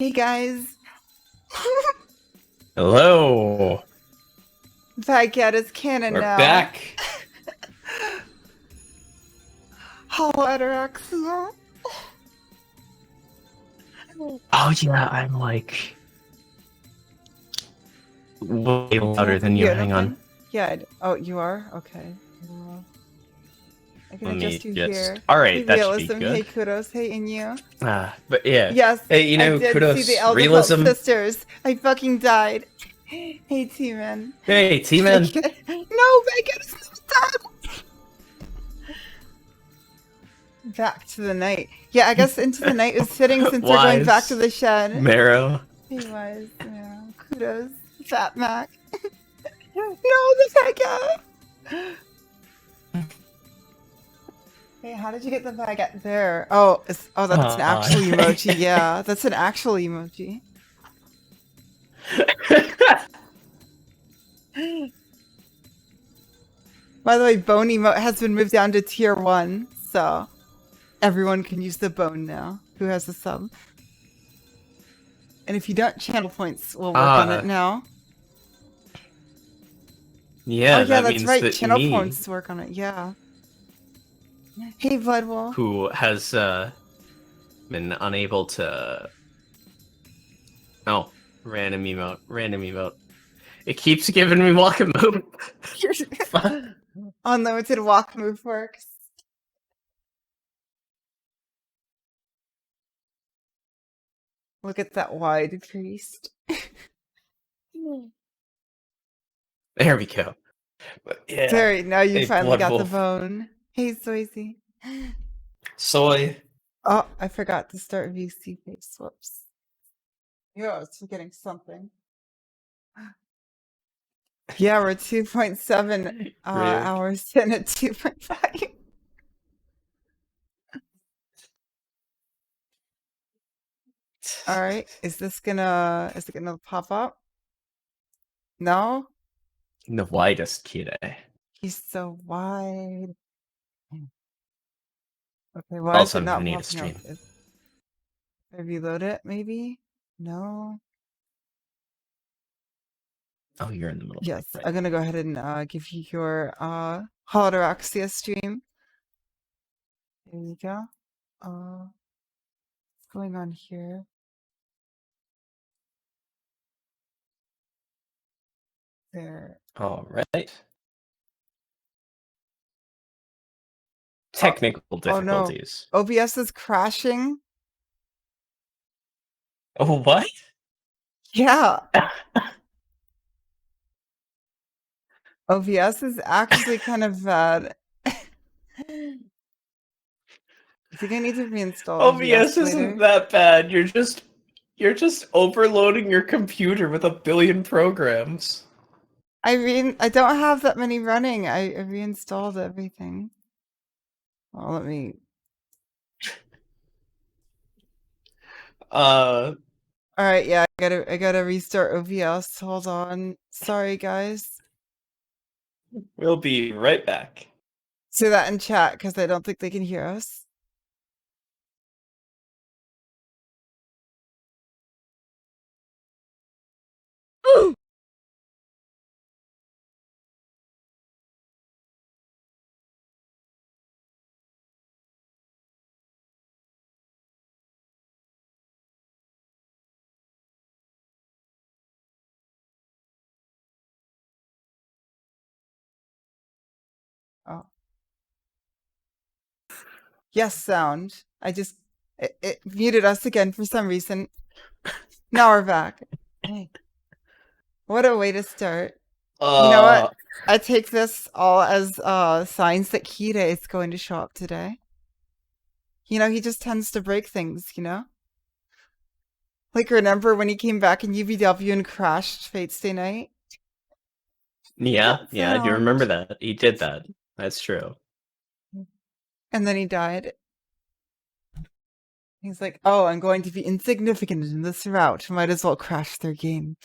Hey guys. Hello. Podcast is canon We're now. back. Hello, Ataraxia. Oh yeah, I'm like way louder than you. Hang on. Yeah. Oh, you are? Okay. I can Let me adjust you just. here. All right, Hey, that should be Realism. good. Hey, Kudos. Hey, Inyu. But yeah. Yes. Hey, you know, I did Kudos. see the Elder Realism. Sisters. I fucking died. Hey, T-Man. Hey, T-Man. No, Megan is not done. Back to the night. Yeah, I guess into the night is fitting since we're going back to the shed. Marrow. He was, yeah. Kudos. Fat Mac. No, the baguette! Hey, how did you get the baguette there? Oh, that's an actual emoji. Yeah, that's an actual emoji. By the way, bone emote has been moved down to tier 1, so everyone can use the bone now who has a sub. And if you don't, channel points will work on it now. Yeah, oh, yeah, that that's means right. that Channel points work on it. Yeah. Hey, Bloodwolf. Who has been unable to? Oh, random emote. It keeps giving me walk and move. Unlimited walk move works. Look at that wide priest. There we go. But yeah. Sorry, now you hey, finally got the Bloodwolf. bone. Hey, Soisy. Soy. Oh, I forgot to start VC face. Whoops. Yeah, I was forgetting something. Yeah, we're 2.7 hours in at 2.5. All right, is it gonna pop up? No? The widest kid. He's so wide. Okay, why Also, is it not need a popping stream. up? I reload it, maybe? No. Oh, you're in the middle. Yes, Right. I'm gonna go ahead and give you your Ataraxia stream. There you go. What's going on here? There. All right. Technical difficulties. Oh no. OBS is crashing. Oh, what? Yeah. OBS is actually kind of bad. I think I need to reinstall OBS isn't that bad. You're just overloading your computer with a billion programs. I don't have that many running. I reinstalled everything. Well, let me. All right, yeah, I gotta restart OBS. Hold on. Sorry, guys. We'll be right back. Say that in chat because I don't think they can hear us. Ooh! Oh. Yes, sound. It muted us again for some reason. Now we're back. What a way to start. You know what? I take this all as signs that Kita is going to show up today. You know, he just tends to break things, you know? Like, remember when he came back in UVW and crashed Fate Stay Night? Yeah, I do remember that. He did that. That's true. And then he died. He's like, oh, I'm going to be insignificant in this route. Might as well crash their game.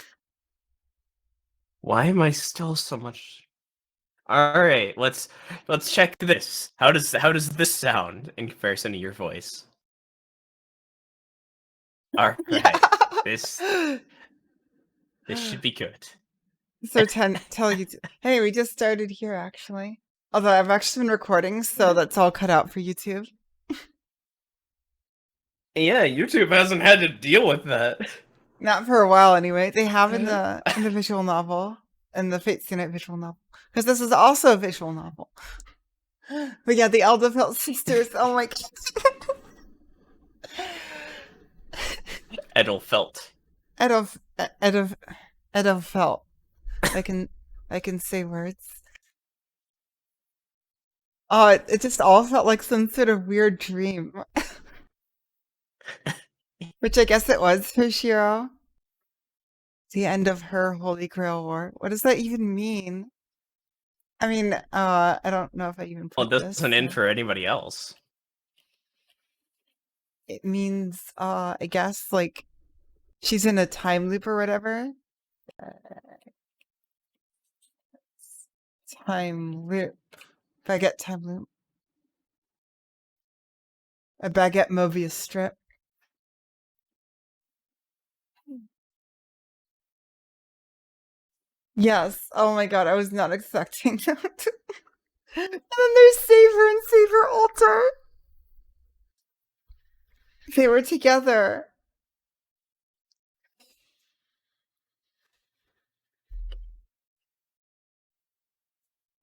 Why am I still so much? All right, let's check this. How does this sound in comparison to your voice? All right. Yeah. This should be good. So tell you, hey, we just started here actually. Although I've actually been recording, so that's all cut out for YouTube. Yeah, YouTube hasn't had to deal with that. Not for a while, anyway. They have in the visual novel, in the Fate Stay Night visual novel, because this is also a visual novel. But yeah, the Eldefeld sisters. Oh my god. Edelfelt. Edelfelt. I can say words. Oh, it just all felt like some sort of weird dream. Which I guess it was for Shiro. The end of her Holy Grail War. What does that even mean? I mean, I don't know if I even put Well, this isn't in for anybody else. It means, I guess, like, she's in a time loop or whatever. Time loop. Baguette time loop. A baguette Mobius strip. Yes. Oh my god, I was not expecting that. And then there's Saver and Saver Alter. They were together.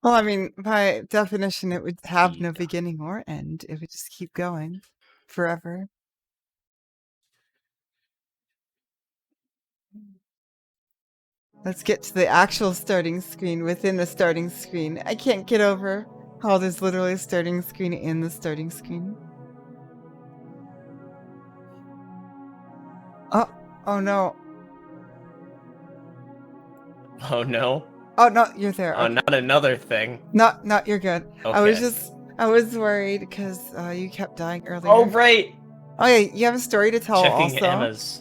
Well, I mean, by definition, it would have no beginning or end. It would just keep going forever. Let's get to the actual starting screen within the starting screen. I can't get over how there's literally a starting screen in the starting screen. Oh no. Oh no. Oh no, you're there. Oh, okay. not another thing. Not you're good. Okay. I was worried because you kept dying earlier. Oh right. Oh yeah, you have a story to tell. Checking also. Emma's.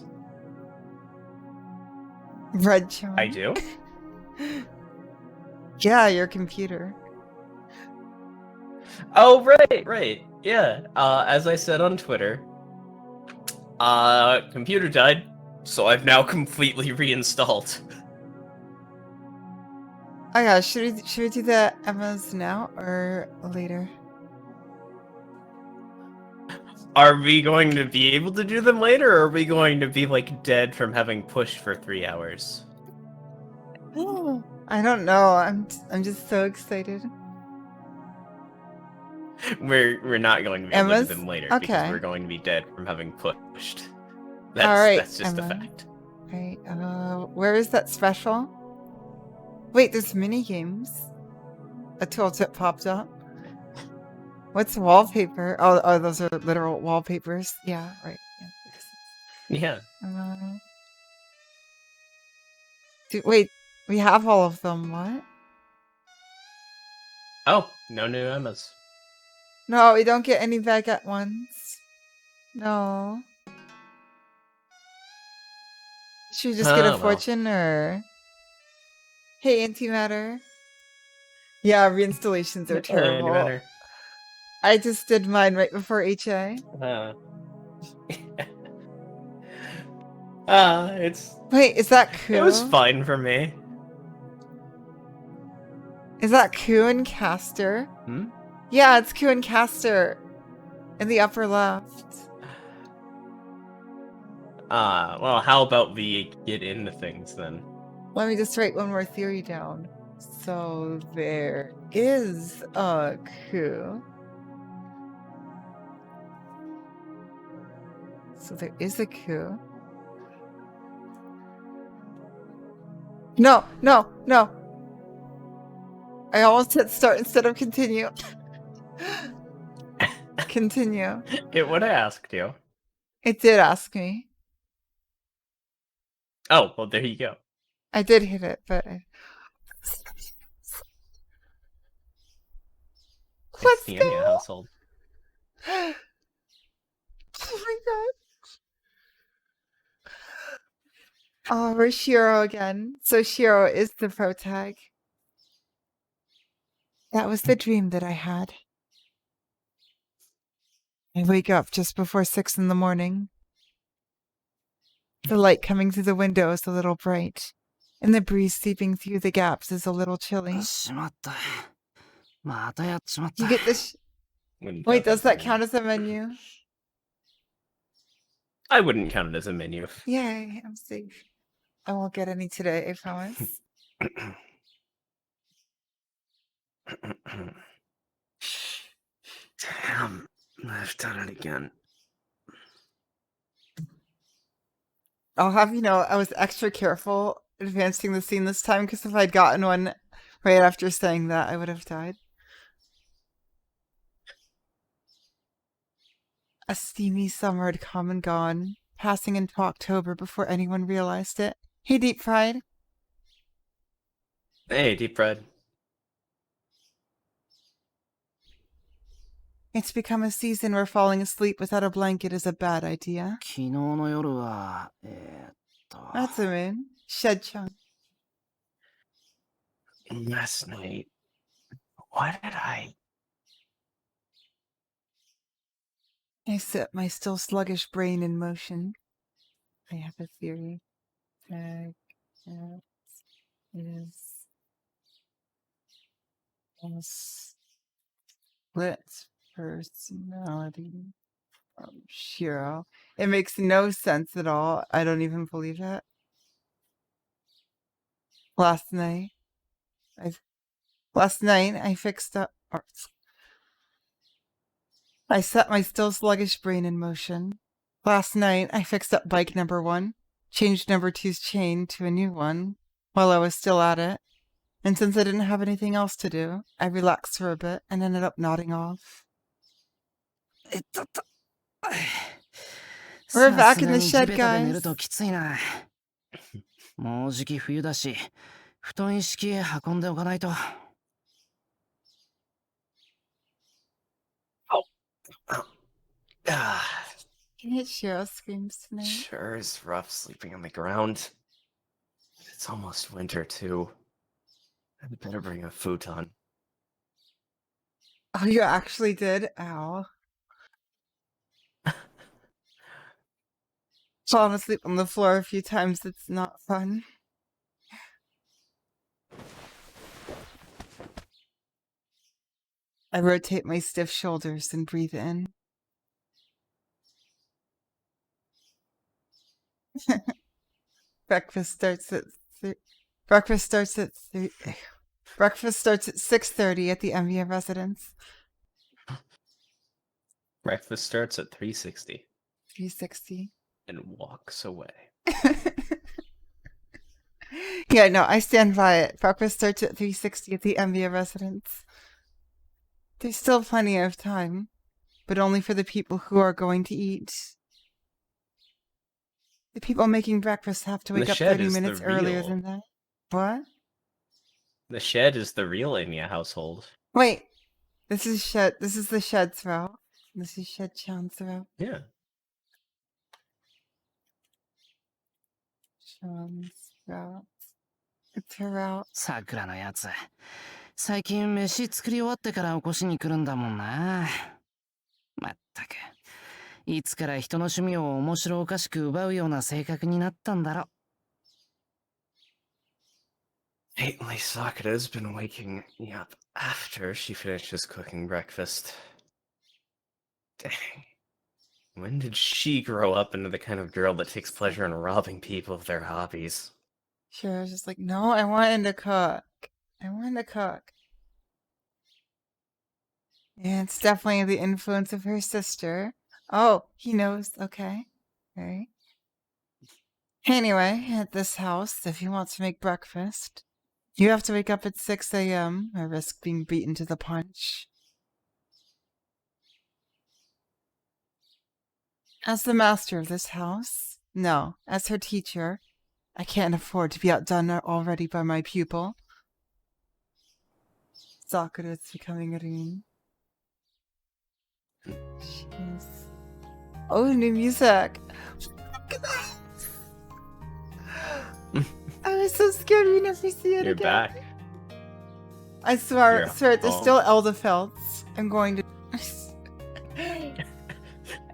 Red charm. I do? Yeah, your computer. Oh, right. Yeah. As I said on Twitter, computer died, so I've now completely reinstalled. Oh yeah, should we do the Emma's now or later? Are we going to be able to do them later, or are we going to be like dead from having pushed for 3 hours? I don't know. I'm just so excited. We're not going to be able to do them later because we're going to be dead from having pushed. That's just a fact. Alright, where is that special? Wait, there's mini games. A tooltip popped up. What's wallpaper? Oh, those are literal wallpapers. Yeah, right. Yeah. Wait, we have all of them. What? Oh, no new Emmas. No, we don't get any baguette ones. No. Should we just get a fortune or? Hey, antimatter. Yeah, reinstallations are terrible. I just did mine right before HA. It's... Wait, is that Ku? It was fine for me. Is that Ku and Caster? Hmm? Yeah, it's Ku and Caster. In the upper left. Well, how about we get into things then? Let me just write one more theory down. So there is a Ku. So there is a Ku. No. I almost hit start instead of continue. Continue. It would have asked you. It did ask me. Oh, well, there you go. I did hit it, but... It's the Enya household. Oh my god. Oh, we're Shiro again. So Shiro is the protag. That was the dream that I had. I wake up just before 6 in the morning. The light coming through the window is a little bright, and the breeze seeping through the gaps is a little chilly. You get this. Wait, does that count as a menu? I wouldn't count it as a menu. Yay, I'm safe. I won't get any today, I promise. Damn, I've done it again. I'll have you know, I was extra careful advancing the scene this time, because if I'd gotten one right after saying that, I would have died. A steamy summer had come and gone, passing into October before anyone realized it. Hey, Deep Fried. Hey, Deep Fried. It's become a season where falling asleep without a blanket is a bad idea. That's a moon. Shed-chan. Last night, what did I set my still sluggish brain in motion. I have a theory. It is a split personality from Shiro. It makes no sense at all. I don't even believe it. Last night, I fixed up. I set my still sluggish brain in motion. Last night, I fixed up bike number 1, changed number 2's chain to a new one while I was still at it. And since I didn't have anything else to do, I relaxed for a bit and ended up nodding off. We're back in the shed, guys. Can you hear Shiro screams tonight? Sure is rough sleeping on the ground. It's almost winter, too. I'd better bring a futon. Oh, you actually did? Ow. Falling asleep on the floor a few times, it's not fun. I rotate my stiff shoulders and breathe in. Breakfast starts at 6:30 at the MVA residence. Breakfast starts at 3:60. 3:60. And walks away. Yeah, no, I stand by it. Breakfast starts at 3:60 at the MVA residence. There's still plenty of time, but only for the people who are going to eat. The people making breakfast have to wake up 30 minutes earlier than that. What? The shed is the real Anya household. Wait, this is the shed's route. This is Shed-chan's route. Yeah. Chan's route. It's her route. さくらのやつ、最近飯作り終わってから起こしに来るんだもんな。まったく、いつから人の趣味を面白おかしく奪うような性格になったんだろ。Lately, Sakura's been waking me up after she finishes cooking breakfast. Dang. When did she grow up into the kind of girl that takes pleasure in robbing people of their hobbies? Sure, I was just like, no, I wanted to cook. Yeah, it's definitely the influence of her sister. Oh, he knows. Okay. Right. Anyway, at this house, if you want to make breakfast, you have to wake up at 6 a.m. or risk being beaten to the punch. As the master of this house, no, as her teacher, I can't afford to be outdone already by my pupil. Sakura is becoming a rin. Jeez. Oh, new music. Look at that. I was so scared we never see it You're again. back. I swear, there's still Elderfelts. I'm going to...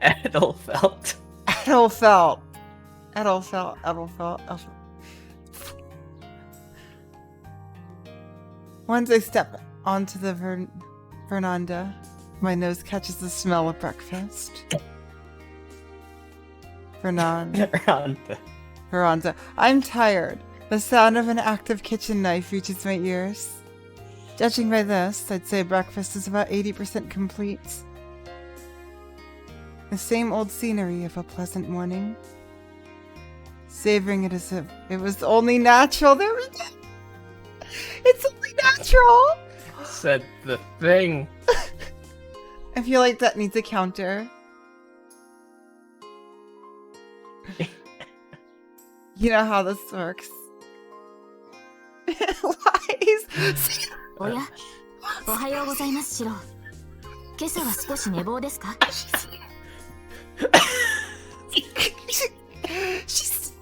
Edelfelt. Edelfelt. Edelfelt. Once I step onto the veranda, my nose catches the smell of breakfast. Veranda. I'm tired. The sound of an active kitchen knife reaches my ears. Judging by this, I'd say breakfast is about 80% complete. The same old scenery of a pleasant morning. Savoring it as if it was only natural. There we go. It's only natural. Said the thing. I feel like that needs a counter. You know how this works. Lies. おや、おはようございます、シロ。今朝は少し寝坊ですか？ She's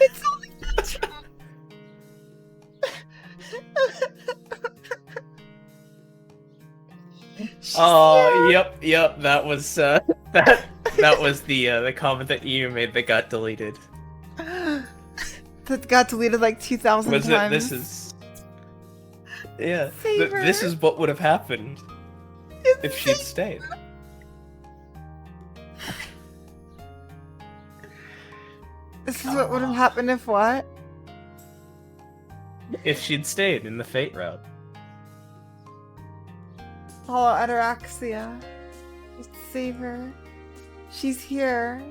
It's only natural. Oh, yep. That was that was the comment that you made that got deleted. That got deleted like 2,000 Was times. it? This is. Yeah. Savor. This is what would have happened if she'd stayed. This is what would have happened if what? If she'd stayed in the fate route. Hello, Ataraxia. Just save her. She's here.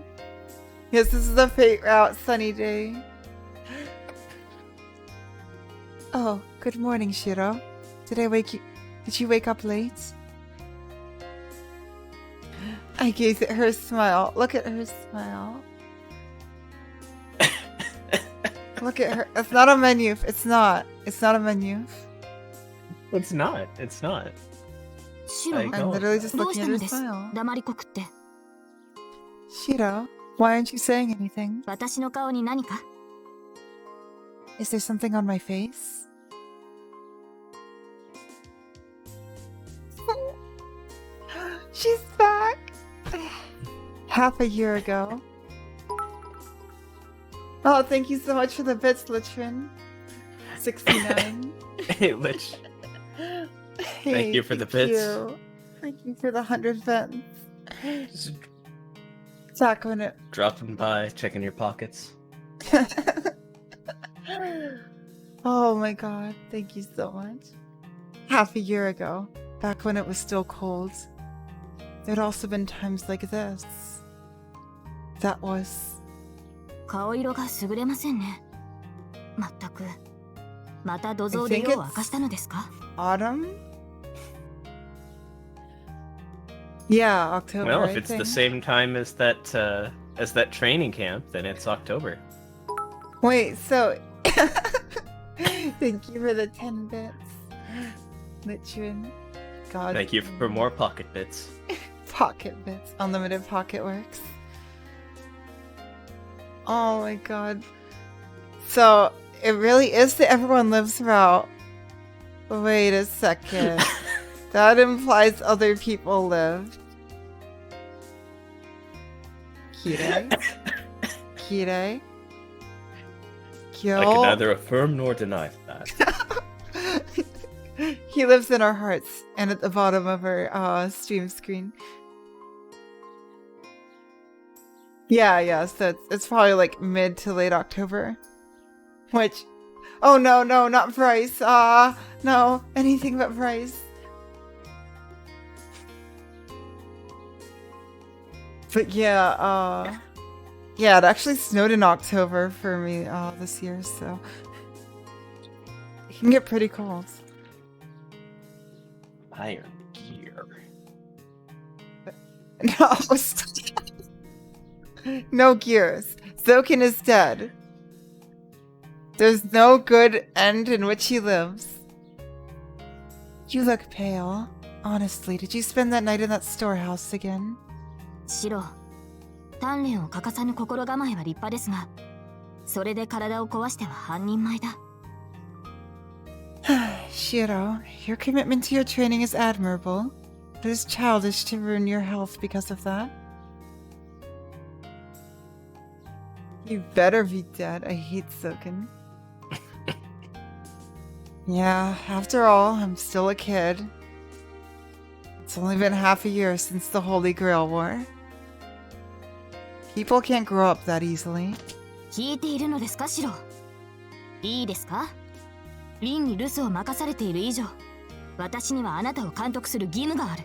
Yes, this is the fate route, sunny day. Oh, good morning, Shiro. Did you wake up late? I gaze at her smile. Look at her smile. Look at her. It's not a menu. It's not a menu. It's not. It's not. シロ、 I I'm literally just どうし looking た at の her です？ smile. 黙りこくって。 Shiro, why aren't you saying anything? 私の顔に何か？ Is there something on my face? She's back! Half a year ago. Oh, thank you so much for the bits, Litrin. 69. Hey, Lich. Hey, Thank you for the thank bits. you. Thank you for the 100 bits. Just Back when it... dropping by, checking your pockets. Oh my god, thank you so much. Half a year ago, back when it was still cold, there'd also been times like this. That was... 顔色が優れませんね。まったく。また土蔵で夜を明かしたのですか？ autumn? Yeah, October. Well, if I it's the think. same time as that training camp, then it's October. Wait, so... Thank you for the 10 bits. Litrin. God. Thank you for more pocket bits. Pocket bits. Unlimited pocket works. Oh my god. So, it really is the everyone lives route. Wait a second. That implies other people lived. Kirei? Kirei? I Kyo? can neither affirm nor deny that. He lives in our hearts and at the bottom of our stream screen. Yeah, so it's probably like mid to late October. Which, oh no, not Bryce. No, anything but Bryce. But yeah, it actually snowed in October for me this year, so it can get pretty cold. Iron gear. No, no gears. Zokin is dead. There's no good end in which he lives. You look pale. Honestly, did you spend that night in that storehouse again? シロ、鍛錬を欠かさぬ心構えは立派ですが、それで体を壊しては半人前だ。Shiro, your commitment to your training is admirable. It is childish to ruin your health because of that. You better be dead. I hate Soken. Yeah, after all, I'm still a kid. It's only been half a year since the Holy Grail War. People can't grow up that easily. 聞いているのですか、シロ。いいですか。リンに留守を任されている以上、私にはあなたを監督する義務がある。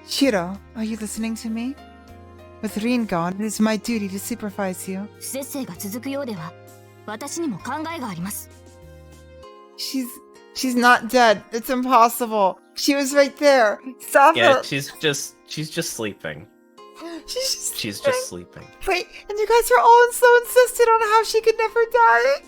Shiro, are you listening to me? With Rin gone, it is my duty to supervise you. 不摂生が続くようでは、私にも考えがあります。She's not dead. It's impossible. She was right there. Stop Yeah, her. she's just sleeping. She's just sleeping. Wait, and you guys were all so insistent on how she could never die.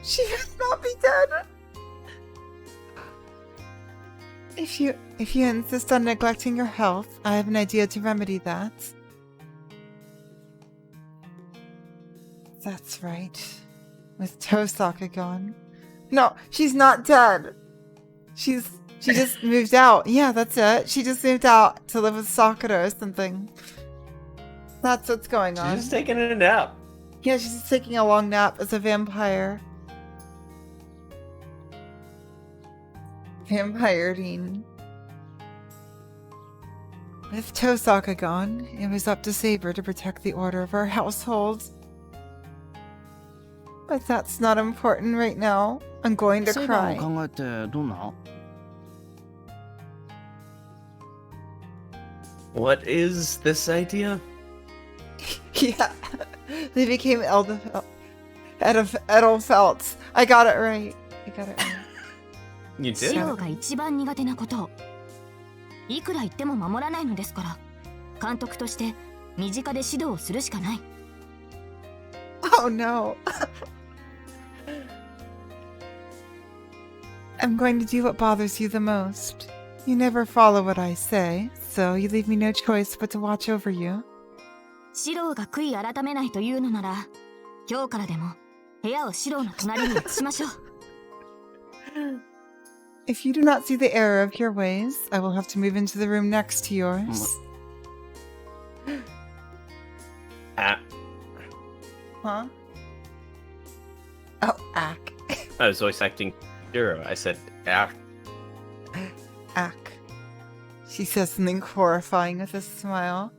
She must not be dead. If you insist on neglecting your health, I have an idea to remedy that. That's right. With Tosaka gone. No, she's not dead. She just moved out. Yeah, that's it. She just moved out to live with Sakura or something. That's what's going on. She's just taking a nap. Yeah, she's just taking a long nap as a vampire. Vampirine. With Tosaka gone, it was up to Saber to protect the order of our household. But that's not important right now. I'm going to cry. 考えてどんな What is this idea? Yeah, they became Edelfelts. I got it right. You シ did? ロが一番苦手なことをいくら言っても守らないのですから、監督として身近で指導をするしかない。Oh no. I'm going to do what bothers you the most. You never follow what I say, so you leave me no choice but to watch over you. シロが悔い改めないというのなら、今日からでも部屋をシロの隣に移しましょう。If you do not see the error of your ways, I will have to move into the room next to yours. Huh? Oh, ack. I was voice acting Shiro. I said, Ack. She says something horrifying with a smile.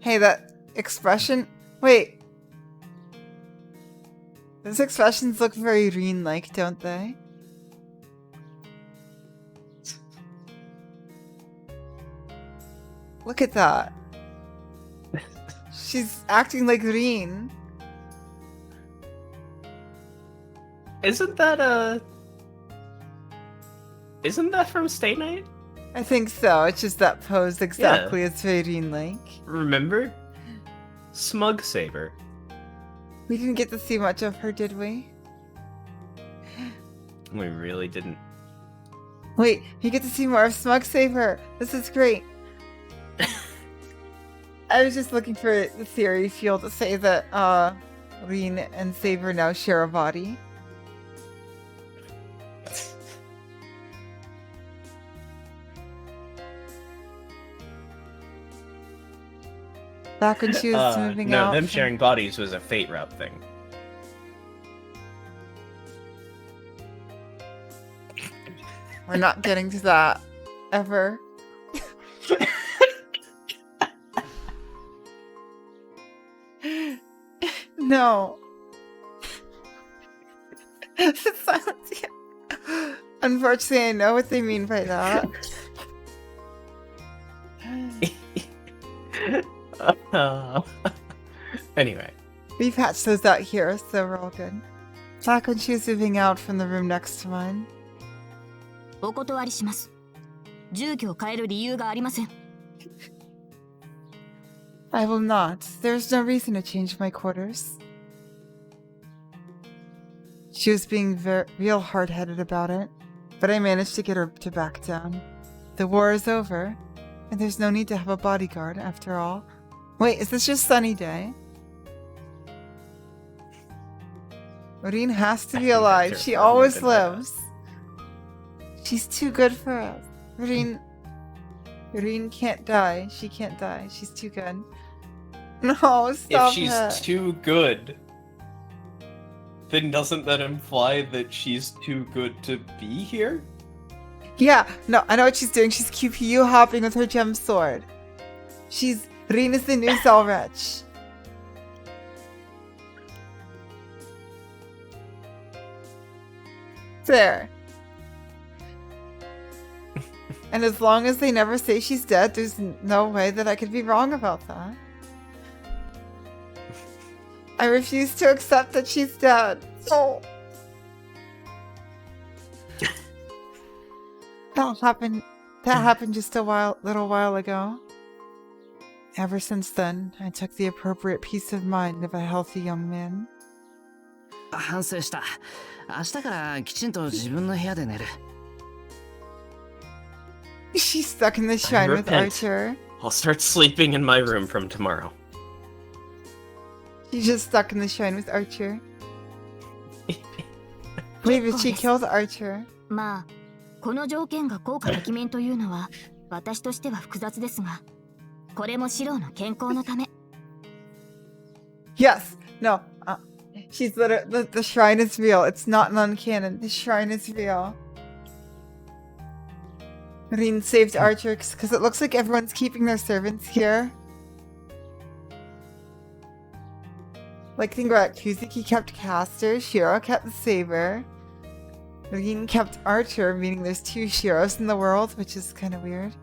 Hey, that expression... Wait. Those expressions look very Rin-like, don't they? Look at that. She's acting like Rin. Isn't that from Stay Night? I think so. It's just that pose exactly. It's very Rin-like. Remember? Smug Saber. We didn't get to see much of her, did we? We really didn't. Wait, you get to see more of Smug Saber. This is great. I was just looking for the theory field to say that Rin and Saber now share a body. Back when she was moving out. No, them sharing bodies was a Fate route thing. We're not getting to that ever. No. Unfortunately, I know what they mean by that. Anyway. We patched those out here, so we're all good. Back when she was moving out from the room next to mine. お断りします。住居を変える理由がありません。I will not. There's no reason to change my quarters. She was being real hard-headed about it, but I managed to get her to back down. the war is over, and there's no need to have a bodyguard after all. Wait, is this just Sunny Day? Rin has to be alive. She always lives. She's too good for us. Rin can't die. She can't die. She's too good. No, stop If she's it. too good, then doesn't that imply that she's too good to be here? Yeah, no, I know what she's doing. She's QPU hopping with her gem sword. Rin is the new Zelrech. There. And as long as they never say she's dead, there's no way that I could be wrong about that. I refuse to accept that she's dead. Oh. That happened just a little while ago. Ever since then, I took the appropriate peace of mind of a healthy young man. 反省した。明日からきちんと自分の部屋で寝る。She's stuck in the shrine with repent. Archer. I'll start sleeping in my room from tomorrow. She's just stuck in the shrine with Archer. Wait, but she killed Archer. まあ、この条件が効果てきめんというのは私としては複雑ですが、これもシローの健康のため。Yes. No. She's literally... The shrine is real. It's not non-canon. The shrine is real. Rin saved Archer because it looks like everyone's keeping their servants here. Like, think about it. Kuzuki kept Caster, Shiro kept the Saber. Rin kept Archer, meaning there's 2 Shiros in the world, which is kind of weird.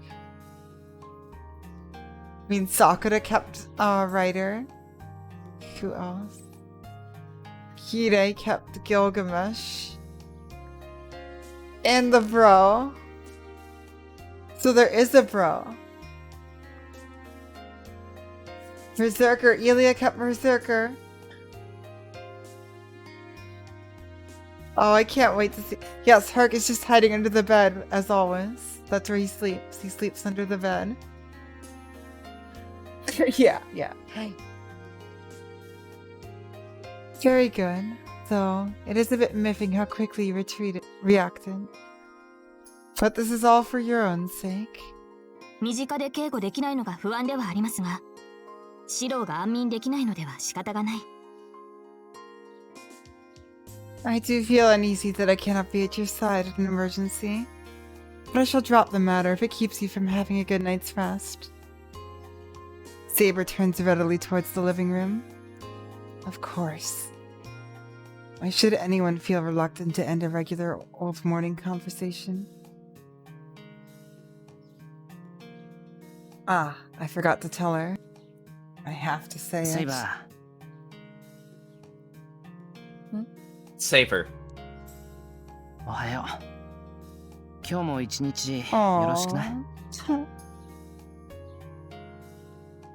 I mean, Sakura kept Rider. Who else? Kirei kept Gilgamesh. And the bro. So there is a bro. Berserker. Elia kept Berserker. Oh, I can't wait to see. Yes, Herc is just hiding under the bed, as always. That's where he sleeps. He sleeps under the bed. Yeah. Very good. Though, it is a bit miffing how quickly you reacted. But this is all for your own sake. 身近で警護できないのが不安ではありますが、シローが安眠できないのでは仕方がない。I do feel uneasy that I cannot be at your side in an emergency. But I shall drop the matter if it keeps you from having a good night's rest. Saber turns readily towards the living room. Of course. Why should anyone feel reluctant to end a regular old morning conversation? Ah, I forgot to tell her. I have to say it. Saber. Saber. おはよう。今日も一日よろしくな。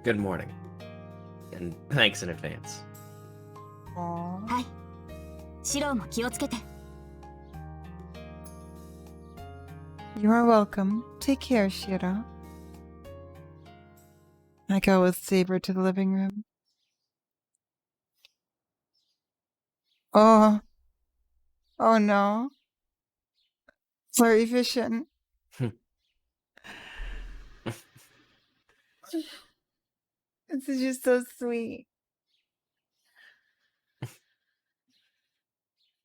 Good morning. And thanks in advance. Aww. はい。シローも気をつけて。You are welcome. Take care, Shira. I go with Saber to the living room. Oh. Oh no. Flurry vision. This is just so sweet.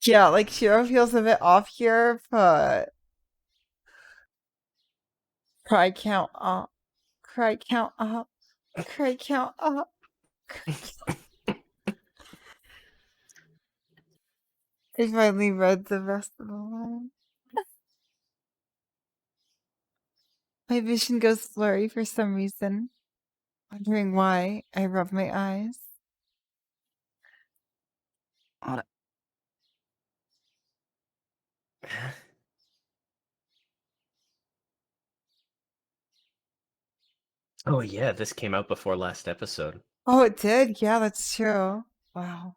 Yeah, like Shiro feels a bit off here, but cry count up. Cry count up. Cry count up. I finally read the rest of the line. My vision goes blurry for some reason. Wondering why, I rub my eyes. あれ。Oh yeah, this came out before last episode. Oh, it did? Yeah, that's true. Wow.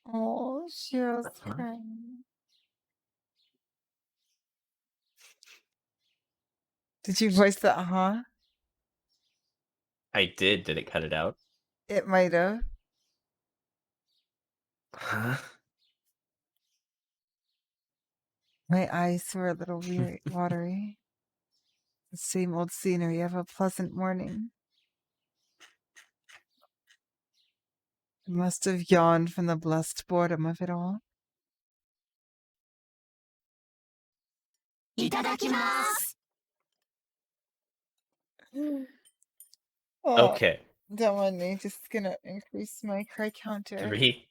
Oh, Shiro's crying. Did you voice the uh-huh? I did. Did it cut it out? It might have. Huh? My eyes were a little weary, watery. The same old scenery of a pleasant morning. I must have yawned from the blessed boredom of it all. いただきます。 Oh, Okay. don't mind me. Just gonna increase my cry counter. 3,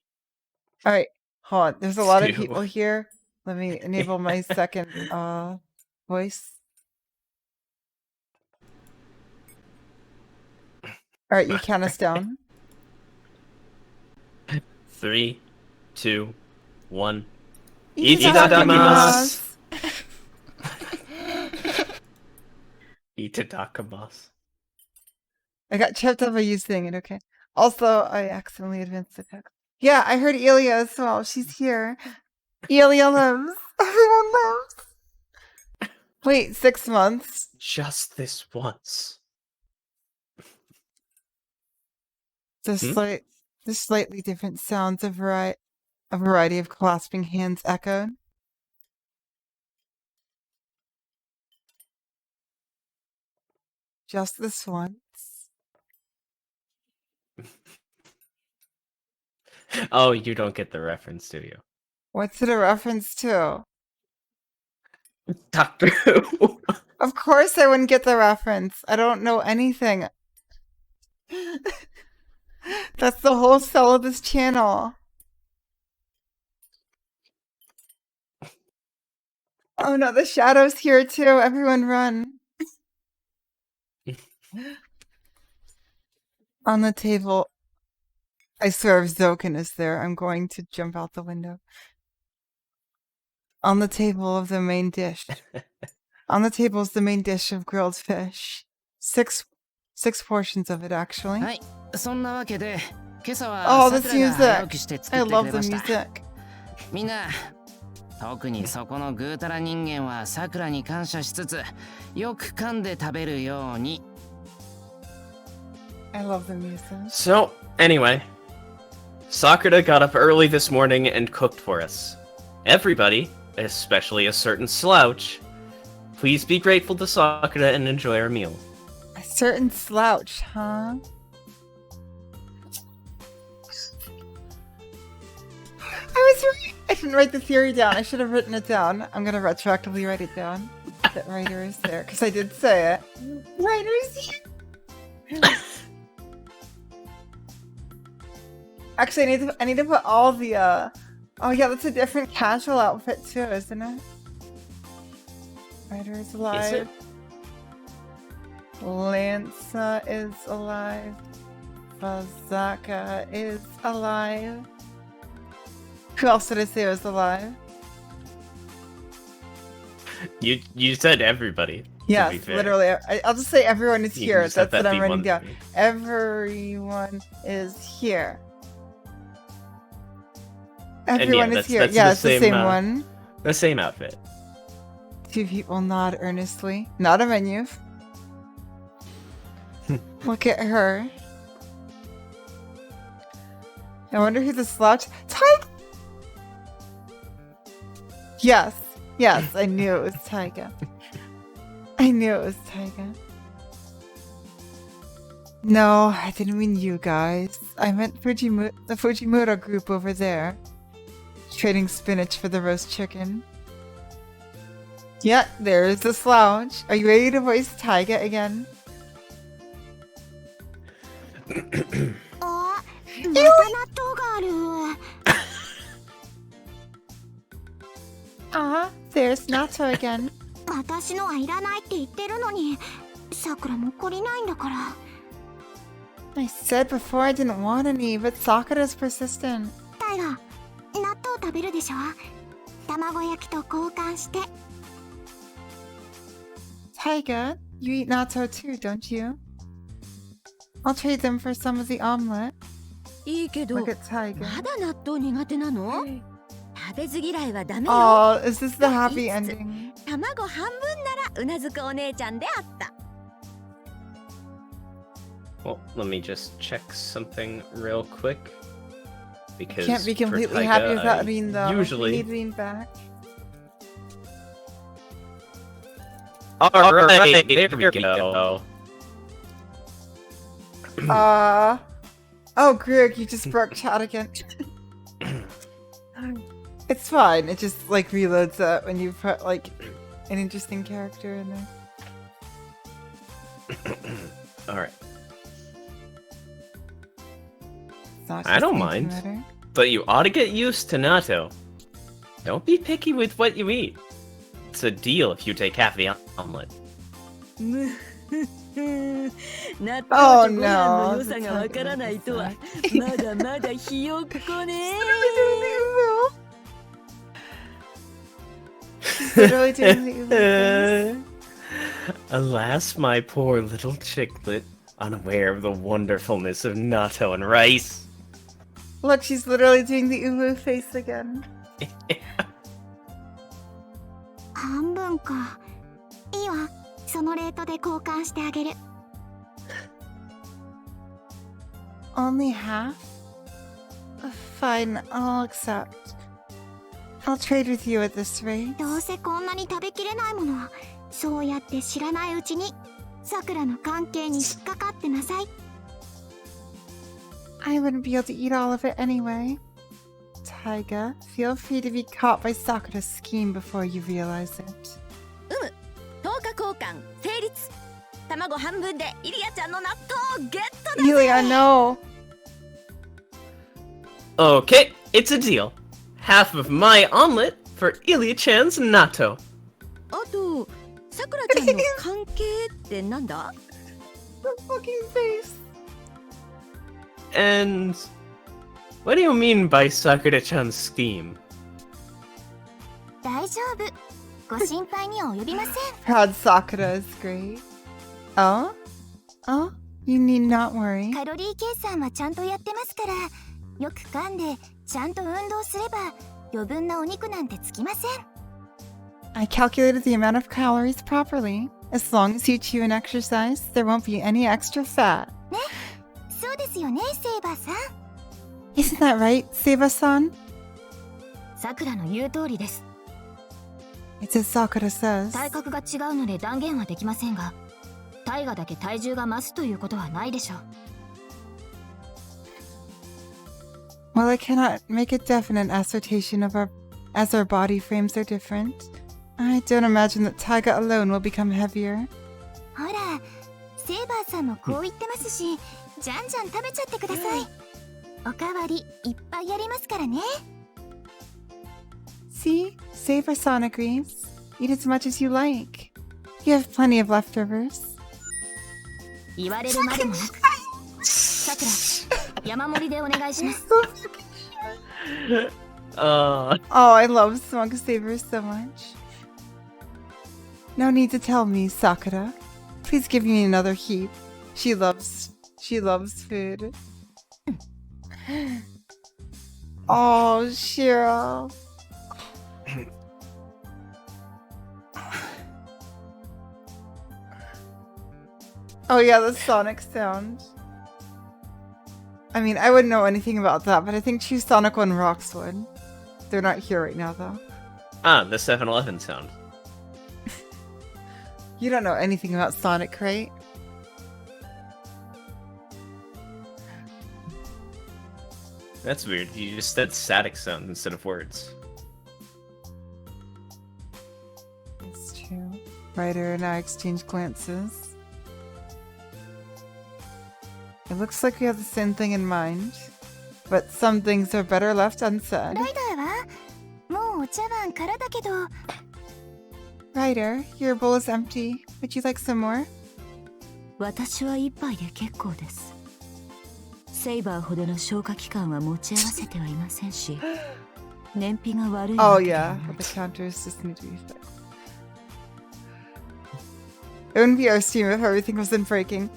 All right, hold on. There's a lot of 2. people here. Let me enable my second voice. All right, you count us down. 3, 2, 1. Itadakimasu. Itadakamas. I got tripped up by you saying it, okay. Also, I accidentally advanced the text. Yeah, I heard Elia as well. She's here. Elia lives. Everyone lives. Wait, 6 months? Just this once. The slightly different sounds, a variety of clasping hands echoed. Just this once. Oh, you don't get the reference, do you? What's it a reference to? Doctor Who. Of course I wouldn't get the reference. I don't know anything. That's the whole sell of this channel. Oh no, the shadow's here too. Everyone run. On the table. I swear if Zokin is there, I'm going to jump out the window. On the table of the main dish. On the table is the main dish of grilled fish. Six portions of it, actually. はい、そんなわけで、今朝 Oh, は this 桜が早起き music. して作 I ってく love れ the ました。 music. みんな、特にそこのぐうたら人間は桜に感謝しつつ、よく噛んで食べるように。I love the music. So, anyway, Sakura got up early this morning and cooked for us. Everybody, especially a certain slouch, please be grateful to Sakura and enjoy our meal. A certain slouch, huh? I was right. I didn't write the theory down. I should have written it down. I'm gonna retroactively write it down. That writer is there because I did say it. Writer's here. Actually, I need to put all the oh yeah, that's a different casual outfit too, isn't it? Writer is alive. Is it? Lanza is alive. Fazaka is alive. Who else did I say was alive? You said everybody. Yes, literally. I'll just say everyone is You here. just have That's what that I'm be writing one down. thing. Everyone is here. yeah, Everyone is that's- here. that's Yeah, the it's the same, same uh, one. The same outfit. Two people nod earnestly. Not a menu. Look at her. I wonder who the slouch. Tyga! Yes. Yes, I knew it was Tyga. I knew it was Tyga. No, I didn't mean you guys. I meant the Fujimura group over there. Trading spinach for the roast chicken. Yeah, there's the slouch. Are you ready to voice Tyga again? あ、また納豆がある。 There's Nato again. 私のはいらないって言ってるのに、さくらも懲りないんだから。 I said before I didn't want any, but Sakura's persistent. タイガ、納豆食べるでしょ。卵焼きと交換して。 Tyga, you eat natto too, don't you? I'll trade them for some of the omelet. いいけど、 Look at Tyga. まだ納豆苦手なの？食べず嫌いはダメよ。 Oh, is this the happy ending? 卵半分ならうなずくお姉ちゃんであっ Well, let me just check something real quick. Because Can't be for completely Taiga, happy without I Rin, though. Usually. We need Rin back. Alright, there we go. Oh, Greg, you just broke chat again. It's fine. It just like reloads that when you put like an interesting character in there. Alright. I don't mind. But you ought to get used to natto. Don't be picky with what you eat. It's a deal if you take half the omelet. Oh no. Literally doing the Uber. Alas, my poor little chicklet, unaware of the wonderfulness of natto and rice. Look, she's literally doing the Uwu face again. 半分か。いいわ。そのレートで交換してあげる。Only half? Fine, I'll accept. I'll trade with you at this rate. どうせこんなに食べきれないものは、そうやって知らないうちに、さくらの関係に引っかかってなさい。I wouldn't be able to eat all of it anyway. Taiga, feel free to be caught by Sakura's scheme before you realize it. 10日交換成立。卵半分でイリアちゃんの納豆をゲットだ。 Ilia, no! Okay, it's a deal. Half of my omelet for Ilia-chan's natto. あと、さくらちゃんの関係ってなんだ？ The fucking face! And what do you mean by Sakura-chan's scheme? 大丈夫。ご心配には及びません。 Proud Sakura is great. Oh? Oh? You need not worry. カロリー計算はちゃんとやってますから、よく噛んでちゃんと運動すれば余分なお肉なんてつきません。I calculated the amount of calories properly. As long as you chew and exercise, there won't be any extra fat. ね、そうですよね、セイバーさん。 Isn't that right, Seiba-san? さくらの言う通りです。 It's as Sakura says. 体格が違うので断言はできませんが、タイガだけ体重が増すということはないでしょう。 Well, I cannot make a definite assertion of as our body frames are different. I don't imagine that Taiga alone will become heavier. ほら、セイバーさんもこう言ってますし、じゃんじゃん食べちゃってください。おかわりいっぱいやりますからね。 See? Seiba-san agrees. Eat as much as you like. You have plenty of leftovers. 言われるまでもなく。さくら、山盛りでお願いします。 Oh, I love Smug Saber so much. No need to tell me, Sakura. Please give me another heap. She loves food. Oh, Shira. Oh yeah, the Sonic sound. I mean, I wouldn't know anything about that, but I think Chief Sonic and Rocks would. They're not here right now, though. Ah, the 7-Eleven sound. You don't know anything about Sonic, right? That's weird. You just said static sounds instead of words. It's true. Ryder and I exchange glances. It looks like we have the same thing in mind, but some things are better left unsaid. ライダーはもうお茶碗からだけど。 Ryder, your bowl is empty. Would you like some more? 私は一杯で結構です。セイバーほどの消化器官は持ち合わせてはいませんし、燃費が悪い Oh わけでは yeah, な the く。 counters just need to be fixed. It wouldn't be our stream if everything wasn't breaking.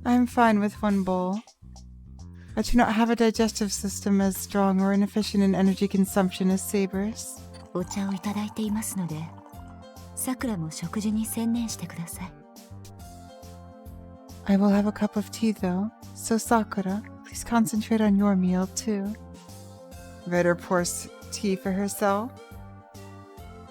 I'm fine with one bowl. I do not have a digestive system as strong or inefficient in energy consumption as Saber's. お茶をいただいていますので、さくらも食事に専念してください。I will have a cup of tea though, so Sakura, please concentrate on your meal too. Ryder pours tea for herself.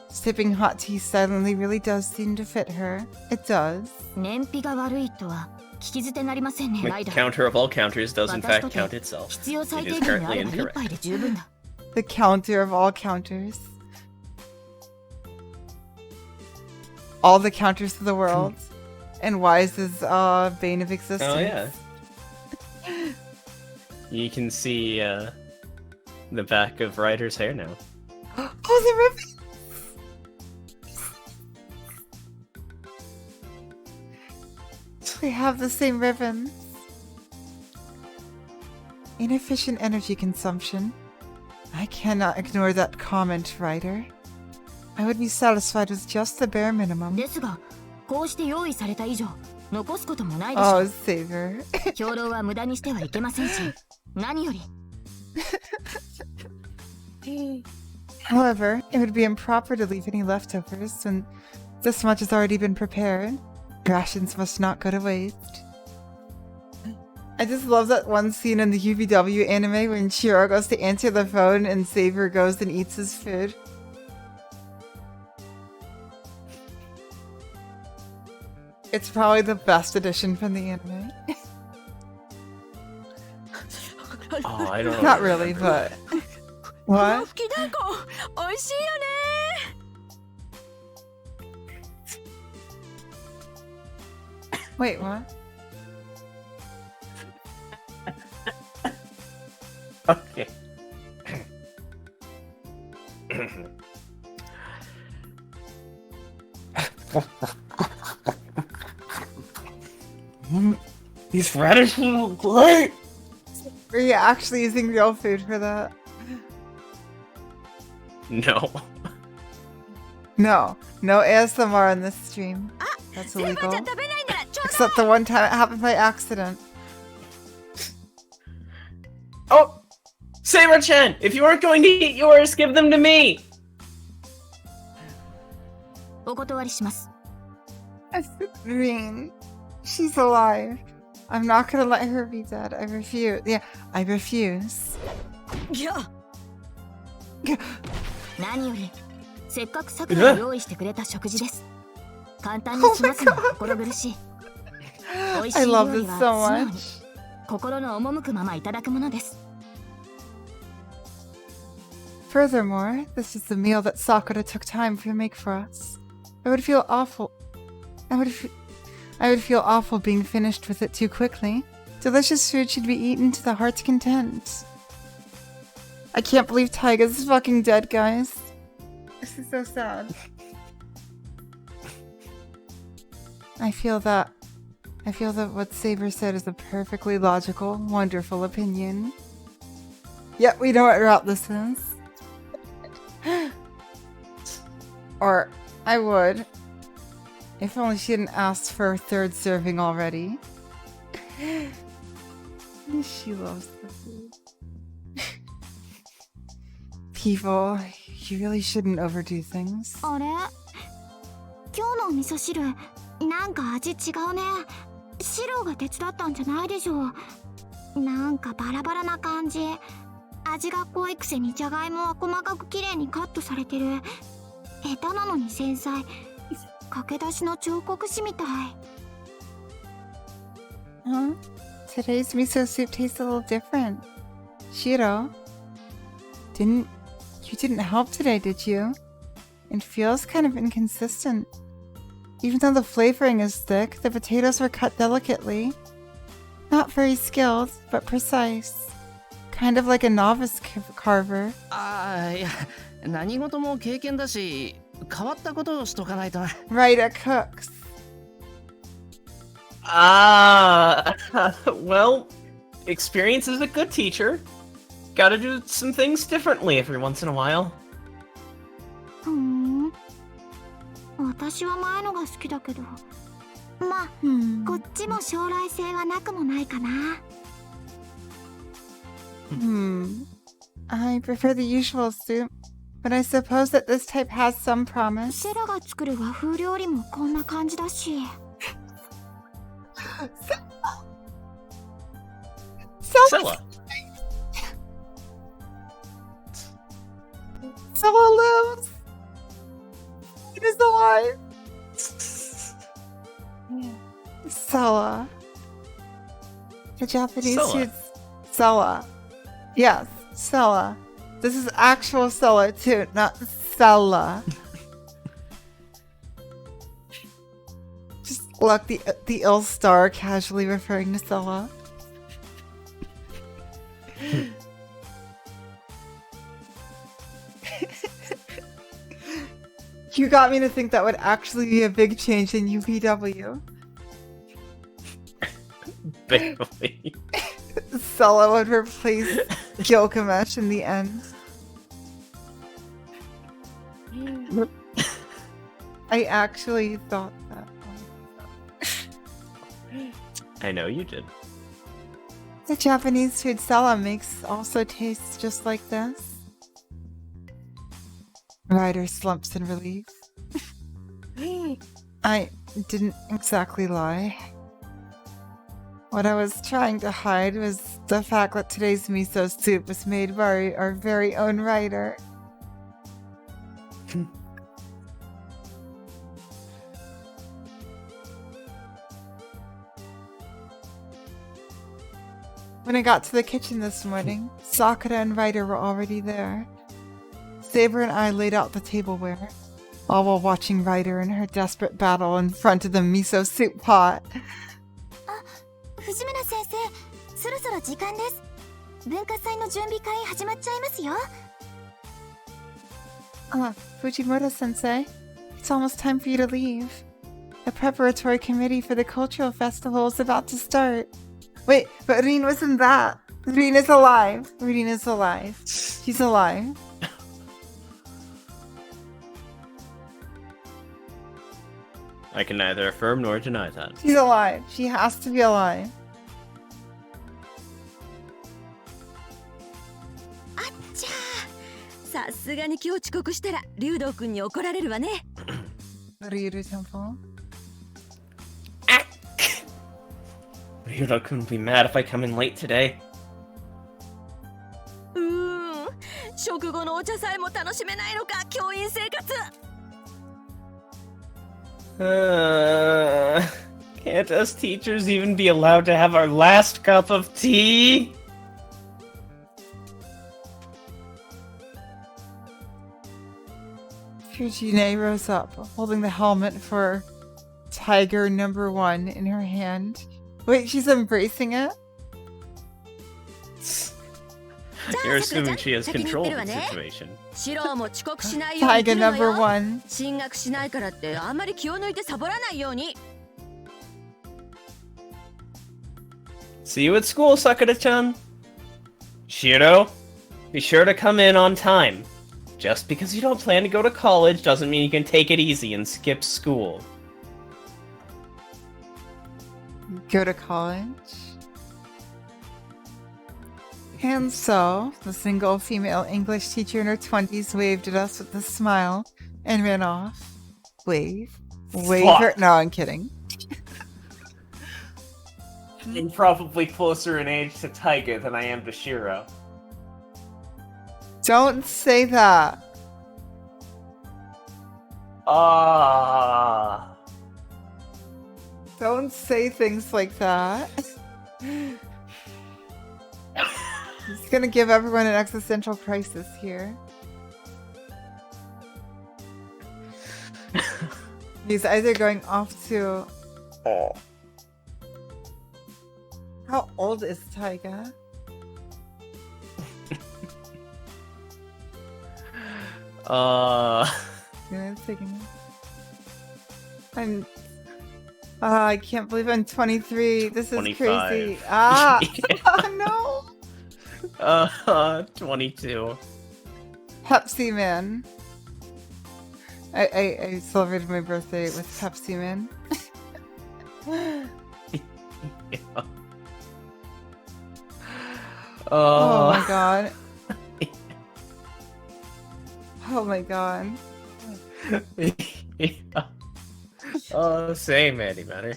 Sipping hot tea silently really does seem to fit her. It does. 燃費が悪いとは聞き捨てなりませんね、 The ライダー。 counter of all counters does in 私 fact とて count itself. 必要最 It 低 is 限にあ currently れば一 incorrect. 杯で十分だ。 The counter of all counters. All the counters of the world. And Wise is bane of existence. Oh yeah. You can see the back of Ryder's hair now. Oh, the ribbon! They have the same ribbon. Inefficient energy consumption. I cannot ignore that comment, Ryder. I would be satisfied with just the bare minimum. ですが、こうして用意された以上、残すこともないでしょ Oh, う。 Saber. 兵糧は無駄にしてはいけませんし、何より。 However, it would be improper to leave any leftovers when this much has already been prepared. Rations must not go to waste. I just love that one scene in the UVW anime when Shiro goes to answer the phone and Saber goes and eats his food. It's probably the best addition from the anime. Oh, I don't. Not really, but... What? 吹きだこ美味しいよね Wait, what? Okay. These radishes look great! Were you actually using real food for that? No. No. No ASMR on this stream. That's illegal. 食べないならちょうだい Except the one time it happened by accident. Oh! Saber-chan! If you aren't going to eat yours, give them to me! お断りします。 Green. She's alive. I'm not gonna let her be dead. I refuse. Yeah, I refuse. いや何より、せっかくさくらが用意してくれた食事です。簡単に済ますのは心苦しい。美味しい I 料 love 理 this は so 素直に much. 心の赴くままいただくものです。 Furthermore, this is the meal that Sakura took time to make for us. I would feel awful. I would feel awful being finished with it too quickly. Delicious food should be eaten to the heart's content. I can't believe Taiga's fucking dead, guys. This is so sad. I feel that what Saber said is a perfectly logical, wonderful opinion. Yep, we know what route this is. Or I would. If only she hadn't asked for a third serving already. She loves the food. People, you really shouldn't overdo things. あれ今日のお味噌汁なんか味違うね白が手伝ったんじゃないでしょうなんかバラバラな感じ味が濃いくせにじゃがいもは細かくきれいにカットされてる下手なのに繊細駆け出しの彫刻師みたい Huh? Today's miso soup tastes a little different. Shiro, you didn't help today, did you? It feels kind of inconsistent. Even though the flavoring is thick, the potatoes were cut delicately. Not very skilled, but precise. Kind of like a novice carver. ああ、いや、何事も経験だし、変わったことをしとかないとな。Right, it cooks. Well, experience is a good teacher. Gotta do some things differently every once in a while. ふん私は前のが好きだけどまあ、こっちも将来性はなくもないかな I prefer the usual soup, but I suppose that this type has some promise. セラが作る和風料理もこんな感じだし Scylla. Scylla lives. It is alive. Scylla. The Japanese Scylla. shoots Scylla. Yes, Scylla. This is actual Scylla too, not Scylla. Just look, the ill star casually referring to Scylla. You got me to think that would actually be a big change in UPW. Barely. Scylla would replace Gilgamesh in the end. I actually thought that. I know you did. The Japanese food Scylla makes also tastes just like this. Ryder slumps in relief. I didn't exactly lie. What I was trying to hide was the fact that today's miso soup was made by our very own writer. When I got to the kitchen this morning, Sakura and Ryder were already there. Saber and I laid out the tableware, all while watching Ryder in her desperate battle in front of the miso soup pot. 藤村先生、そろそろ時間です。文化祭の準備会始まっちゃいますよ。Fujimura sensei, it's almost time for you to leave. The preparatory committee for the cultural festival is about to start. Wait, but Rin wasn't that. Rin is alive. Rin is alive. She's alive. I can neither affirm nor deny that. She's alive. She has to be alive. あっちゃー、さすがに今日遅刻したら竜道くんに怒られるわね。Ryudo Temple. Ryudo couldn't be mad if I come in late today. 食後のお茶さえも楽しめないのか、教員生活。Can't us teachers even be allowed to have our last cup of tea? Fujine rose up, holding the helmet for Tiger #1 in her hand. Wait, she's embracing it? You're assuming she has control of the situation. シロも遅刻しないように Tiger 来るのよ。 #1. 進学しないからってあんまり気を抜いてサボらないように。See you at school, Sakura-chan. Shiro, be sure to come in on time. Just because you don't plan to go to college doesn't mean you can take it easy and skip school. Go to college? And so, the single female English teacher in her 20s waved at us with a smile and ran off. Wave. Her. No, I'm kidding. I'm probably closer in age to Taiga than I am to Shiro. Don't say that. Don't say things like that. He's gonna give everyone an existential crisis here. He's either going off to... How old is Taiga? Yeah, I can't believe I'm 23. This is 25. crazy. Oh, no. 22. Pepsi Man. I celebrated my birthday with Pepsi Man. Yeah. Oh my god. Oh my god. Yeah. Same, Andy Matter.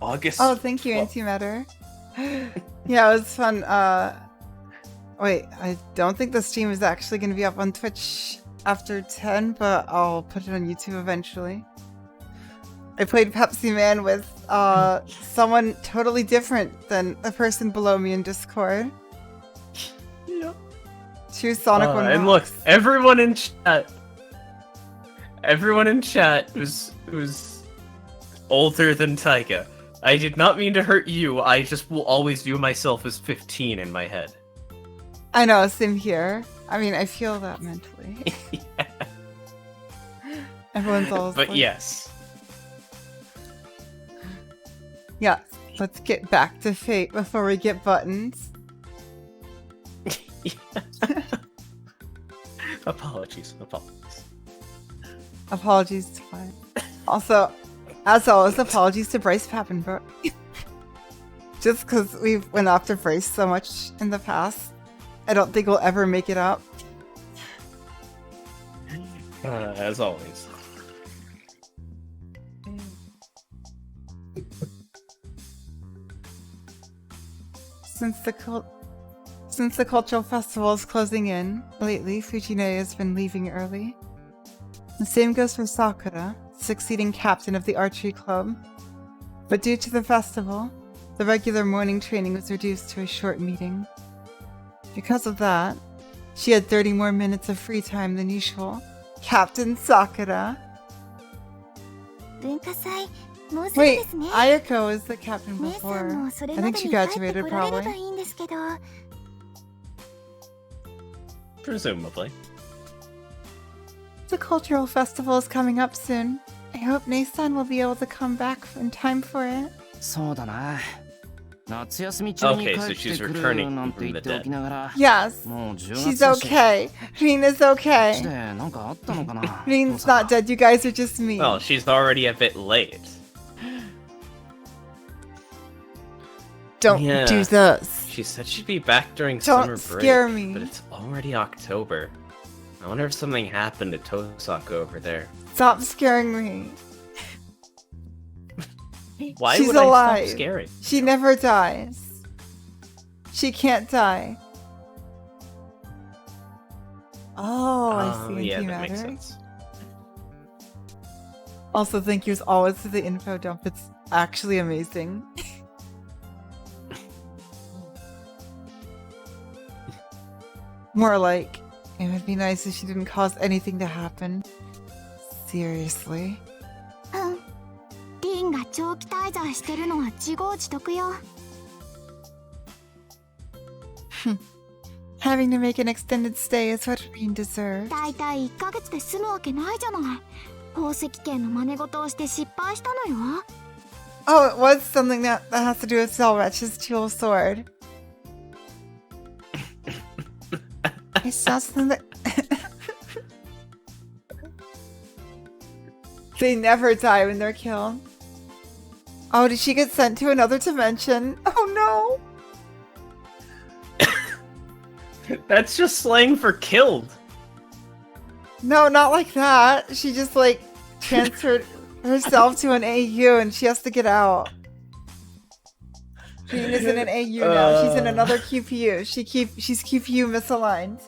August. Oh, thank you, 12th. Antimatter. Yeah, it was fun. Wait, I don't think the stream is actually going to be up on Twitch after 10, but I'll put it on YouTube eventually. I played Pepsi Man with someone totally different than the person below me in Discord. Yeah. Two Sonic One. And look, everyone in chat was older than Taika. I did not mean to hurt you. I just will always view myself as 15 in my head. I know, same here. I mean, I feel that mentally. Yeah. Everyone's always But like, yes. yeah, let's get back to Fate before we get buttons. Apologies. Apologies to mine. Also, as always, apologies to Bryce Pappenbrook. Just because we've went after Bryce so much in the past, I don't think we'll ever make it up. As always. Since the cultural festival is closing in, lately Fujine has been leaving early. The same goes for Sakura, succeeding captain of the archery club. But due to the festival, the regular morning training was reduced to a short meeting. Because of that, she had 30 more minutes of free time than usual. Captain Sakura. Wait, Ayako was the captain before. I think she graduated probably. Presumably. The cultural festival is coming up soon. I hope Nei-san will be able to come back in time for it. そうだな。夏休み中に帰 Okay, so って she's くる returning なんて from 言 the っておきながら、 Yes, もう10 she's 月だし。 okay. Rina's こっち okay. でなんかあったのかな。 Rina's not dead, you guys are just me. Well, she's already a bit late. Don't Yeah. do this. She said she'd be back during Don't summer break, scare me. but it's already October. I wonder if something happened to Tosaka over there. Stop scaring me. Why She's would alive. I stop scaring? She never dies. She can't die. Oh, I see. Yeah, that Antimatter. makes sense. Also, thank you as always for the info dump. It's actually amazing. More like, it would be nice if she didn't cause anything to happen. Seriously. リンが長期滞在してるのは自業自得よ。 Having to make an extended stay is what Rin deserves. だいたい1ヶ月で済むわけないじゃない。宝石剣の真似事をして失敗したのよ。 Oh, it was something that has to do with Zelrech's dual sword. It's not something that... They never die when they're killed. Oh, did she get sent to another dimension? Oh no! That's just slang for killed. No, not like that. She just like transferred herself to an AU and she has to get out. Jean is in an AU now. She's in another QPU. She's QPU misaligned.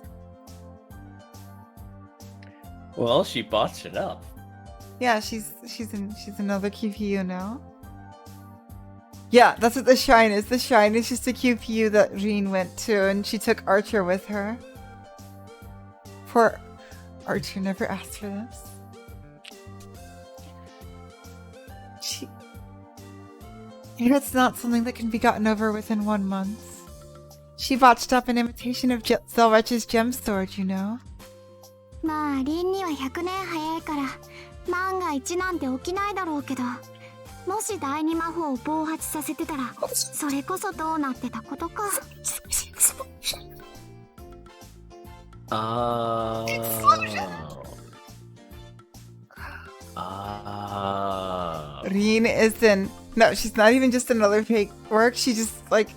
Well, she botched it up. Yeah, she's another QPU now. Yeah, that's what the shrine is. The shrine is just a QPU that Jean went to, and she took Archer with her. Poor Archer never asked for this. It's not something that can be gotten over within 1 month. She botched up an imitation of Zelrech's gem sword, you know. まあリンには100年早いから万が一なんて起きないだろうけど、もし第二魔法を暴発させてたらそれこそどうなってたことか。Rin is in... No, she's not even just another fake work. She just, like...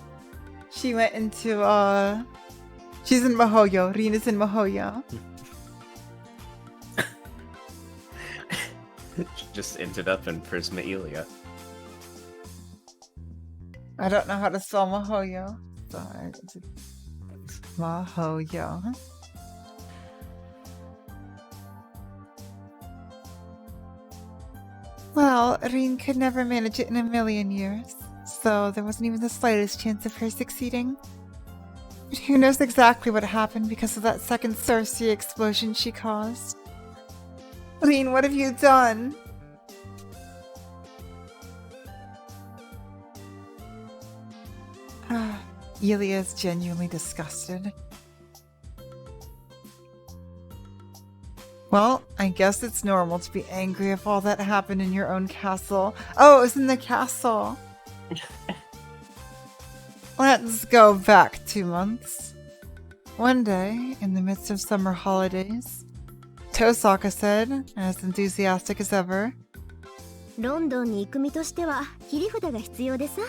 She went into, She's in Mihoyo. Rin is in Mihoyo. She just ended up in Prismaelia. I don't know how to spell Mahoyo. So Mahoyo. Well, Rin could never manage it in a million years, so there wasn't even the slightest chance of her succeeding. But who knows exactly what happened because of that second sorcery explosion she caused? Rin, what have you done? Yulia is genuinely disgusted. Well, I guess it's normal to be angry if all that happened in your own castle. Oh, it was in the castle. Let's go back 2 months. One day, in the midst of summer holidays, Tosaka said, as enthusiastic as ever, ロンドンに行く身としては切り札が必要でさ。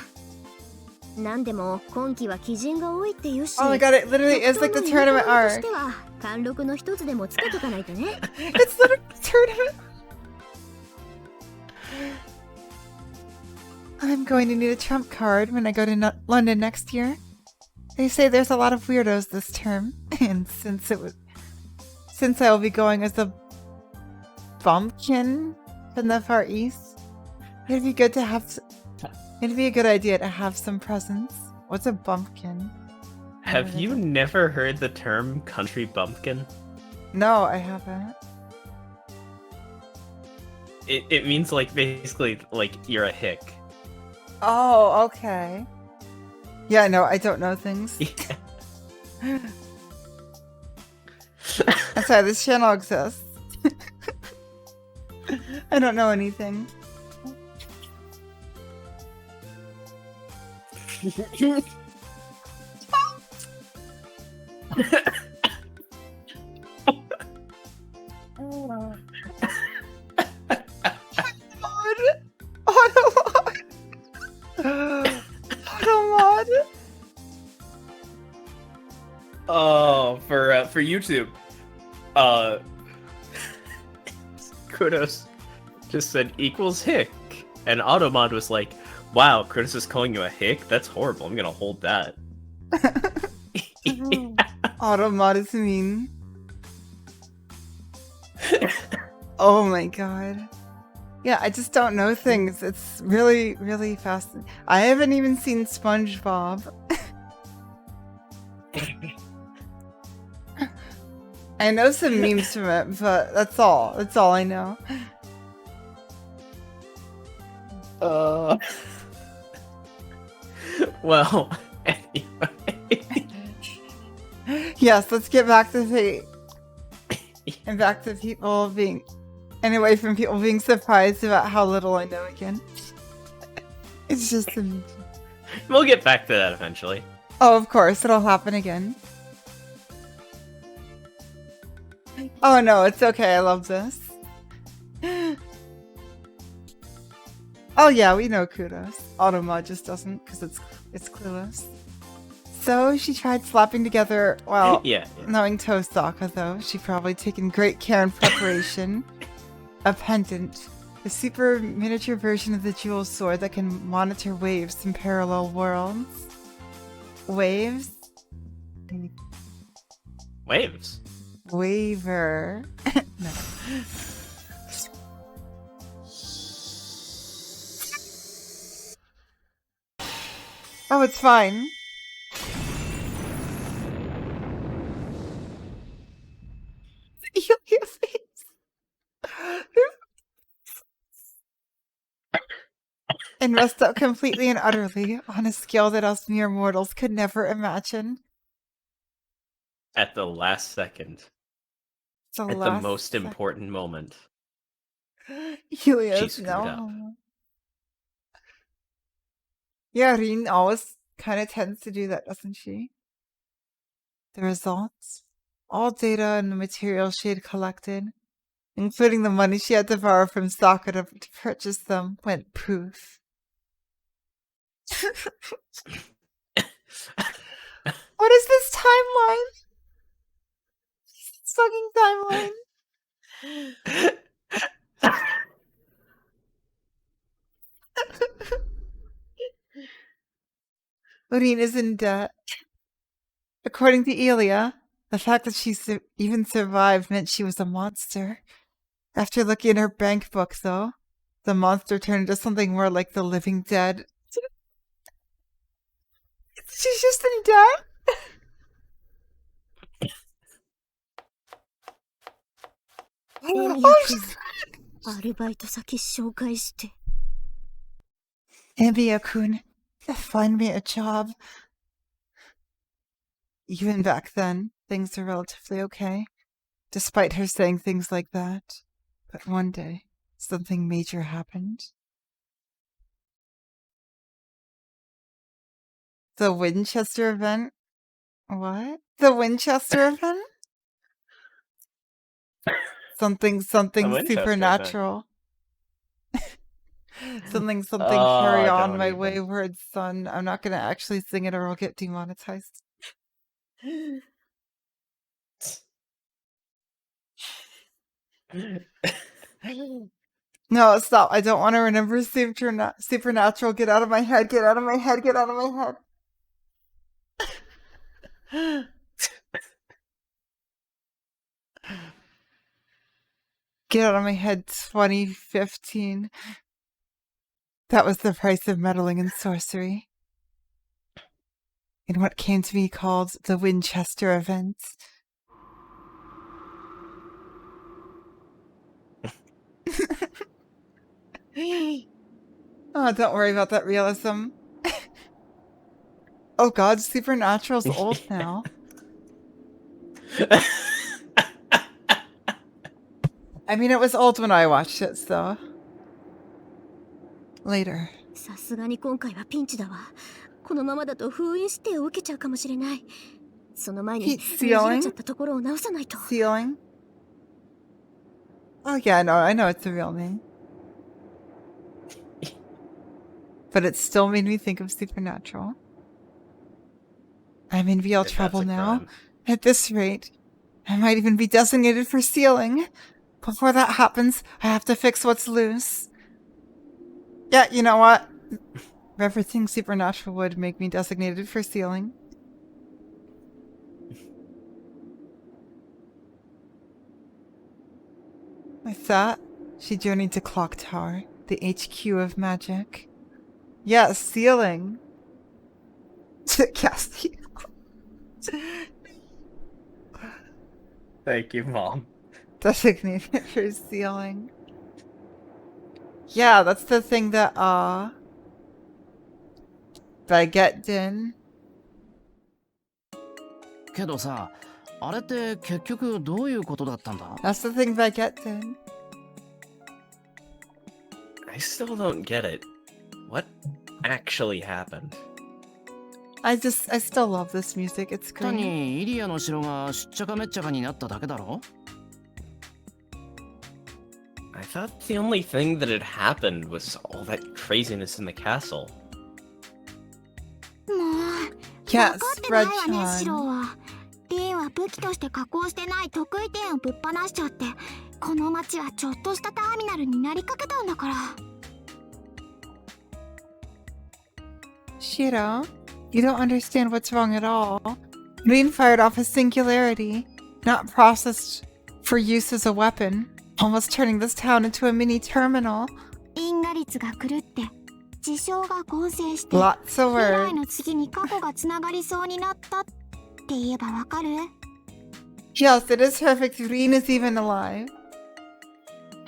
なんでも今季は鬼人が多いって言うし。 Oh my god, it literally is like the tournament arc. 貫禄の一つでもつけとかないとね。It's literally the tournament. I'm going to need a trump card when I go to London next year. They say there's a lot of weirdos this term, and since I will be going as a bumpkin from the Far East, it'd be a good idea to have some presents. What's a bumpkin? Have you never heard the term country bumpkin? No, I haven't. It means like basically like you're a hick. Oh, okay. Yeah, no, I don't know things. Yeah. That's why this channel exists. I don't know anything. Oh, for YouTube, Kudos just said equals hick, and Automod was like, "Wow, Kudos is calling you a hick? That's horrible. I'm gonna hold that." Automod is mean. Oh my god. Yeah, I just don't know things. It's really, really fascinating. I haven't even seen SpongeBob. I know some memes from it, but that's all. That's all I know. Well, anyway. Yes, let's get back to fate. And back to people being... And away from people being surprised about how little I know again. It's just... We'll get back to that eventually. Oh, of course, it'll happen again. Oh no, it's okay, I love this. Oh yeah, we know Kudos. Automod just doesn't, because it's clueless. So she tried slapping together, well, yeah. Knowing Tosaka though, she'd probably taken great care in preparation. A pendant. A super miniature version of the jewel sword that can monitor waves in parallel worlds. Waves? Waves? Waver. No. Oh, it's fine. Your face. And rest up completely and utterly on a scale that us mere mortals could never imagine. At the last second. At the most important moment. Julius, She screwed up. Yeah, Rin always kind of tends to do that, doesn't she? The results? All data and the material she had collected, including the money she had to borrow from Sokka to purchase them, went poof. What is this timeline? This fucking timeline. Odin is in debt. According to Elia, the fact that she even survived meant she was a monster. After looking at her bank book, though, the monster turned into something more like the living dead. She's just in debt? Emiya-kun, find me a job. Even back then, things were relatively okay, despite her saying things like that. But one day, something major happened. The Winchester event? What? The Winchester event? Something supernatural. something carry on my wayward son. I'm not gonna actually sing it or I'll get demonetized. No, stop. I don't want to remember supernatural. Get out of my head. Get out of my head. Get out of my head. Get out of my head. 2015. That was the price of meddling in sorcery. In what came to be called the Winchester events. Oh, don't worry about that realism. Oh god, Supernatural's old now. I mean, it was old when I watched it, so. Later. さすがに今回はピンチだわ。このままだと封印指定を受けちゃうかもしれない。その前にねじれちゃったところを直さないと。Ceiling? Oh yeah, I know it's a real name. But it still made me think of Supernatural. I'm in real trouble now. At this rate, I might even be designated for sealing. Before that happens, I have to fix what's loose. Yeah, you know what? Referencing Supernatural would make me designated for sealing. With that, she journeyed to Clock Tower, the HQ of magic. Yes, sealing. Cassie. Thank you, Mom. Designated for sealing. Yeah, that's the thing that, Baguette did. けどさ、あれって結局どういうことだったんだ? That's the thing Baguette did. I still don't get it. What actually happened? I still love this music. It's 単 great. にイリアの城がしっちゃかめっちゃかになっただけだろ? I thought the only thing that had happened was all that craziness in the castle. もう Yes, 分かってないわね Red シロ Sean. は。リンは武器として加工してない得意点をぶっ放しちゃって、この町はちょっとしたターミナルになりかけたんだから。Shiro, you don't understand what's wrong at all. Rin fired off a singularity, not processed for use as a weapon, almost turning this town into a mini terminal. 因果率が狂って事象が混成して Lots of 未来 words. の次に過去がつながりそうになったって言えばわかる？ Yes, it is perfect. Rin is even alive.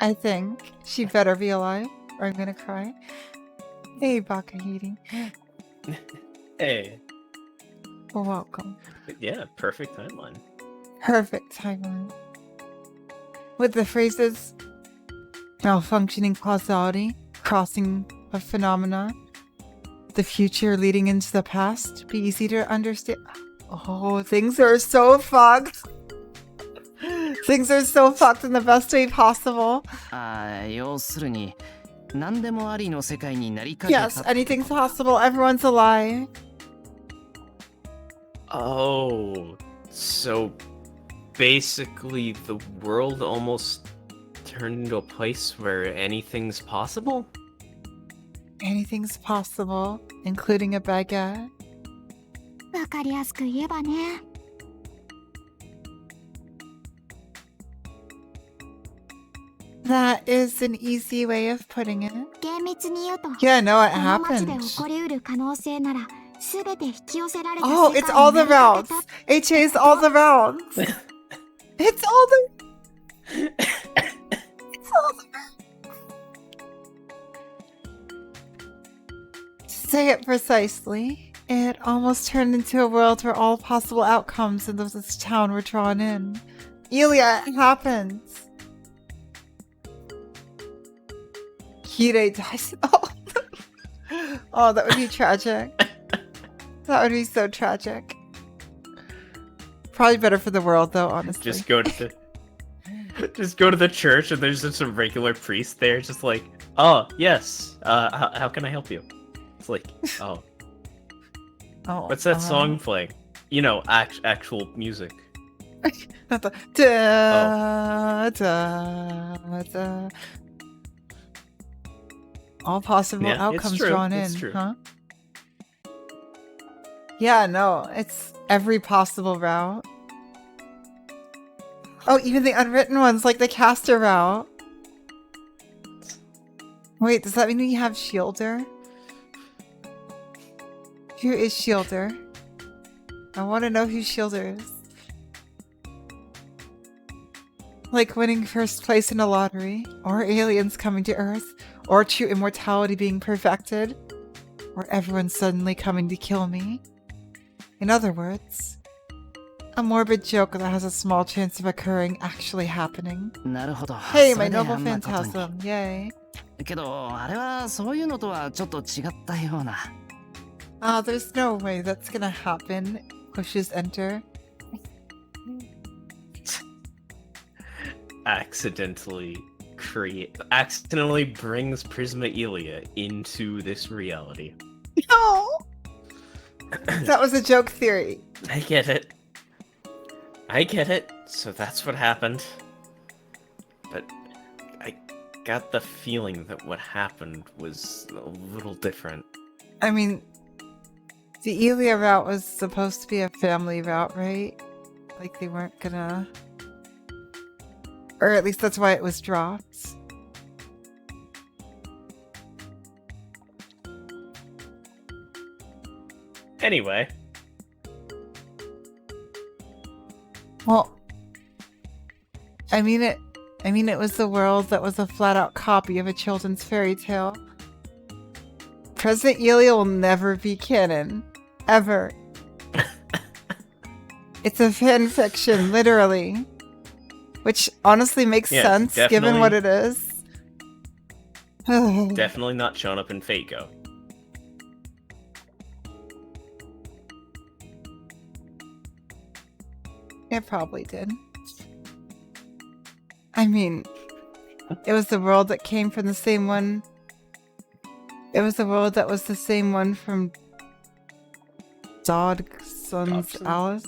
I think. She better be alive, or I'm gonna cry. Hey, Bakahiri. Hey. Welcome. Yeah, perfect timeline. Perfect timeline. With the phrases malfunctioning causality, crossing of phenomena, the future leading into the past, be easy to understand. Oh, things are so fucked. Things are so fucked in the best way possible. 要するに何でもありの世界になりかけた。 Yes, anything's possible. Everyone's alive. Oh, so basically the world almost turned into a place where anything's possible? Anything's possible, including a baguette. わかりやすく言えばね。That is an easy way of putting it. 厳密に言うと、 Yeah, no, it この街で happened. 起こりうる可能性なら全て引き寄せられた Oh, 世 it's 界 all に the なり routes. かけた。 HA is all the routes. It's all the. To say it precisely, it almost turned into a world where all possible outcomes in this town were drawn in. Elia, it happens. Kire dies. Oh, that would be tragic. That would be so tragic. Probably better for the world, though, honestly. Just go to the church and there's just a regular priest there, just like, oh yes, how can I help you? It's like, oh, Oh, what's that song playing? You know, actual music. Not the da, da, da. All possible Yeah, it's outcomes true, drawn it's in, true. huh? Yeah, no, it's every possible route. Oh, even the unwritten ones, like the caster route. Wait, does that mean we have Shielder? Who is Shielder? I want to know who Shielder is. Like winning first place in a lottery, or aliens coming to Earth, or true immortality being perfected, or everyone suddenly coming to kill me. In other words, a morbid joke that has a small chance of occurring actually happening. なるほど。 Hey, そ my れで noble あんなことに。 phantasm, yay. けど、あれはそういうのとはちょっと違ったような。Ah, there's no way that's gonna happen. Pushes enter. Accidentally brings Prisma Elia into this reality. No! That was a joke theory. I get it. So that's what happened. But I got the feeling that what happened was a little different. I mean, the Elia route was supposed to be a family route, right? Like they weren't gonna... Or at least that's why it was dropped. Anyway. Well, I mean it was the world that was a flat-out copy of a children's fairy tale. President Elia will never be canon. Ever. It's a fan fiction, literally. Which honestly makes sense, given what it is. Definitely not shown up in Fako. It probably did. I mean, it was the world that came from the same one. It was the world that was the same one from Dodson's Alice.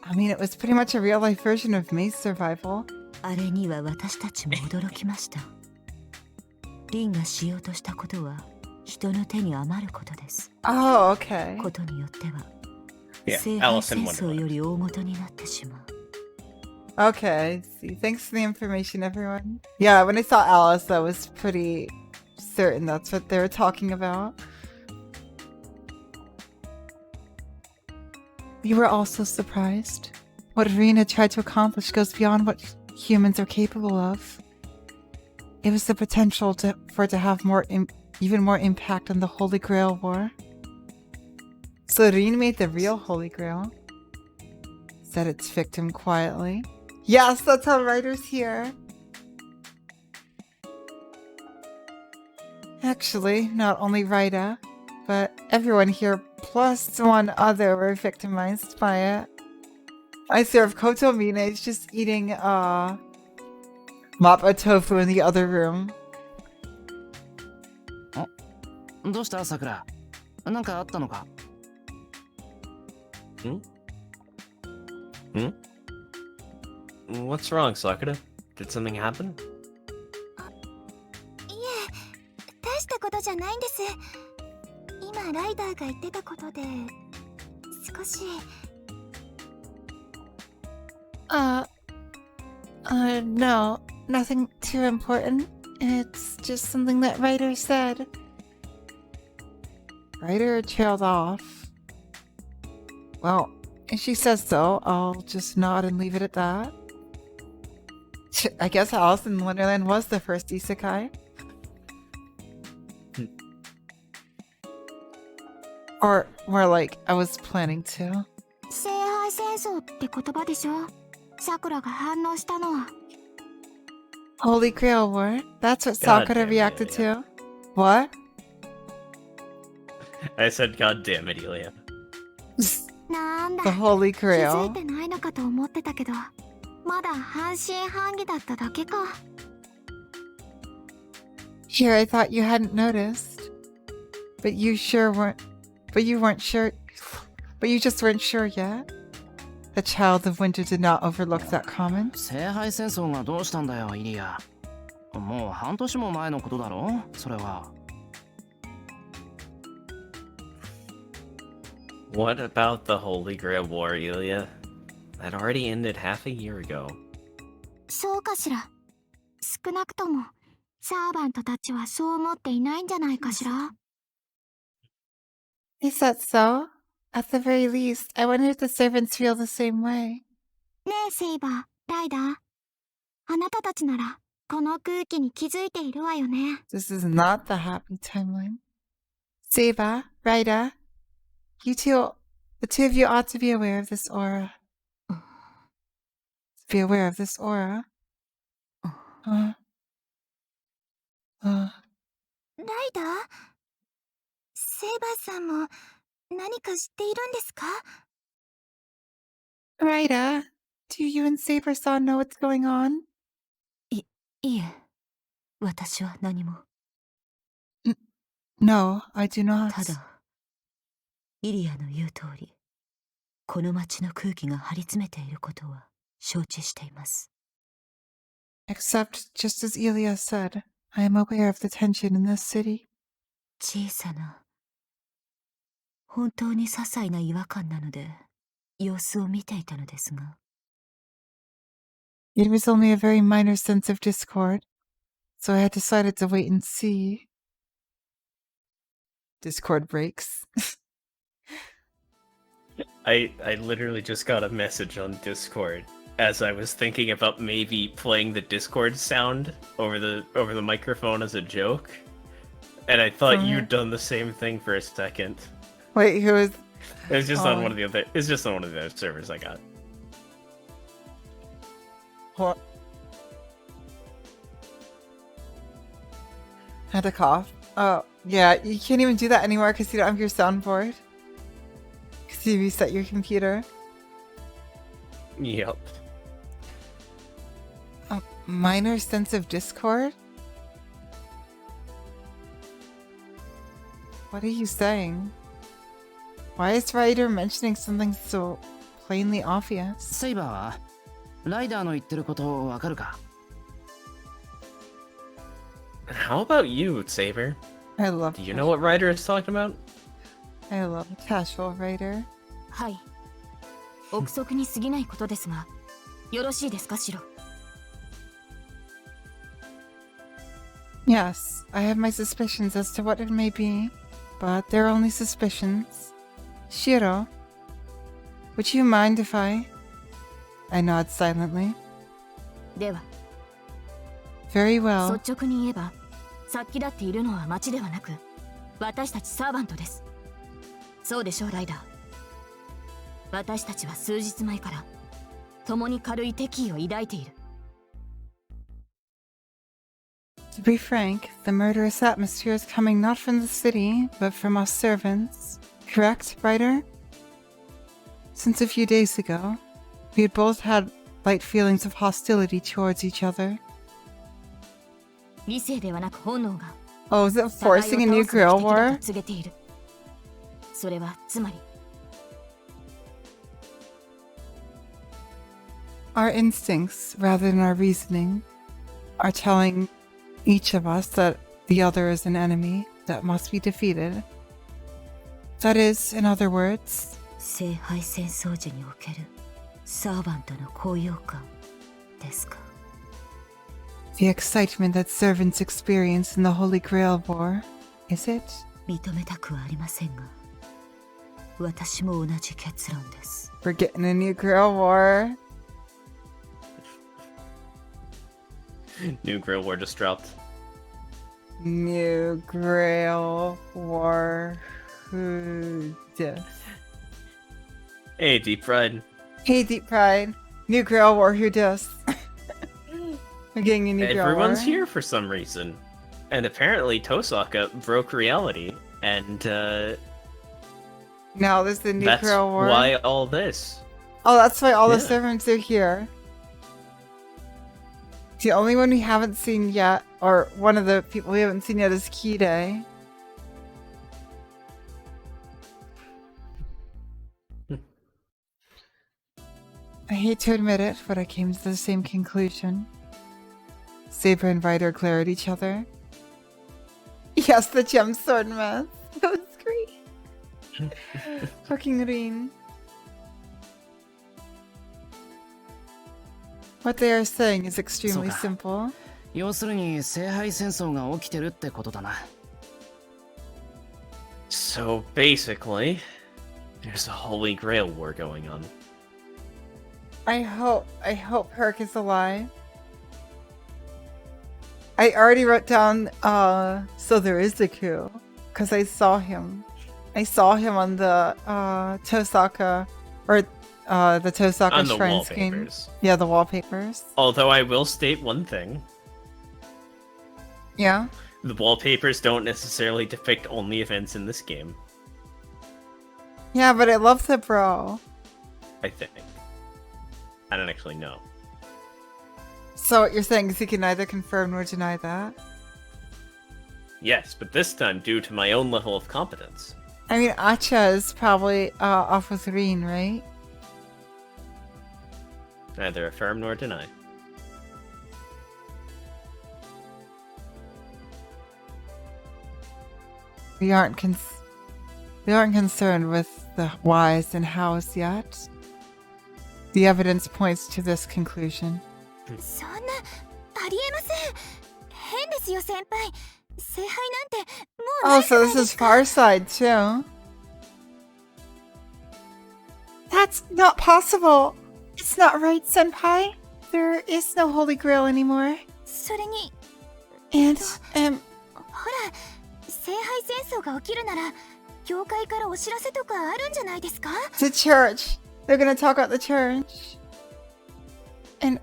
I mean, it was pretty much a real-life version of May's survival. あれには私たちも驚きました。リンがしようとしたことは人の手に余ることです。 Oh, okay. ことによっては、 Yeah, 聖杯 Alice in 戦争 Wonderland. より大事になってしまう。 Okay, I see. Thanks for the information, everyone. Yeah, when I saw Alice, I was pretty certain that's what they were talking about. We were also surprised. What Rena tried to accomplish goes beyond what humans are capable of. It was the potential for it to have even more impact on the Holy Grail War. So Reen made the real Holy Grail. Said its victim quietly. Yes, that's how writers hear. Actually, not only Rita, but everyone here plus one other were victimized by it. I serve Kotomine is just eating mappa tofu in the other room. どうしたさくら？なんかあったのか？ What's wrong, Sakura? Did something happen? いえ、大したことじゃないんです。今今ライダーが言ってたことで少しNo, nothing too important. It's just something that Ryder said. Ryder trailed off. Well, if she says so, I'll just nod and leave it at that. I guess Alice in Wonderland was the first isekai. Or more like, I was planning to. 聖杯戦争って言葉でしょ。さくらが反応したのは。Holy Grail War? That's what God Sakura damn it, reacted Ilya. to. What? I said, God damn it, Ilya. なんだ The Holy 気づい Grail. てないのかと思ってたけどまだ半信半疑だっただけか。 Here, I thought you hadn't noticed. But you sure weren't. But you weren't sure. But you just weren't sure yet? The Child of Winter did not overlook that comment. 聖杯戦争がどうしたんだよ、イリア。もう半年も前のことだろ、それは。What about the Holy Grail War, Ilya? That already ended half a year ago. そうかしら。少なくともサーバントたちはそう思っていないんじゃないかしら。 Is that so? At the very least, I wonder if the servants feel the same way. ねえセイバー、ライダー。あなたたちならこの空気に気づいているわよね。 This is not the happy timeline. Seiba, Raida, you two, the two of you ought to be aware of this aura. Be aware of this aura. ライダー、セイバーさんも何か知っているんですか？ Raida, do you and Saber-san know what's going on? いえ、私は何も。 No, I do not. ただ、イリアの言う通り、この街の空気が張り詰めていることは承知しています。 Except, just as Ilya said, I am aware of the tension in this city. 小さな、本当に些細な違和感なので、様子を見ていたのですが。 It was only a very minor sense of discord, so I had decided to wait and see. Discord breaks. I literally just got a message on Discord as I was thinking about maybe playing the Discord sound over the microphone as a joke, and I thought you'd done the same thing for a second. Wait, who is? It was just on one of the other. It's just on one of the other servers I got. What? Had a cough. Oh, yeah, you can't even do that anymore because you don't have your soundboard. Because you reset your computer. Yep. A minor sense of discord? What are you saying? Why is Ryder mentioning something so plainly obvious? セイバーはライダーの言ってることわかるか？ How about you, Saber? I love Do you know what Ryder is talking about? I love casual Ryder. はい。憶測に過ぎないことですが、よろしいですか、シロ。 Yes, I have my suspicions as to what it may be, but they're only suspicions. Shiro, would you mind if I nod silently. では、 Very well. 率直に言えば、殺気立っているのは町ではなく、私たちサーバントです。そうでしょう、ライダー。私たちは数日前から共に軽い敵意を抱いている。 To be frank, the murderous atmosphere is coming not from the city, but from us servants. Correct, Ryder? Since a few days ago, we had both had light feelings of hostility towards each other. 理性ではなく本能が Oh, is it 互い forcing a を new 倒すべき grill 敵だ war? と告げている。それはつまり Our instincts, rather than our reasoning, are telling each of us that the other is an enemy that must be defeated. That is, in other words, 聖杯戦争時におけるサーバントの高揚感ですか。 the excitement that servants experience in the Holy Grail War, is it? 認めたくはありませんが、私も同じ結論です。 We're getting a new Grail War. New Grill War just dropped. New Grail War. Who dis? Hey, Deep Fried. Hey, Deep Pride. New Grail War. Who dis? We're getting a new Grail War. Everyone's here for some reason. And apparently Tosaka broke reality, and Now there's the new that's Grail War. why all this. Oh, that's why all the Yeah. servants are here. The only one we haven't seen yet, or one of the people we haven't seen yet, is Kide. I hate to admit it, but I came to the same conclusion. Saber and Ryder glared at each other. Yes, the gem sword mess. That was great. Fucking Rin. What they are saying is extremely So simple. 要するに聖杯戦争が起きてるってことだな。 So basically, there's a Holy Grail War going on. I hope Herc is alive. I already wrote down, so there is a coup, because I saw him. I saw him on the Tosaka, or the Tosaka On the Shrine scheme. wallpapers. Yeah, the wallpapers. Although I will state one thing. Yeah. The wallpapers don't necessarily depict only events in this game, Yeah, but I love the bro. I think. I don't actually know. So what you're saying is he can neither confirm nor deny that? Yes, but this time due to my own level of competence. I mean, Acha is probably off with Rin, right? Neither affirm nor deny. We aren't concerned with the whys and hows yet. The evidence points to this conclusion. そんなありえません。変ですよ先輩。聖杯なんてもうな Oh, いじゃ so ない this で is すか。 Far Side too. That's not possible. It's not right, Senpai. There is no Holy Grail anymore. それに And, ほら聖杯戦争が起きるなら教会からお知らせとかあるんじゃないですか。 the church. They're gonna talk about the church. And,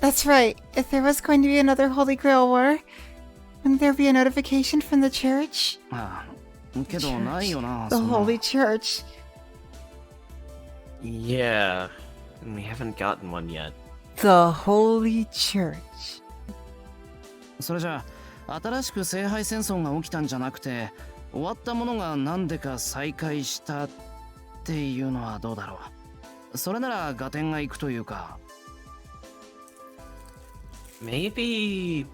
that's right. If there was going to be another Holy Grail War, wouldn't there be a notification from the church? ああ、けどないよな。 The そんな Holy Church. Yeah, and we haven't gotten one yet. The Holy Church. それじゃあ、新しく聖杯戦争が起きたんじゃなくて、終わったものが何でか再開したっていうのはどうだろう。それなら合点がいくというか。Maybe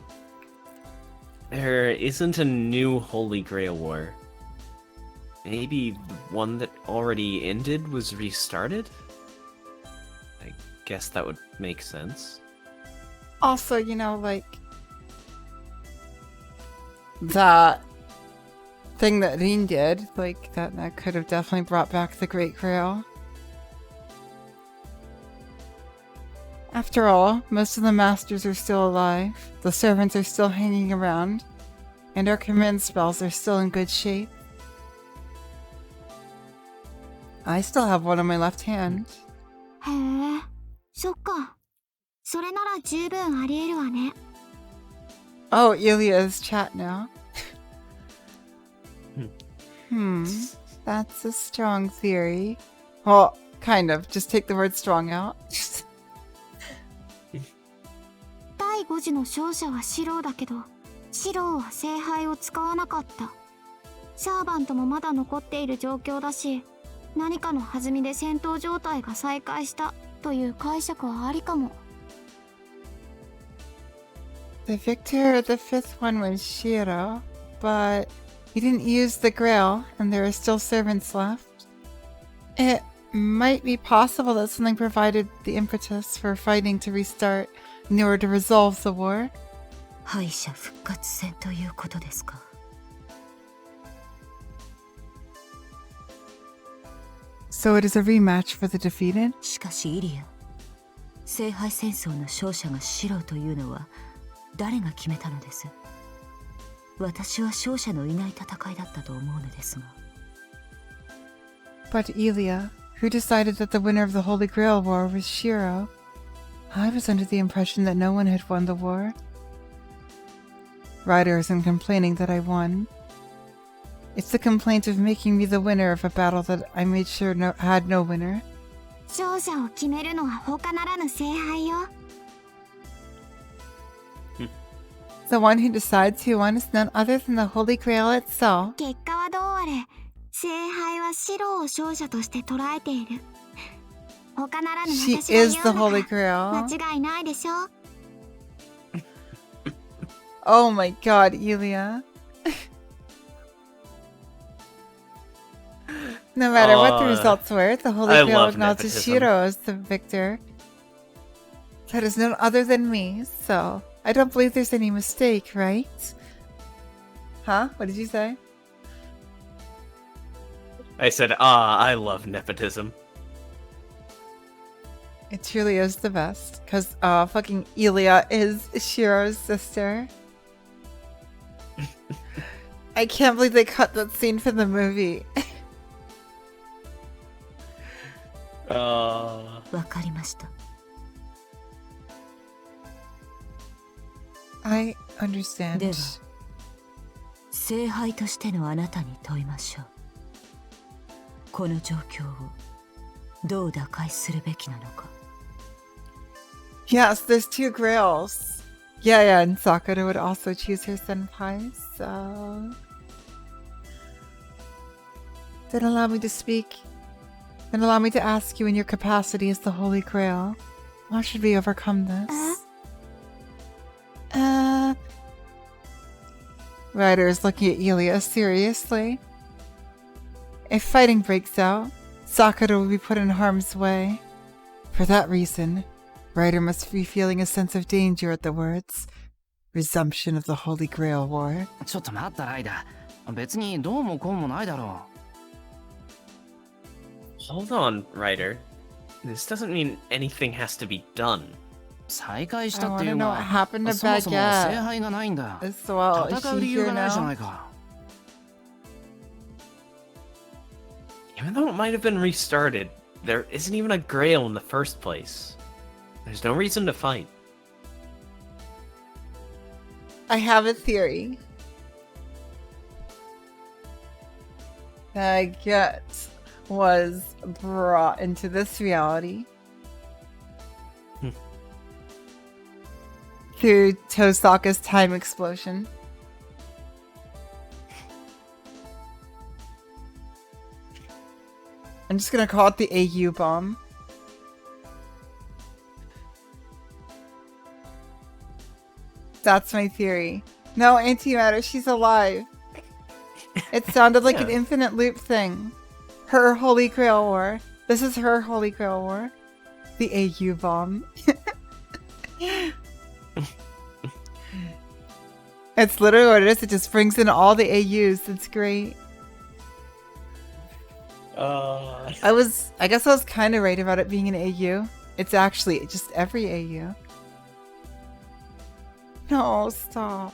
there isn't a new Holy Grail War. Maybe the one that already ended was restarted? I guess that would make sense. Also, you know, like, that thing that Rin did, like, that could have definitely brought back the Great Grail. After all, most of the masters are still alive, the servants are still hanging around, and our command spells are still in good shape. I still have one on my left hand. へえ、そっか。それなら十分ありえるわね。 Oh, Ilia's chat now. That's a strong theory. Well, kind of. Just take the word strong out. 第5次の勝者はシローだけど、シローは聖杯を使わなかった。サーバントもまだ残っている状況だし、何かの弾みで戦闘状態が再開したという解釈はありかも。The victor of the fifth one was Shiro, but You didn't use the Grail, and there are still servants left. It might be possible that something provided the impetus for fighting to restart in order to resolve the war. 敗者復活戦ということですか。So it is a rematch for the defeated? しかしイリア、聖杯戦争の勝者がシロというのは誰が決めたのです？私は勝者のいない戦いだったと思うのですが。But Elia, who decided that the winner of the Holy Grail War was Shiro? I was under the impression that no one had won the war. Ryder isn't complaining that I won. It's the complaint of making me the winner of a battle that I made sure had no winner. 勝者を決めるのは他ならぬ聖杯よ。The one who decides who won is none other than the Holy Grail itself. 結果はどうあれ、聖杯は白を勝者として捉えている。他ならぬ She 私が言 is う the な Holy ら Grail. 間違いないでしょ。Oh my god, Elia. No matter what the results were, the Holy I Grail love acknowledges nepotism. Shiro as the victor. That is none other than me, so I don't believe there's any mistake, right? Huh? What did you say? I said, I love nepotism. It truly is the best, because fucking Elia is Shiro's sister. I can't believe they cut that scene from the movie. わかりました。I understand. では、聖杯としてのあなたに問いましょう。この状況をどう打開するべきなのか。Yes, there's two grails. Yeah, and Sakura would also choose her senpai, so... Then allow me to speak. Then allow me to ask you in your capacity as the Holy Grail. How should we overcome this? Ryder is looking at Elia seriously. If fighting breaks out, Sakura will be put in harm's way. For that reason, Ryder must be feeling a sense of danger at the words, resumption of the Holy Grail War. ちょっと待ったライダー。別にどうもこうもないだろ Hold on, Ryder. This doesn't mean anything has to be done. う。再開し I たってい want う to know what が、 happened to そもそも聖 Baguette 杯がないんだ。 as well. Is 戦う she 理由 here がないじゃな now? いか。Even though it might have been restarted, there isn't even a grail in the first place. There's no reason to fight. I have a theory. Baguette was brought into this reality through Tosaka's time explosion. I'm just gonna call it the AU bomb. That's my theory. No, antimatter, she's alive. It sounded like an Yeah. infinite loop thing. Her Holy Grail War. This is her Holy Grail War. The AU bomb. It's literally what it is. It just brings in all the AUs. It's great. I guess I was kind of right about it being an AU. It's actually just every AU. No, stop.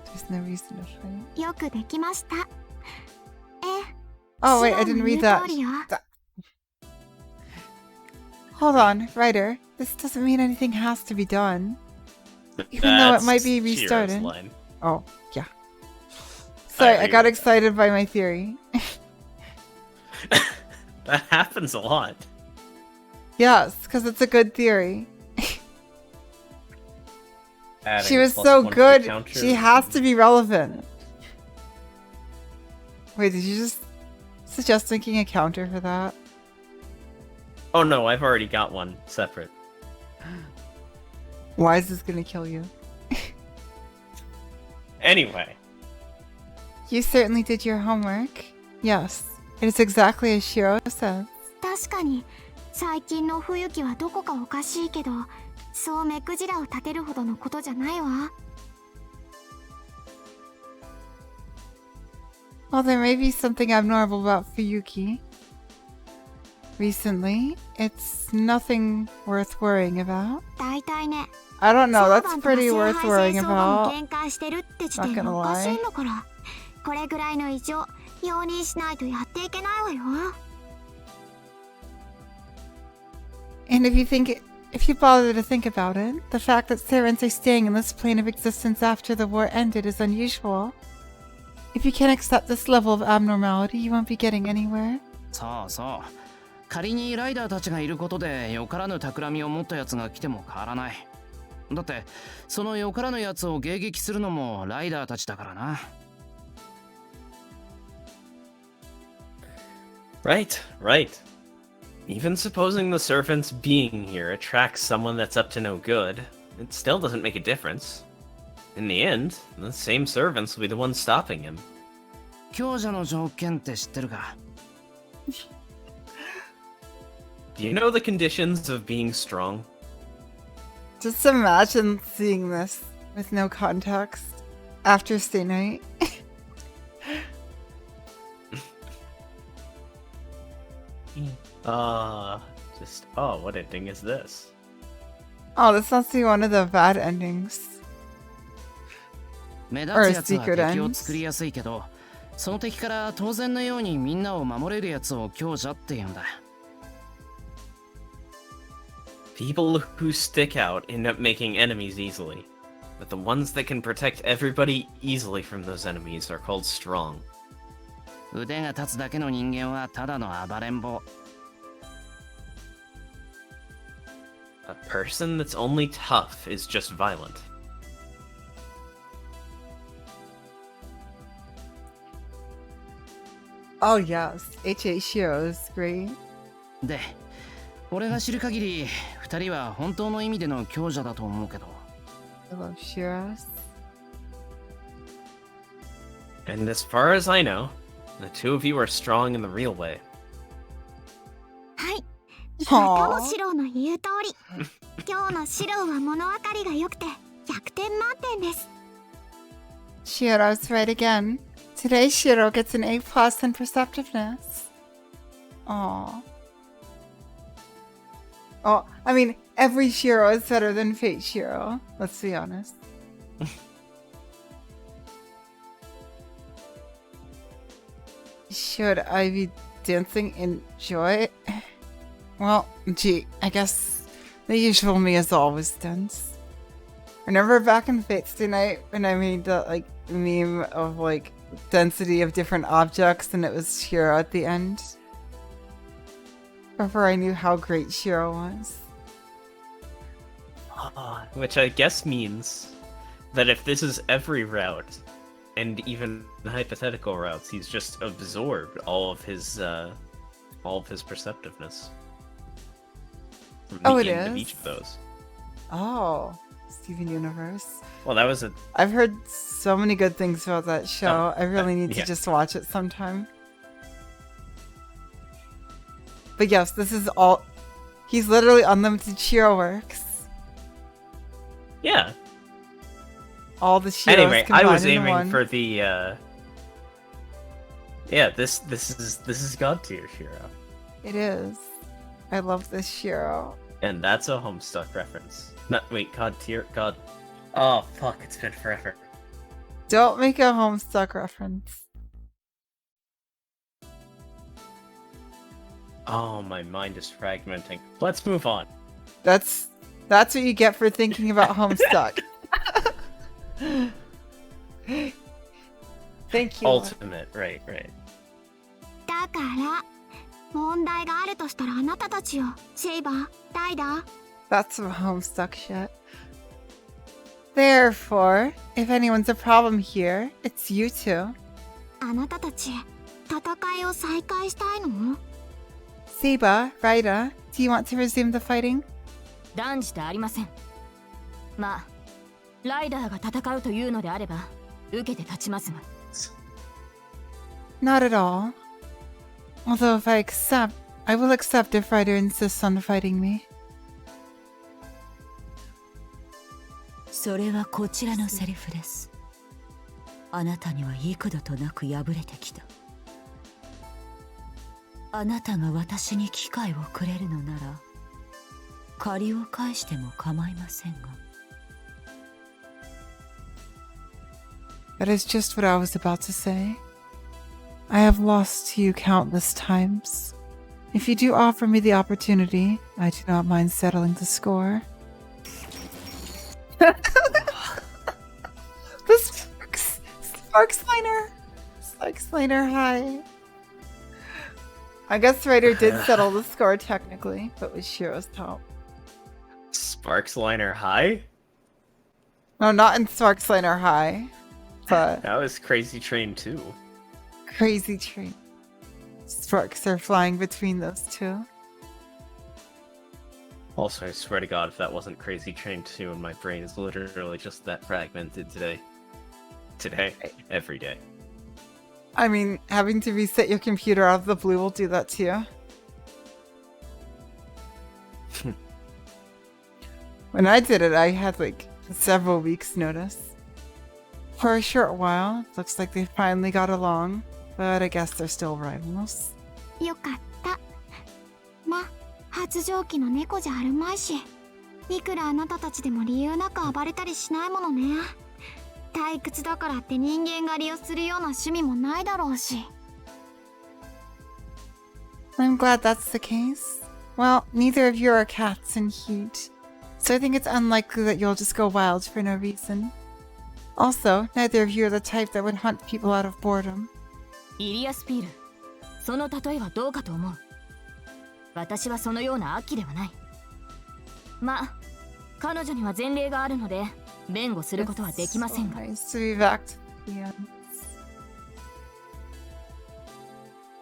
There's no reason to fight. よくできました。Oh, wait, I シロ didn't の read 言う that. 通りよ。 Hold on, Ryder. This doesn't mean anything has to be done. Even though it might be That's Shiro's restarted. line. Oh, yeah. Sorry, I got agree. excited by my theory. That happens a lot. Yes, because it's a good theory. Adding She was +1 so to the good. counter. She has to be relevant. Wait, did you just suggest making a counter for that? Oh no, I've already got one separate. Why is this gonna kill you? Anyway. You certainly did your homework. Yes, it is exactly as Shiro says. 確かに最近の冬季はどこかおかしいけど、そう目くじらを立てるほどのことじゃないわ。Well, there may be something abnormal about Fuyuki. Recently, it's nothing worth worrying about. 大体ね。 I don't know, サー that's バントが pretty 聖 worth 杯 worrying 戦争後 about. に喧嘩してるって時 Not 点 gonna でおかしい lie. んだから、これぐらいの異常容認しないとやっていけないわよ。 And if you bother to think about it, the fact that Serents are staying in this plane of existence after the war ended is unusual. If you can't accept this level of abnormality, you won't be getting anywhere. そうそう。仮にライダーたちがいることでよからぬ企みを持ったやつが来ても変わらない。だってそのよからぬやつを迎撃するのもライダーたちだからな。Right, right. Even supposing the servants being here attracts someone that's up to no good, it still doesn't make a difference. In the end, the same servants will be the ones stopping him. 強者の条件って知ってるか？ Do you know the conditions of being strong? Just imagine seeing this with no context after stay night. What ending is this? Oh, this must be one of the bad endings. 目立つやつは敵を作りやすいけど、その敵から当然のようにみんなを守れるやつを強者って言うんだ。People who stick out end up making enemies easily, but the ones that can protect everybody easily from those enemies are called strong. 腕が立つだけの人間はただの暴れん坊。A person that's only tough is just violent. Oh yes, H.A. Shiro is great. で、俺が知る限り、二人は本当の意味での強者だと思うけど。I love Shiro's. And as far as I know, the two of you are strong in the real way. はい。またもシローの言う通り。今日のシローは物分かりが良くて100点満点です。 Shiro's right again. Today Shiro gets an A+ in perceptiveness. Aww. Oh, I mean, every Shiro is better than Fate Shiro. Let's be honest. Should I be dancing in joy? Well, gee, I guess the usual me is always dense. Remember back in Fate's Night when I made that meme of density of different objects and it was Shiro at the end? Before I knew how great Shiro was. Which I guess means that if this is every route, and even hypothetical routes, he's just absorbed all of his perceptiveness. From the end of each of those. Oh, Steven Universe. Well, that was I've heard so many good things about that show. I really need to just watch it sometime. But yes, this is all... He's literally unlimited Shiro works. Yeah. All the Shiros anyway, I was into aiming one. for the this is God tier Shiro. It is. I love this Shiro. And that's a Homestuck reference. God tier. Oh fuck, it's been forever. Don't make a Homestuck reference. Oh, my mind is fragmenting. Let's move on. That's what you get for thinking about Homestuck. Thank you. Ultimate, right. だから問題があるとしたらあなたたちよ。シェイバー、ライダー。 That's some Homestuck shit. Therefore, if anyone's a problem here, it's you two. あなたたち戦いを再開したいの？ Seba, Raida, do you want to resume the fighting? 断じてありません。まあライダーが戦うというのであれば受けて立ちますが。 Not at all. Although if I will accept if Ryder insists on fighting me. それはこちらのセリフです。あなたには幾度となく敗れてきた。あなたが私に機会をくれるのなら借りを返しても構いませんが。 That is just what I was about to say. I have lost to you countless times. If you do offer me the opportunity, I do not mind settling the score. The Sparks Liner high. I guess Ryder did settle the score technically, but with Shiro's help. Sparks Liner High? No, not in Sparks Liner High, but That was Crazy Train 2. Crazy Train. Sparks are flying between those two. Also, I swear to God, if that wasn't Crazy Train 2, my brain is literally just that fragmented today. Today. Every day. I mean, having to reset your computer out of the blue will do that to you. When I did it, I had like several weeks notice. For a short while, looks like they finally got along, but I guess they're still rivals. よかった。ま、発情期の猫じゃあるまいし、いくらあなたたちでも理由なく暴れたりしないものね。退屈だからって人間狩りをするような趣味もないだろうし。I'm glad that's the case. Well, neither of you are cats in heat, so I think it's unlikely that you'll just go wild for no reason. Also, neither of you are the type that would hunt people out of boredom. イリアスピール、その例えはどうかと思う。私はそのような悪鬼ではない。まあ、彼女には前例があるので弁護することはできませんが。Nice to be back to the end.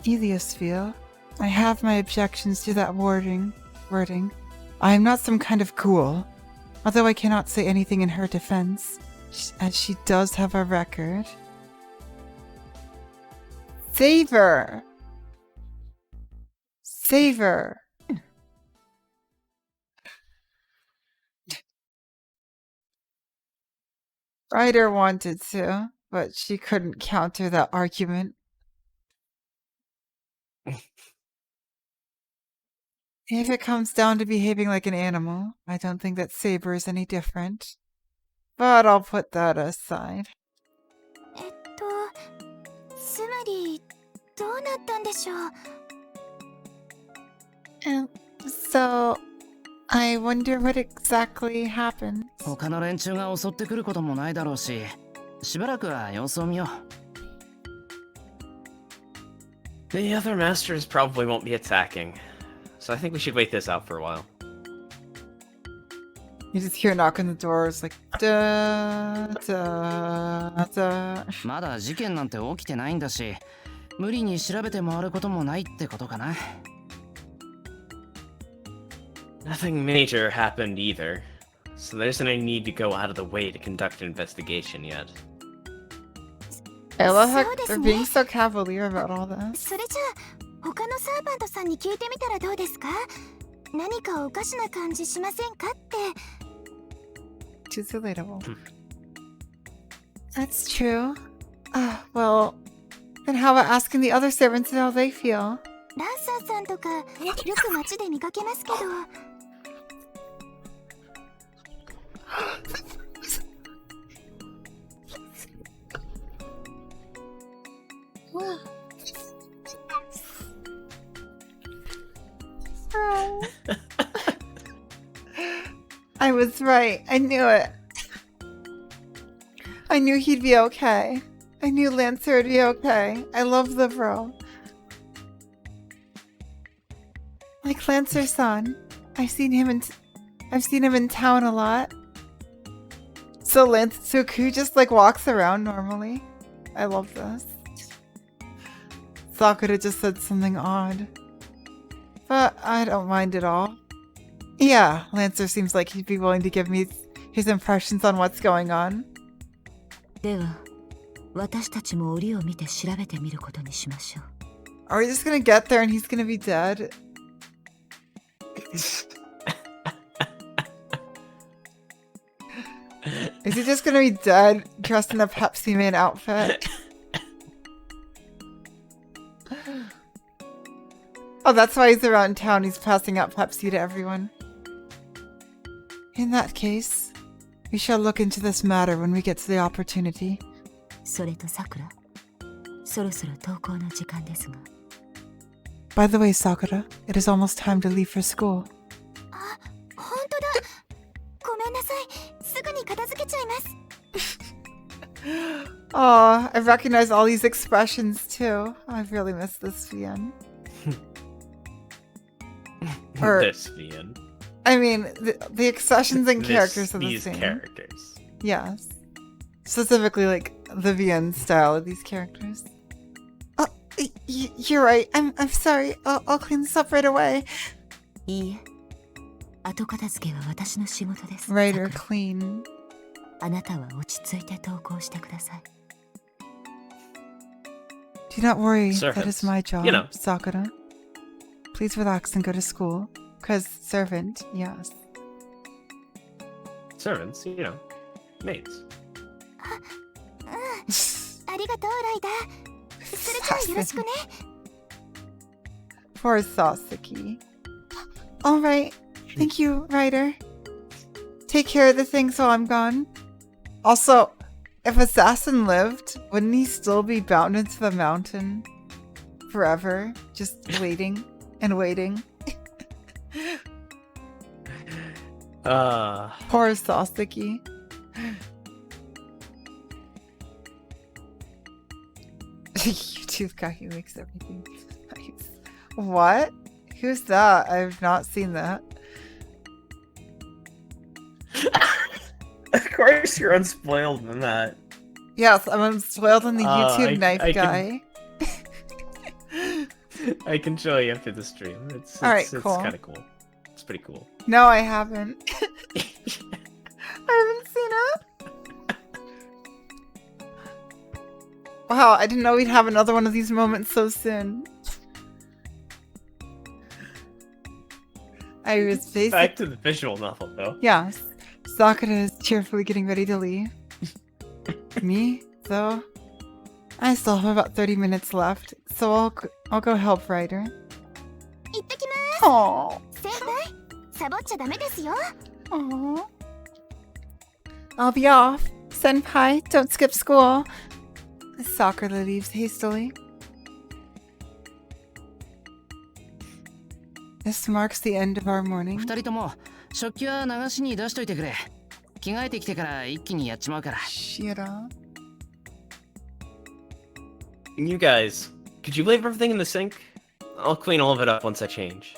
Heliosphere, I have my objections to that wording. I am not some kind of ghoul, although I cannot say anything in her defense, as she does have a record. Savor! Ryder wanted to, but she couldn't counter that argument. If it comes down to behaving like an animal, I don't think that Saber is any different. But I'll put that aside. つまりどうなったんでしょう。So, I wonder what exactly happened. 他の連中が襲ってくることもないだろうし、しばらくは様子を見よう。The other masters probably won't be attacking, so I think we should wait this out for a while. You just hear a knock on the door. It's like, da, da, da. まだ事件なんて起きてないんだし、無理に調べて回ることもないってことかな。Nothing major happened either, so there isn't any need to go out of the way to conduct an investigation yet. I love how そうです they're ね。 being so cavalier about all this. それじゃあ他のサーバントさんに聞いてみたらどうですか？何かおかしな感じしませんかって。 Too relatable. That's true. Well, then how about asking the other servants how they feel? ランサーさんとかよく街で見かけますけど。I was right. I knew it. I knew he'd be okay. I knew Lancer would be okay. I love the bro. Like Lancer-san. I've seen him in town a lot. So Lancer-ku just like walks around normally. I love this. Sakura just said something odd. But I don't mind at all. Yeah, Lancer seems like he'd be willing to give me his impressions on what's going on. では私たちも折を見て調べてみることにしましょう。 Are we just gonna get there and he's gonna be dead? Is he just gonna be dead dressed in a Pepsi Man outfit? Oh, that's why he's around town. He's passing out Pepsi to everyone. In that case, we shall look into this matter when we get to the opportunity. それとさくら、そろそろ登校の時間ですが。 By the way, Sakura, it is almost time to leave for school. あ、本当だ。ごめんなさい。すぐに片付けちゃいます。Oh, I recognize all these expressions too. I've really missed this VN. Or- This Vian. I mean, the expressions and characters are the These same. characters. Yes. Specifically, like, the VN style of these characters. Oh, you're right. I'm sorry. I'll clean this up right away. いいえ。後片付けは私の仕事です。 Writer さくら、 clean. あなたは落ち着いて登校してください。 Do not worry. That Servants. is my job, You know. Sakura. Please relax and go to school. 'Cause servant, yes. Servants, you know. Maids. ありがとう、ライダー。それじゃあよろしくね。 Poor Sasuke. Alright. Thank you, Ryder. Take care of the things while I'm gone. Also, if Assassin lived, wouldn't he still be bound into the mountain forever? Just waiting and waiting. Poor Sasuke. YouTube guy who makes everything nice. What? Who's that? I've not seen that. Of course you're unspoiled in that. Yes, I'm unspoiled on the YouTube knife I guy. I can show you after the stream. It's Alright, it's cool. kind of cool. It's pretty cool. No, I haven't. I haven't seen it. Wow, I didn't know we'd have another one of these moments so soon. I was basically... Back to the visual novel, though. Yes. Sakura is cheerfully getting ready to leave. Me, though? I still have about 30 minutes left, so I'll go help Ryder. 行ってきま Aww. す。先輩、サボっちゃダメですよ。 Aww. I'll be off. Senpai, don't skip school. Sakura leaves hastily. This marks the end of our morning. 二人とも食器は流しに出しといてくれ。着替えてきてから一気にやっちまうから。 Shira. You guys, could you leave everything in the sink? I'll clean all of it up once I change.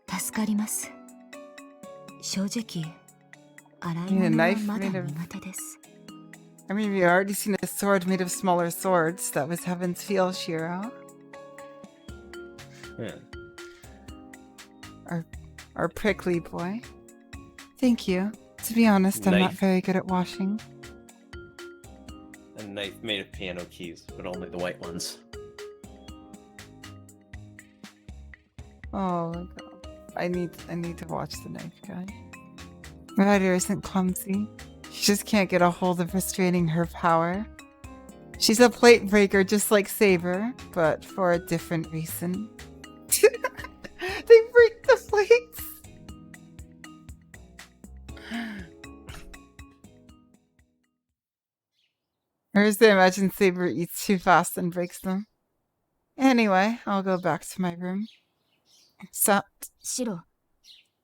助かります。正直、洗い You need a 物は knife まだ made of- 苦手です。 I mean, we already seen a sword made of smaller swords. That was Heaven's Feel, Shira. Yeah. Our prickly boy. Thank you. To be honest, I'm not Knife. very good at washing. A knife made of piano keys, but only the white ones. Oh my god. I need to watch the knife guy. Ryder isn't clumsy. She just can't get a hold of restraining her power. She's a plate breaker just like Saber, but for a different reason. They break the plates! Or as they imagine Saber eats too fast and breaks them. Anyway, I'll go back to my room. So, シロ、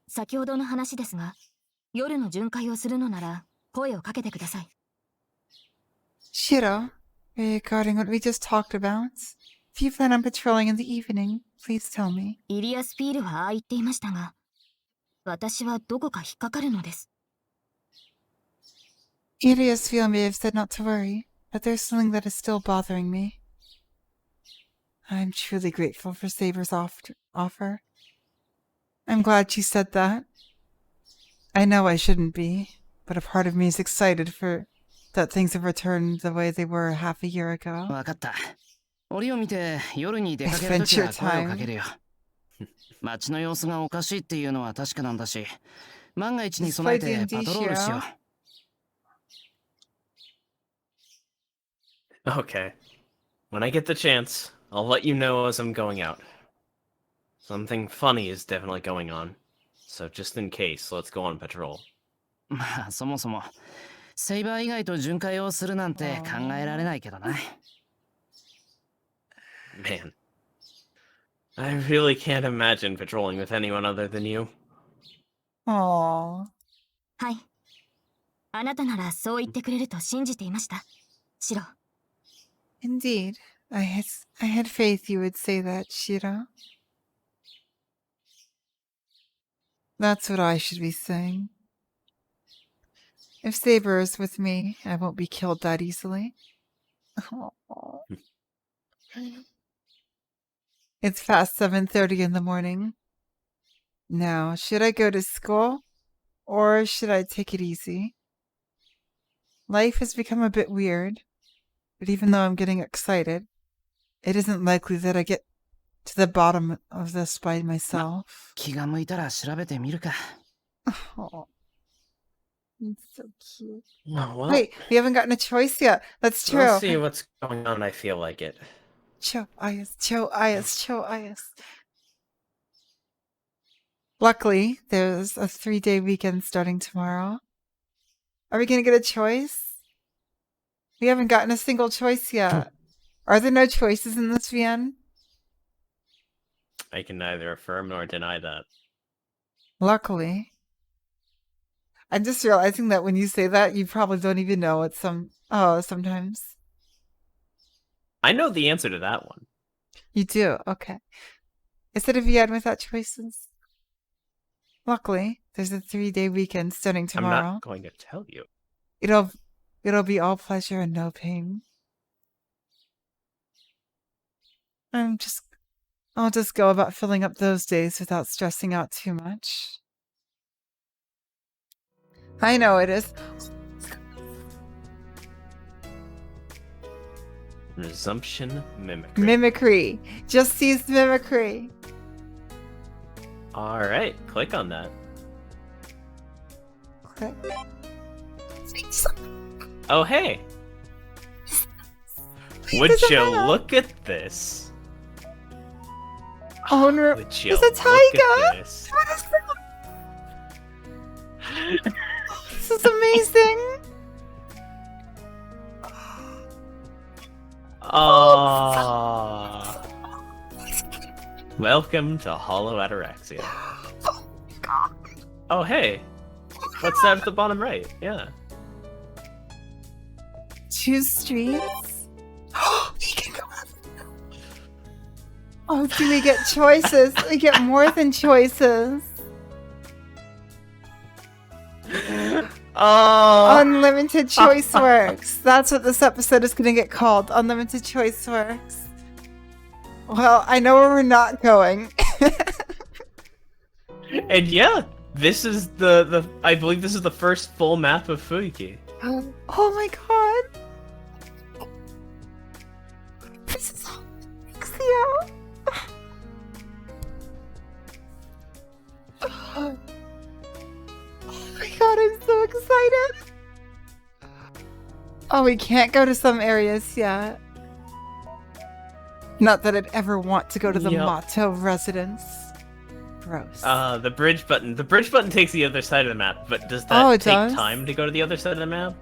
先ほどの話ですが、夜の巡回をするのなら声をかけてください。 Shiro, regarding what we just talked about, if you plan on patrolling in the evening, please tell me. イリアスピールはああ言っていましたが、私はどこか引っかかるのです。 Iriasfeel may have said not to worry, but there's something that is still bothering me. I'm truly grateful for Saber's offer. I'm glad she said that. I know I shouldn't be, but a part of me is excited for that things have returned the way they were half a year ago. わかった。折を見て夜に出かけるときは声をかけるよ。街の様子がおかしいっていうのは確かなんだし、万が一に備えてパトロールしよう。Okay. When I get the chance, I'll let you know as I'm going out. Something funny is definitely going on. So just in case, let's go on patrol. まあそもそもセイバー以外と巡回をするなんて考えられないけどな。Man, I really can't imagine patrolling with anyone other than you. Aww. はい。あなたならそう言ってくれると信じていました。シロ。Indeed. I had faith you would say that, Shiro. That's what I should be saying. If Saber is with me, I won't be killed that easily. Aww. It's past 7:30 in the morning. Now, should I go to school? Or should I take it easy? Life has become a bit weird, but even though I'm getting excited, it isn't likely that I get to the bottom of this by myself. 気が向いたら調べてみるか。Oh, it's so cute. Oh, well, Wait, we haven't gotten a choice yet. That's true. we'll see what's going on. I feel like it. Cho Ayas. Luckily, there's a 3-day weekend starting tomorrow. Are we going to get a choice? We haven't gotten a single choice yet. Are there no choices in this VN? I can neither affirm nor deny that. Luckily. I'm just realizing that when you say that, you probably don't even know what sometimes. I know the answer to that one. You do? Okay. Is it a VN without choices? Luckily, there's a 3-day weekend starting tomorrow. I'm not going to tell you. It'll be all pleasure and no pain. I'll just go about filling up those days without stressing out too much. I know it is. Resumption mimicry. Mimicry. Just use mimicry. Alright, click on that. Okay. Oh, hey! Would you look at this? Oh no, Would you it's a look tiger! at this? What is that? This is amazing! Aww. Welcome to Hollow Ataraxia. Oh, hey. What's that at the bottom right? Yeah. Choose streets? We can go up. Oh, do we get choices? We get more than choices. Oh. Unlimited Choice Works. That's what this episode is going to get called. Unlimited Choice Works. Well, I know where we're not going. And yeah, this is the I believe this is the first full map of Fuiki. Oh my god. This is Alexia. Oh my god, I'm so excited. Oh, we can't go to some areas yet. Not that I'd ever want to go to the Mato residence. Gross. The bridge button. The bridge button takes the other side of the map, but does that take time to go to the other side of the map?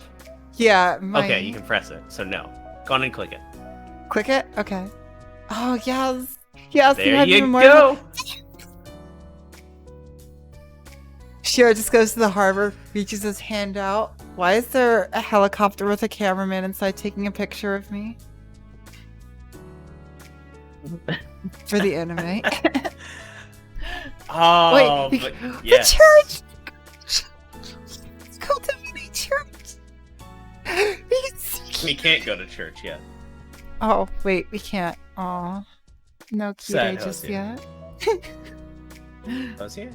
Yeah. Okay, you can press it. So no. Go on and click it. Click it? Okay. Oh, yes. Yes, there you go. Shiro just goes to the harbor, reaches his hand out. Why is there a helicopter with a cameraman inside taking a picture of me? For the anime. Oh, wait, but yes. The church! Let's go to the church! We can't go to church yet. Oh, wait, we can't. Aw. No Kire just yet. Hosier?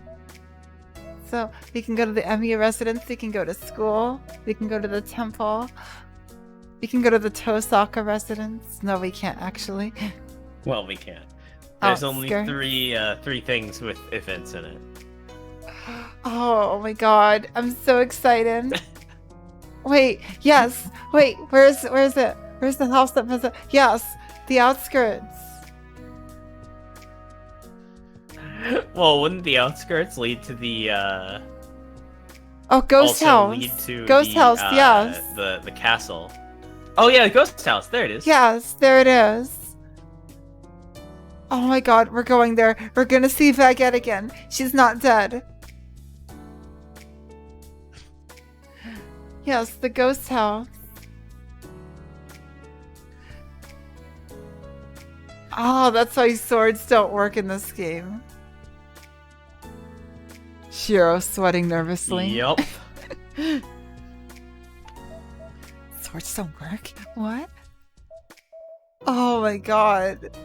So, we can go to the Emiya residence, we can go to school, we can go to the temple. We can go to the Tosaka residence. No, we can't actually. Well, we can't. There's only Outskirts. three things with events in it. Oh my god, I'm so excited. Wait, yes. Wait, where's it? Where's the house that was? Yes, the outskirts. Well, wouldn't the outskirts lead to the Oh, ghost also house. lead to Ghost the, house, yes. the castle? Oh yeah, the ghost house. There it is. Yes, there it is. Oh my god, we're going there. We're gonna see Baguette again. She's not dead. Yes, the ghost house. Oh, that's why swords don't work in this game. Shiro sweating nervously. Yup. Swords don't work? What? Oh my god.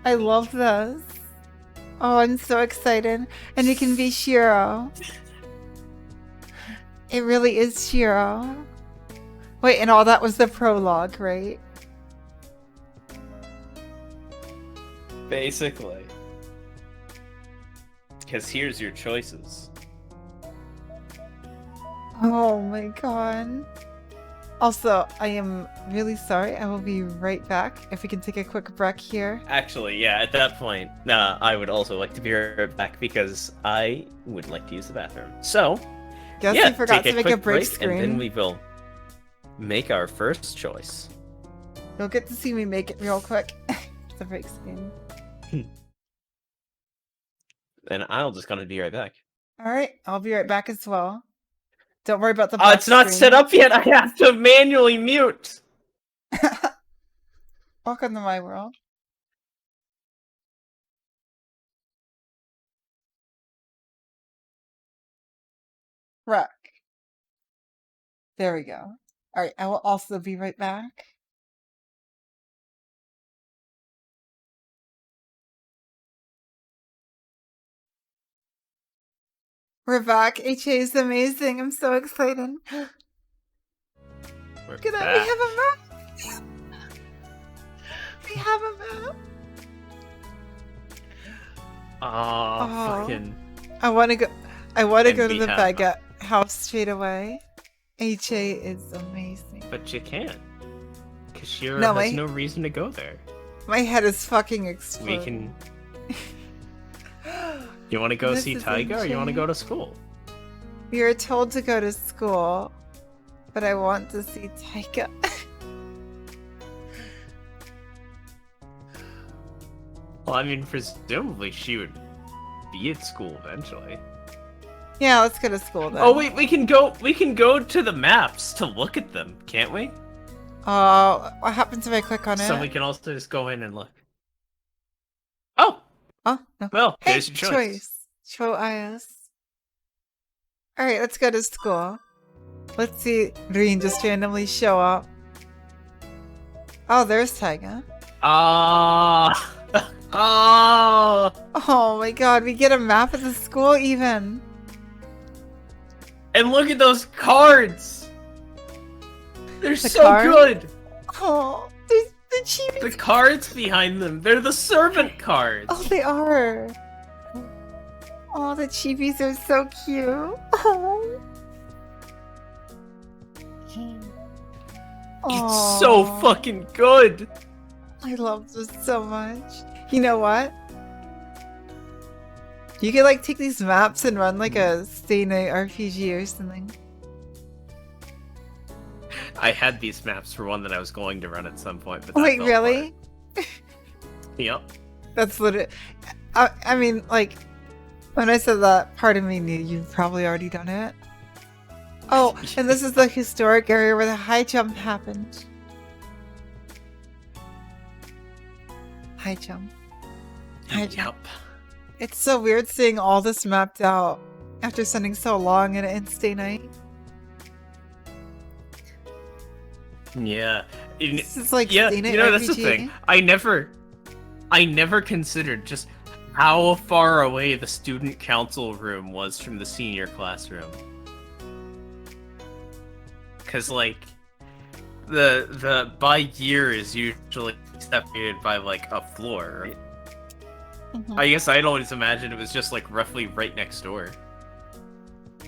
I love this. Oh, I'm so excited. And it can be Shiro. It really is Shiro. Wait, and all that was the prologue, right? Basically. Because here's your choices. Oh my god. Also, I am really sorry. I will be right back. If we can take a quick break here. Actually, yeah, at that point, I would also like to be right back because I would like to use the bathroom. So, Guess yeah, we forgot take to make a break break, screen. and then we will make our first choice. You'll get to see me make it real quick. It's a break screen. And I'll just gonna be right back. Alright, I'll be right back as well. Don't worry about the black It's not screen. set up yet. I have to manually mute. Welcome to my world. Wreck. There we go. Alright, I will also be right back. We're back. HA is amazing. I'm so excited. We're Look at that. back. We have a map. We have a map. Oh, fucking. I want to go. I want to And go to we the have- Baguette house straight away. HA is amazing. But you can't. Because Shiro No, has wait. no reason to go there. My head is fucking We exploding. can. You want to go This see is Taiga or you want to insane. go to school? We are told to go to school, but I want to see Taika. Well, I mean, presumably she would be at school eventually. Yeah, let's go to school then. Oh wait, we can go to the maps to look at them, can't we? What happens if I click on it? So we can also just go in and look. Oh, Oh, no. well, Hey, there's your choice. Choice. Alright, let's go to school. Let's see Rin just randomly show up. Oh, there's Taiga. Ah, oh, Oh my god, we get a map of the school even. and look at those cards. They're The so card? good. Oh, there's the chibi. The cards behind them, they're the servant cards. Oh, they are. Oh, the chibis are so cute. Oh. It's so Aw, fucking good. I love this so much. You know what? You could like take these maps and run like a stay night RPG or something. I had these maps for one that I was going to run at some point, but that Wait, fell really? apart. Yep. That's literally. I mean, like, when I said that, part of me knew you've probably already done it. Oh, and this is the historic area where the high jump happened. High jump. High jump. Yep. It's so weird seeing all this mapped out after spending so long in an stay night. Yeah. This is like Yeah, stay night you know, that's the RPG. thing. I never considered just how far away the student council room was from the senior classroom. Cause like, the by year is usually separated by like a floor, right? Mhm. I guess I'd always imagined it was just like roughly right next door.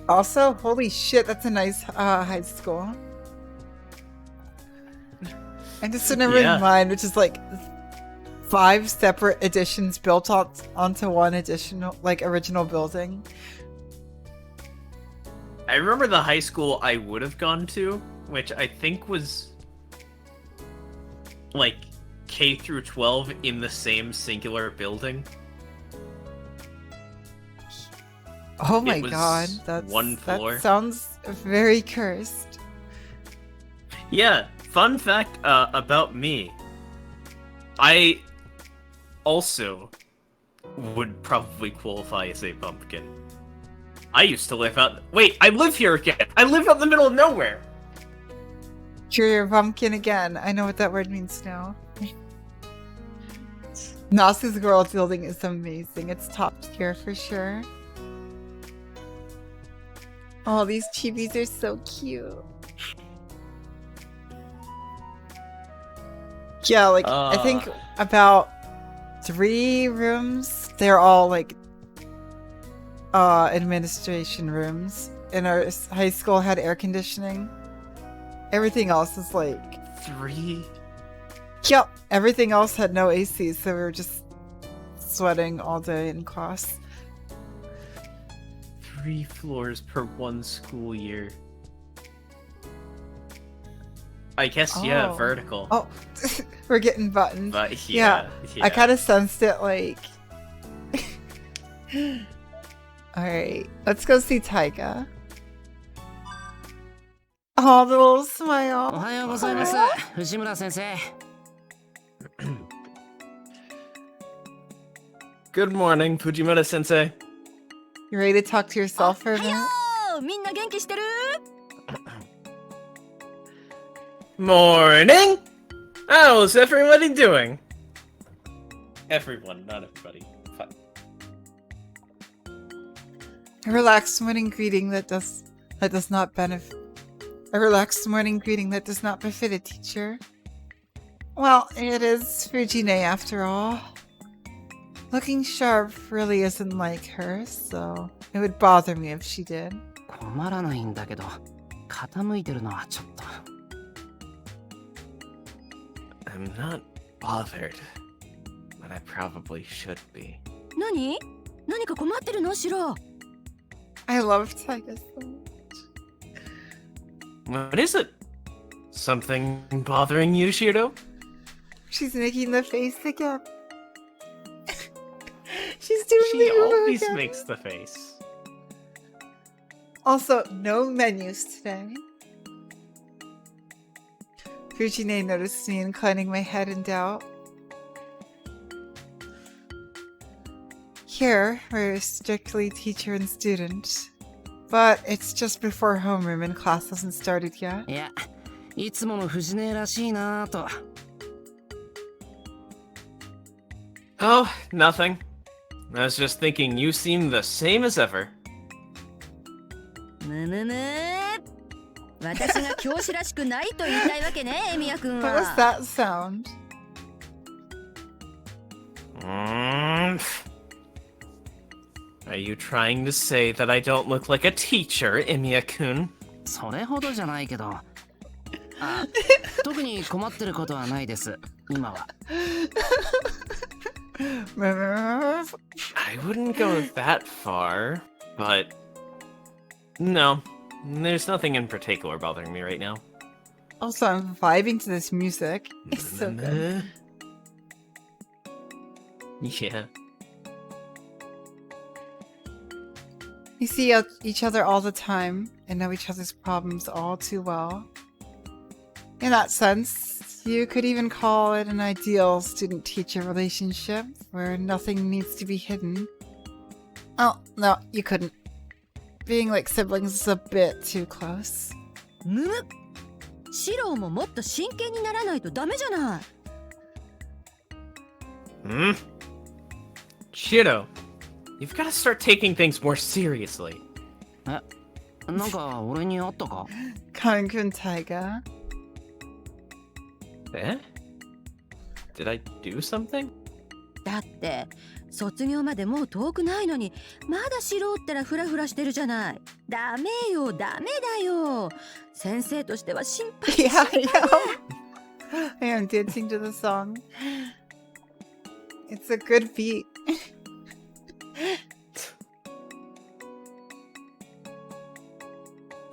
Also, holy shit, that's a nice high school. And just remember Yeah. in mind, which is like 5 separate additions built onto one additional, like, original building. I remember the high school I would have gone to, which I think was like K through 12 in the same singular building. Oh my was god, one floor. that sounds very cursed. Yeah, fun fact about me. I also would probably qualify as a pumpkin. I used to live out... Wait, I live here again! I live out in the middle of nowhere! You're a pumpkin again. I know what that word means now. Nasu's world building is amazing. It's top tier for sure. Oh, these chibis are so cute. Yeah, like, I think about 3 rooms, they're all, like, administration rooms. And our high school had air conditioning. Everything else is, like... 3? Yep, everything else had no AC, so we were just sweating all day in class. 3 floors per 1 school year. I guess, yeah, Oh. vertical. Oh, we're getting buttons. But Yeah, I kind of sensed it, like... Alright, let's go see Taiga. Oh, the little smile. おはようございます、藤村先生。 Good morning, Fujimura-sensei. You ready to talk to yourself for a minute? みんな元気してる？ Morning! How's everybody doing? Everyone, not everybody. Fine. A relaxed morning greeting that does not benefit. A relaxed morning greeting that does not befit a teacher. Well, it is Fujine after all. Looking sharp really isn't like her, so it would bother me if she did. 困らないんだけど、傾いてるのはちょっと。 I'm not bothered, but I probably should be. 何？何か困ってるのシロ？ I love Taiga so much. What is it? Something bothering you, Shiro? She's making the face again. She's doing She the Uno always again. makes the face. Also, no menus today. Fujine noticed me inclining my head in doubt. Here, we're strictly teacher and student. But it's just before homeroom and class hasn't started yet. いや、いつもの藤姉らしいなぁと。 Oh, nothing. I was just thinking you seem the same as ever. むむむー。私が教師らしくないと言いたいわけね、エミヤくん What was は。 that sound? Are you trying to say that I don't look like a teacher, Emiya-kun? それほどじゃないけど。あ、特に困ってることはないです、今は。 I wouldn't go that far, but... No, there's nothing in particular bothering me right now. Also, I'm vibing to this music. It's so good. Yeah. We see each other all the time and know each other's problems all too well. In that sense, you could even call it an ideal student-teacher relationship where nothing needs to be hidden. Oh, no, you couldn't. Being like siblings is a bit too close. むむ。シロももっと真剣にならないとダメじゃない。Hmm? Shiro, you've got to start taking things more seriously. え、なんか俺にあったか？ Kankun Taiga. Eh? Did I do something? だって卒業までもう遠くないのにまだ素人ったらフラフラしてるじゃない。ダメよダメだよ。先生としては心配 Yeah, I am dancing to the song. It's a good beat.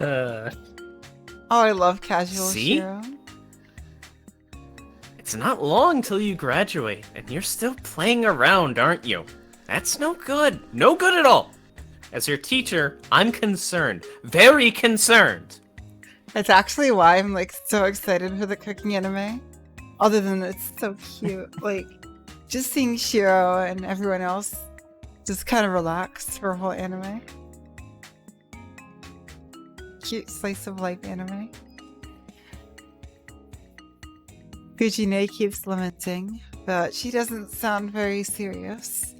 Oh, I love casual See? Shiro. It's not long till you graduate, and you're still playing around, aren't you? That's no good. No good at all. As your teacher, I'm concerned. Very concerned. That's actually why I'm like so excited for the cooking anime. Other than it's so cute. Like, just seeing Shiro and everyone else just kind of relax for a whole anime. Cute slice of life anime. Fujine keeps lamenting, but she doesn't sound very serious.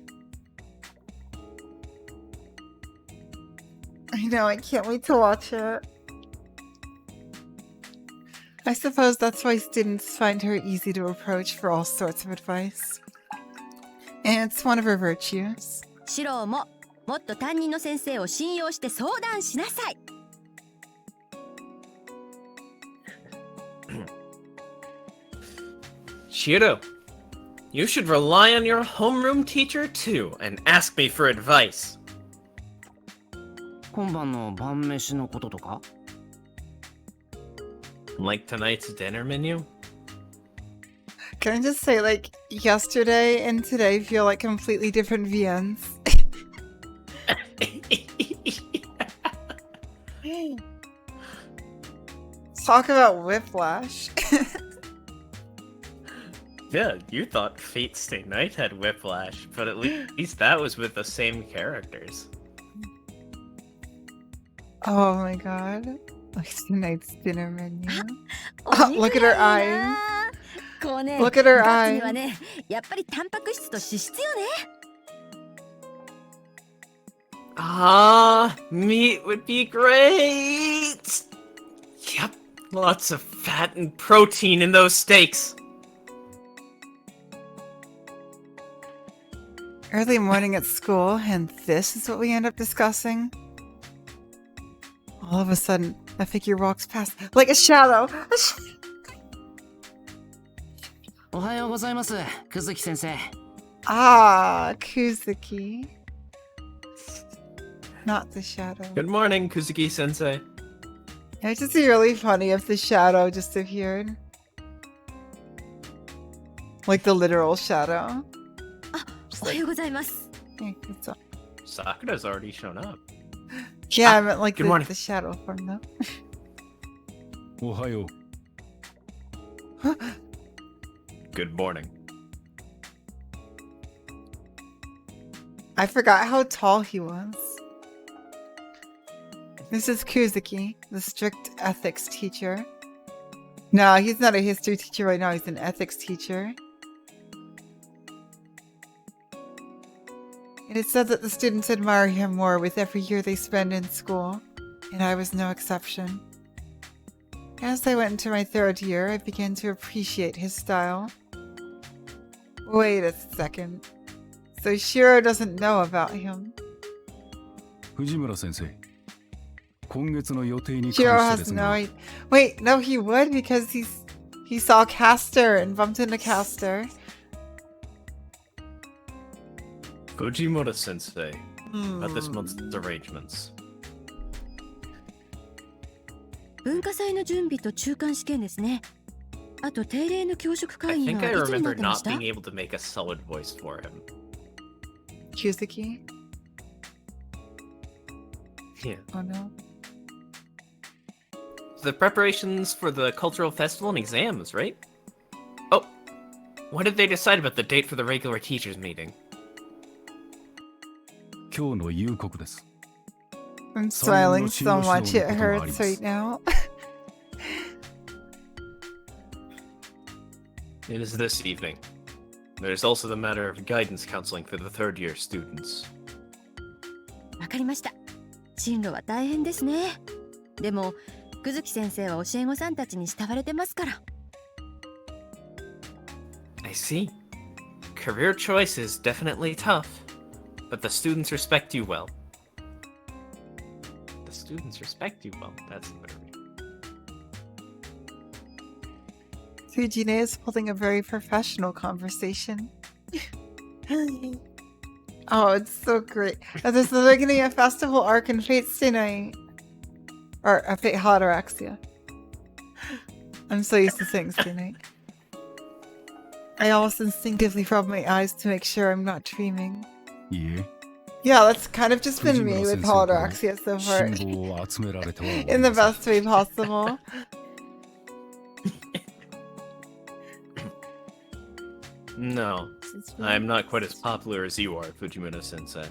I know, I can't wait to watch it. I suppose that's why students find her easy to approach for all sorts of advice. And it's one of her virtues. シロももっと担任の先生を信用して相談しなさい。Shiro, you should rely on your homeroom teacher too, and ask me for advice. 今晩の晩飯のこととか Like tonight's dinner menu? Can I just say, like, yesterday and today feel like completely different VNs? Talk about whiplash. Yeah, you thought Fate Stay Night had Whiplash, but at least that was with the same characters. Oh my god. Like tonight's dinner menu. Oh, look at her eyes. こうね、 Look at her ガッツに eyes. はね、やっぱりタンパク質と脂質よね。 Ah, meat would be great! Yep, lots of fat and protein in those steaks. Early morning at school, and this is what we end up discussing? All of a sudden, a figure walks past, like a shadow. おはようございます、くずき先生。 Ah, Kuzuki. Not the shadow. Good morning, Kuzuki-sensei. It would just be really funny if the shadow just appeared. Like the literal shadow. おはようございます。 Yeah, it's all- Sakura's already shown up. yeah, I meant like good morning. the shadow form though. おはよう。 Good morning. I forgot how tall he was. This is Kuzuki, the strict ethics teacher. No, he's not a history teacher right now, he's an ethics teacher. It is said that the students admire him more with every year they spend in school, and I was no exception. As I went into my third year, I began to appreciate his style. Wait a second. So Shiro doesn't know about him. 藤村先生。今月の予定に Shiro 関してで has す no が、 idea. Wait, no, he would because he saw Castor and bumped into Castor. Fujimura-sensei, about this month's arrangements. 文化祭の準備と中間試験ですね。あと定例の教職 I 会議 think が I いつになっ remember てま not した？ being able to make a solid voice for him. Kuzuki? Yeah. Oh no. The preparations for the cultural festival and exams, right? Oh, what did they decide about the date for the regular teachers meeting? 今日の夕刻です。 I'm smiling so much it hurts right now. It is this evening. There's also the matter of guidance counseling for the third year students. わかりました。進路は大変ですね。でも、久月先生は教え子さんたちに慕われてますから。I see. Career choice is definitely tough, but the students respect you well. The students respect you well. That's the better read. Fujine is holding a very professional conversation. Oh, it's so great. There's the beginning of Festival Arc and Fate Stay Night. Or Fate Ataraxia. I'm so used to saying Stay Night. I almost instinctively rub my eyes to make sure I'm not dreaming. Yeah. Yeah, that's kind of just been me Fujimura with sensei Ataraxia so far. 辛抱を集められてはおりません。 In the best way possible. No, I'm not quite as popular as you are, Fujimura-sensei.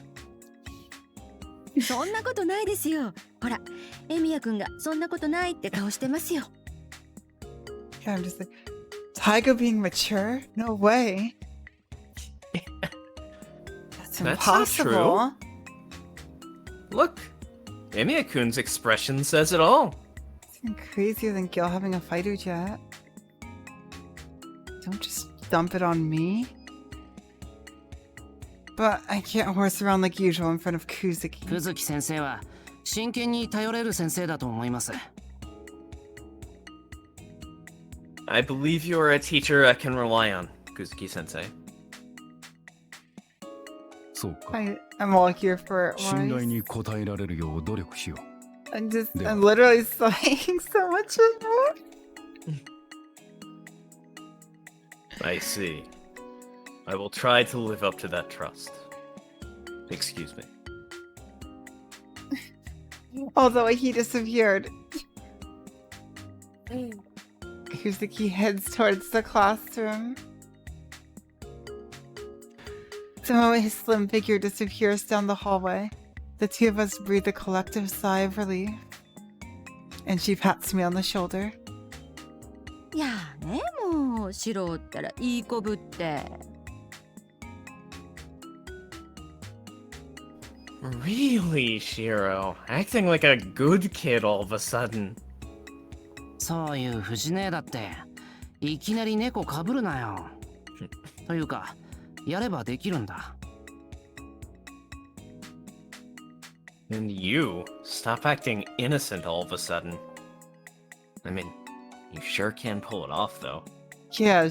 そんなことないですよ。ほら、エミヤくんがそんなことないって顔してますよ。 Yeah, I'm just like, Taiga being mature? No way. That's That's not impossible. Look, Emiya-kun's expression says it all. It's even crazier than Gil having a fighter jet. Don't just dump it on me. But I can't horse around like usual in front of Kuzuki. 久月先生は真剣に頼れる先生だと思います。 I believe you are a teacher I can rely on, Kuzuki-sensei. そうか。 I'm all here for 信頼 advice. に応えられるよう努力しよう。 I'm Yeah. literally saying so much right I see. I will try to live up to that trust. Excuse me. now. Although he disappeared. Kuzuki heads towards the classroom. The moment his slim figure disappears down the hallway, the two of us breathe a collective sigh of relief. And she pats me on the shoulder. いやね、もうシロったらいい子ぶって。 Really, Shiro? Acting like a good kid all of a sudden. そういう藤姉だっていきなり猫かぶるなよ。というか、やればできるんだ。 And you, stop acting innocent all of a sudden. I mean, you sure can pull it off, though. Yeah,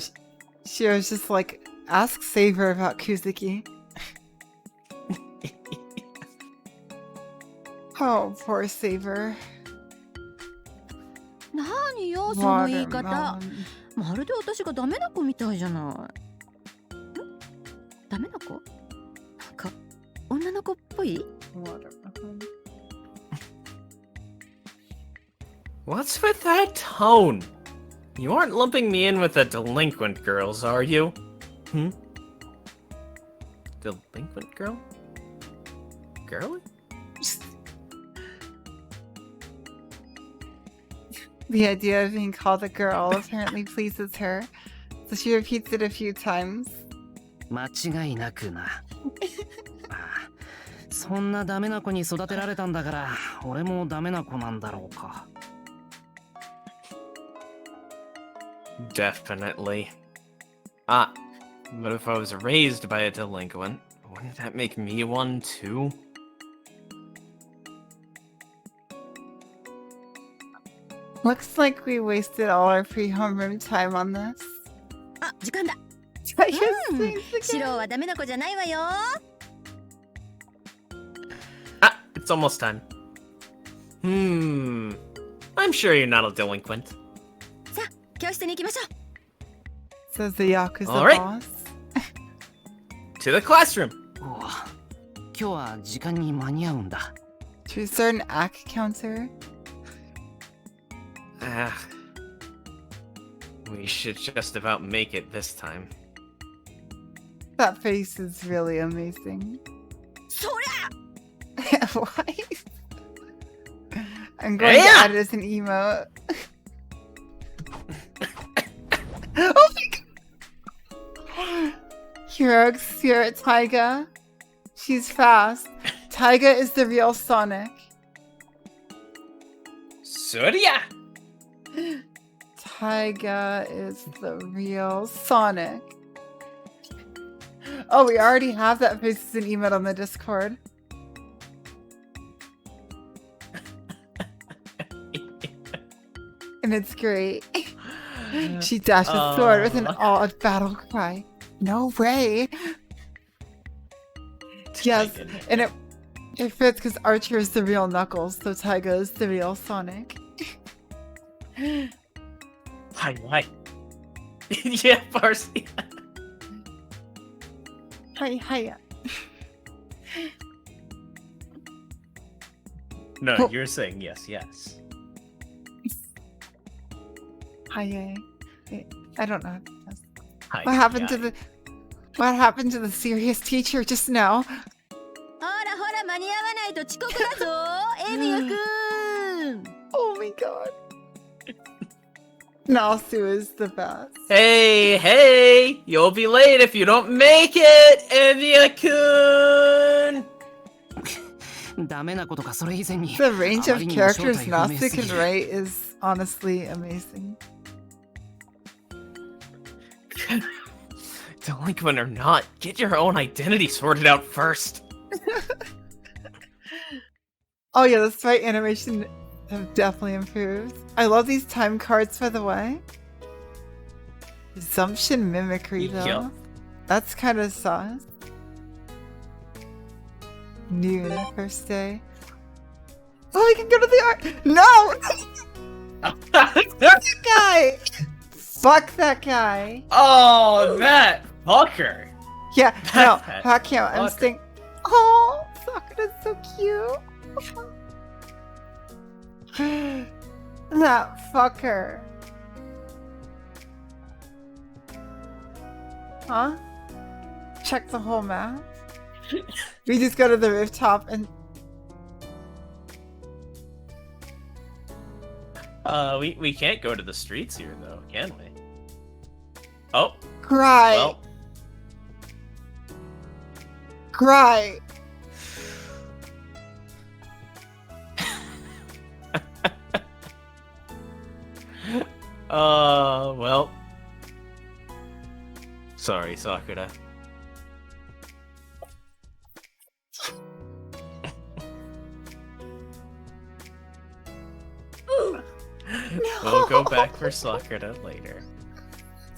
she was just like, ask Saber about Kuzuki. Oh, poor Saber. 何よその言い方。 Watermelon. まるで私がダメな子みたいじゃない。ダメな子？なんか女の子っぽい？ Watermelon. What's with that tone? You aren't lumping me in with the delinquent girls, are you? Hmm? Delinquent girl? Girly? The idea of being called a girl apparently pleases her, so she repeats it a few times. 間違いなくな。ああ、そんなダメな子に育てられたんだから、俺もダメな子なんだろうか。 Definitely. Ah, but if I was raised by a delinquent, wouldn't that make me one too? Looks like we wasted all our pre-homeroom time on this. あ、時間だ。 I just sneezed シ again. ロはダメな子じゃないわよ。 Ah, it's almost time. I'm sure you're not a delinquent. さあ、教室に行きましょう。 Says the Yakuza All right. boss. To the classroom! おう、今日は時間に間に合うんだ。 To start an act counter. Ah. We should just about make it this time. That face is really amazing. そりゃ Why? I'm going to Yeah. add it as an emote. Oh my god! Here at Taiga. She's fast. Taiga is the real Sonic. Surya! Taiga is the real Sonic. Oh, we already have that faces and email on the Discord. And it's great. She dashes sword with an odd battle cry. No way. Yes, and it fits because Archer is the real Knuckles, so Taiga is the real Sonic. Hi. Yeah, Parsi. Hi. No, you're saying yes. Hi. I don't know. Hi. What happened to the serious teacher just now? ほらほら間に合わないと遅刻だぞエミヤくん Oh my god. Nasu is the best. Hey, you'll be late if you don't make it, Evia-kun! ダメなことかそれ以前に The range of あまりにも正 characters 体不明 Nasu すぎ can る write is honestly amazing. Delinquent or not, get your own identity sorted out first. Oh yeah, the sprite animation have definitely improved. I love these time cards, by the way. Assumption mimicry, though. Yup. That's kind of sauce. Noon, first day. Oh, we can go to the art. No! That guy! Fuck that guy. Oh, that fucker. Yeah, no, That fuck him. I'm fucker. saying, oh, Sakura's so cute. That fucker. Huh? Check the whole map. We just go to the rooftop and... We can't go to the streets here, though, can we? Oh, Cry. well. Cry. Well. Sorry, Sakura. We'll go back for Sakura later.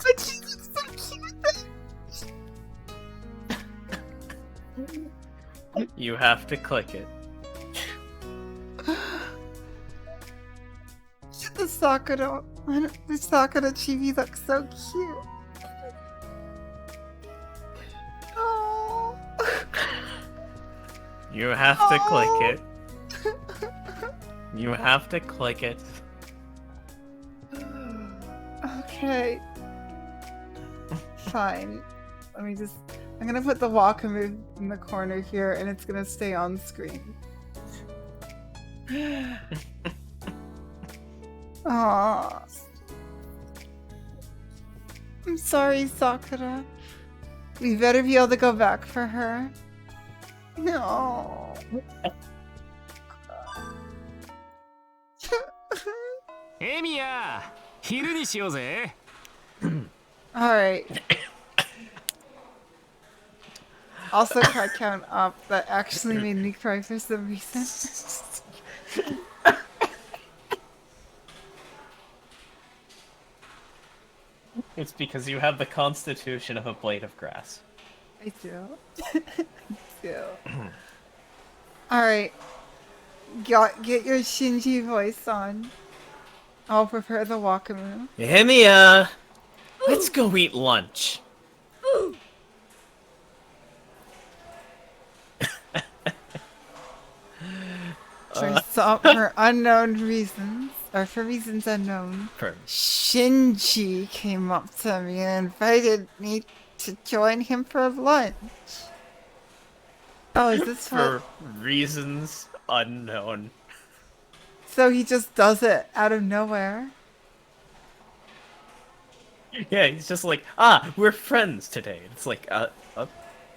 But she looks so cute. You have to click it. The Sakura chibi looks so cute. Oh. You have to click it. You have to click it. Okay. Fine. I'm gonna put the Wakamu in the corner here and it's gonna stay on screen. Aww. I'm sorry, Sakura. We better be able to go back for her. No. エミヤ昼にしようぜ Alright. Also, card count up. That actually made me cry for some reason. It's because you have the constitution of a blade of grass. I do. I do. Alright. Get your Shinji voice on. I'll prepare the Wakamu. Emiya! Let's go eat lunch. For unknown reasons, or for reasons unknown, Shinji came up to me and invited me to join him for lunch. Oh, is this For reasons unknown. So he just does it out of nowhere? Yeah, he's just like, we're friends today. It's like,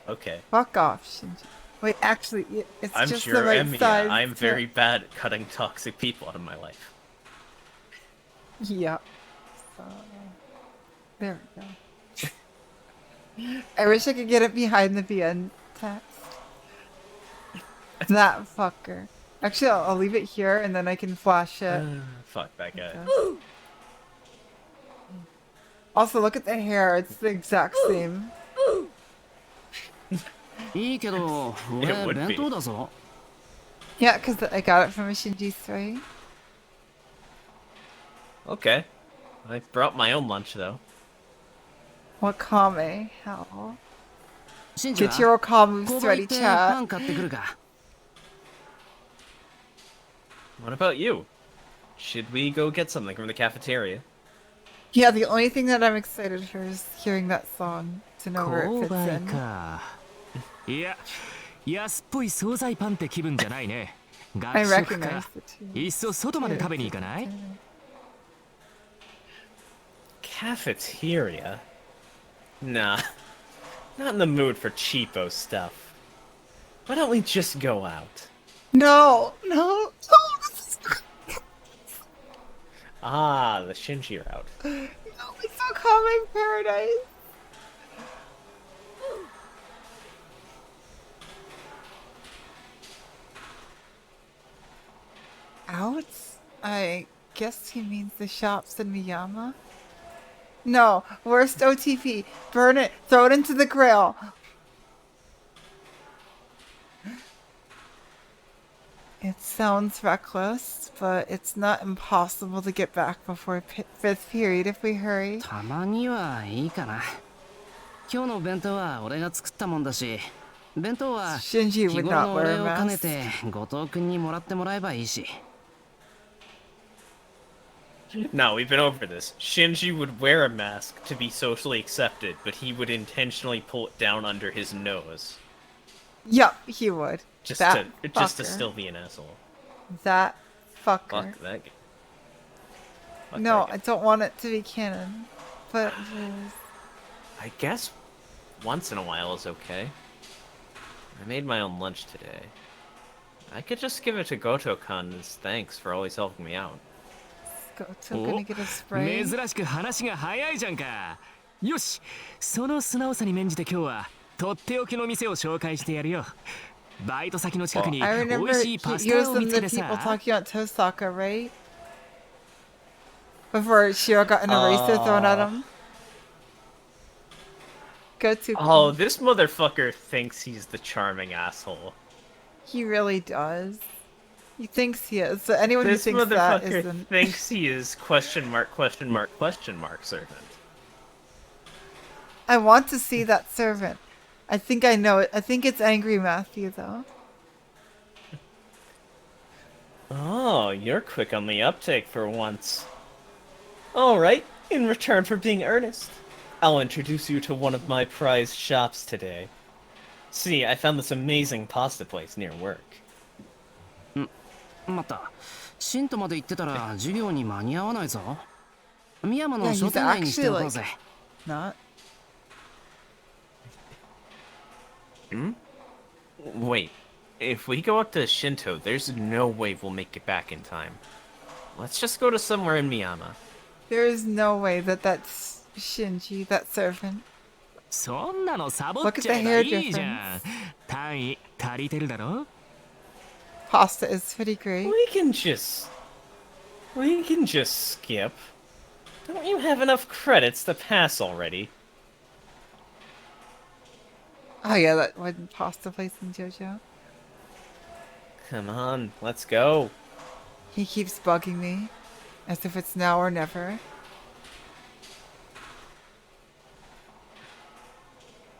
okay. Fuck off, Shinji. Wait, actually, it's I'm just sure, the right Emiya, size. I'm very bad at cutting toxic people out of my life. Yep. So, there we go. I wish I could get it behind the VN text. That fucker. Actually, I'll leave it here and then I can flash it. Fuck that guy. Okay. Also, look at the hair. It's the exact same. いいけど、 It 俺 would 弁 be. 当だぞ。 Yeah, because I got it from a Shinji story. Okay. I brought my own lunch though. Wakame. How? シンジは Get your wakamus 購買 ready, ってパ chat. ン買ってくるか。 What about you? Should we go get something from the cafeteria? Yeah, the only thing that I'm excited for is hearing that song to know where it 購 fits 買 in. か。いや、安っぽい惣菜パンって気分じゃないね。 I 学食 recognize か。 the two. いっそ外まで食べに行かない？ Cafeteria? Nah. Not in the mood for cheapo stuff. Why don't we just go out? No, no, no. Ah, the Shinji route. No, it's Wakame Paradise. Out? I guess he means the shops in Miyama. No, worst OTP. Burn it. Throw it into the grill. It sounds reckless, but it's not impossible to get back before 5th period if we hurry. たまにはいいかな。今日の弁当は俺が作ったもんだし、弁当は Shinji 日 would 頃 not の wear お a 礼を兼ね mask. て後藤君にもらってもらえばいいし。 No, we've been over this. Shinji would wear a mask to be socially accepted, but he would intentionally pull it down under his nose. Yep, he would. Just That to fucker. still be an asshole. That fucker. Fuck that guy. Fuck No, that I guy. don't want it to be canon. But it is. I guess once in a while is okay. I made my own lunch today. I could just give it to Goto-kun as thanks for always helping me out. Goto gonna get a spray. 珍しく話が早いじゃんか。よし、その素直さに免じて今日はとっておきの店を紹介してやるよ。バイト先の近くに I 美 remember 味しい he パス was タを the 見つけて people さ。 talking about Tosaka, right? Before Shiro got an eraser thrown at him. Goto. Oh, this motherfucker thinks he's the charming asshole. He really does. He thinks he is. So anyone This who thinks that motherfucker isn't. thinks he is question mark servant. I want to see that servant. I think I know it. I think it's Angry Matthew, though. Oh, you're quick on the uptake for once. Alright, in return for being earnest, I'll introduce you to one of my prized shops today. See, I found this amazing pasta place near work. 待った。シントまで行ってたら授業に間に合わないぞ。深山 Yeah, の he's 商店街にしておこ actually うぜ。 Not. Wait, if we go up to Shinto, there's no way we'll make it back in time. Let's just go to somewhere in Miyama. There is no way that that's Shinji, that servant. そんなのサボっ Look at ちゃ the えば hair いいじゃん。単位足りてるだろ？ Pasta is pretty great. We can just skip. Don't you have enough credits to pass already? Oh yeah, that one pasta place in JoJo. Come on, let's go. He keeps bugging me, as if it's now or never.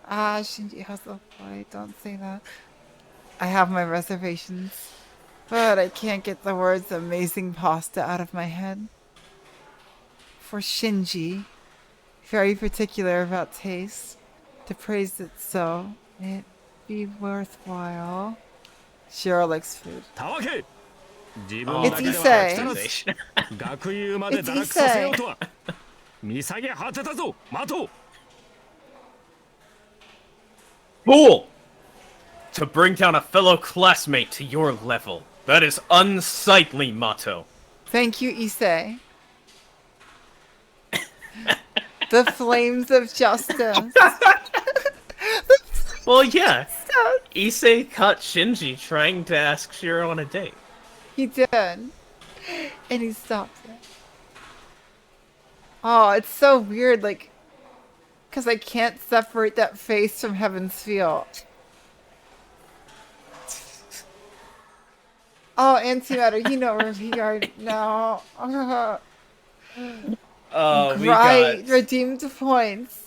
Ah, Shinji has a boy. Don't say that. I have my reservations, but I can't get the words amazing pasta out of my head. For Shinji, very particular about taste, to praise it so it be worthwhile. Shiro likes food. たわけ。自分 Oh, だけで It's は Issei. 飽き足らず。学友まで It's 堕落させようとは。見下げ果てたぞ。待とう。 Fool! To bring down a fellow classmate to your level. That is unsightly, Mato. Thank you, Issei. The flames of justice. Well, yeah. Issei caught Shinji trying to ask Shiro on a date. He did. And he stopped it. Oh, it's so weird, like, because I can't separate that face from Heaven's Feel. Oh, antimatter, you know where we are now. Oh, Right, redeemed points.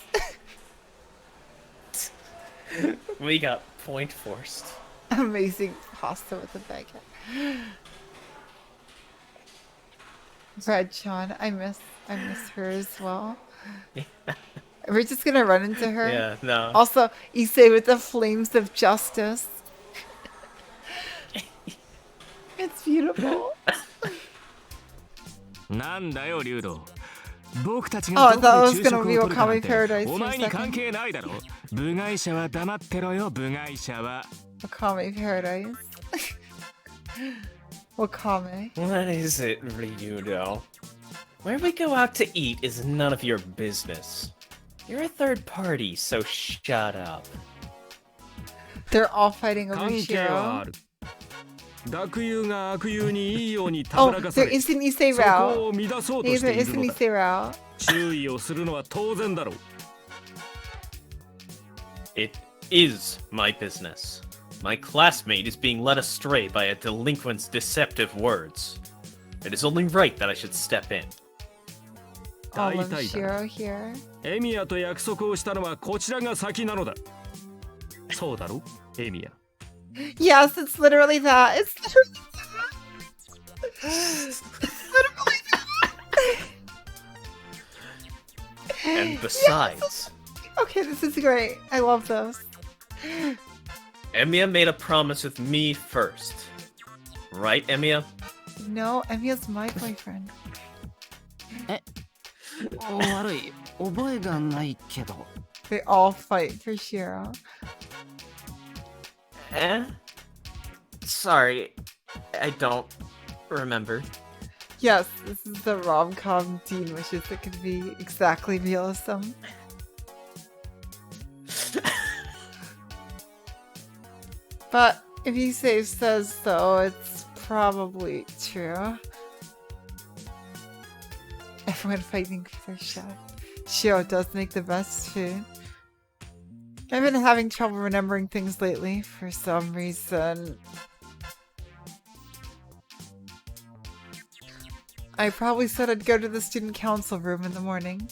We got point forced. Amazing pasta with a baguette. Red Sean, I miss her as well. We're just gonna run into her. Yeah, no. Also, Issei with the flames of justice. It's beautiful. なんだよ、リュウド。僕たち Oh, I が thought ど it こ was で昼 gonna 食 be を取るかなん Wakami て Paradise お for a 前に関 second. 係ないだろ。部外者は黙ってろよ、部外者は。Wakame Paradise. Wakame. What is it, Ryudo? Where we go out to eat is none of your business. You're a third party, so shut up. They're all fighting over 関係はあ Shiro. る。学友が悪友にいいようにたぶ Oh, らかさ there れ、 isn't Issei そこ Rao. を乱そうとし There ている isn't のだ。 Issei Rao. 注意をするのは当然だろう。It is my business. My classmate is being led astray by a delinquent's deceptive words. It is only right that I should step in. All of 大体だ。 Shiro here. エミヤと約束をしたのはこちらが先なのだ。そうだろ、エミヤ。Yes, it's literally that. It's literally And besides, okay, this is great. I love those. Emiya made a promise with me first. Right, Emiya? No, Emiya's my boyfriend. 悪い、覚えがないけど。 They all fight for Shiro. Eh? Sorry, I don't remember. Yes, this is the rom-com teen wishes that could be exactly realism. But if Issei says so, it's probably true. Everyone fighting for their shot. Shiro does make the best food. I've been having trouble remembering things lately for some reason. I probably said I'd go to the student council room in the morning.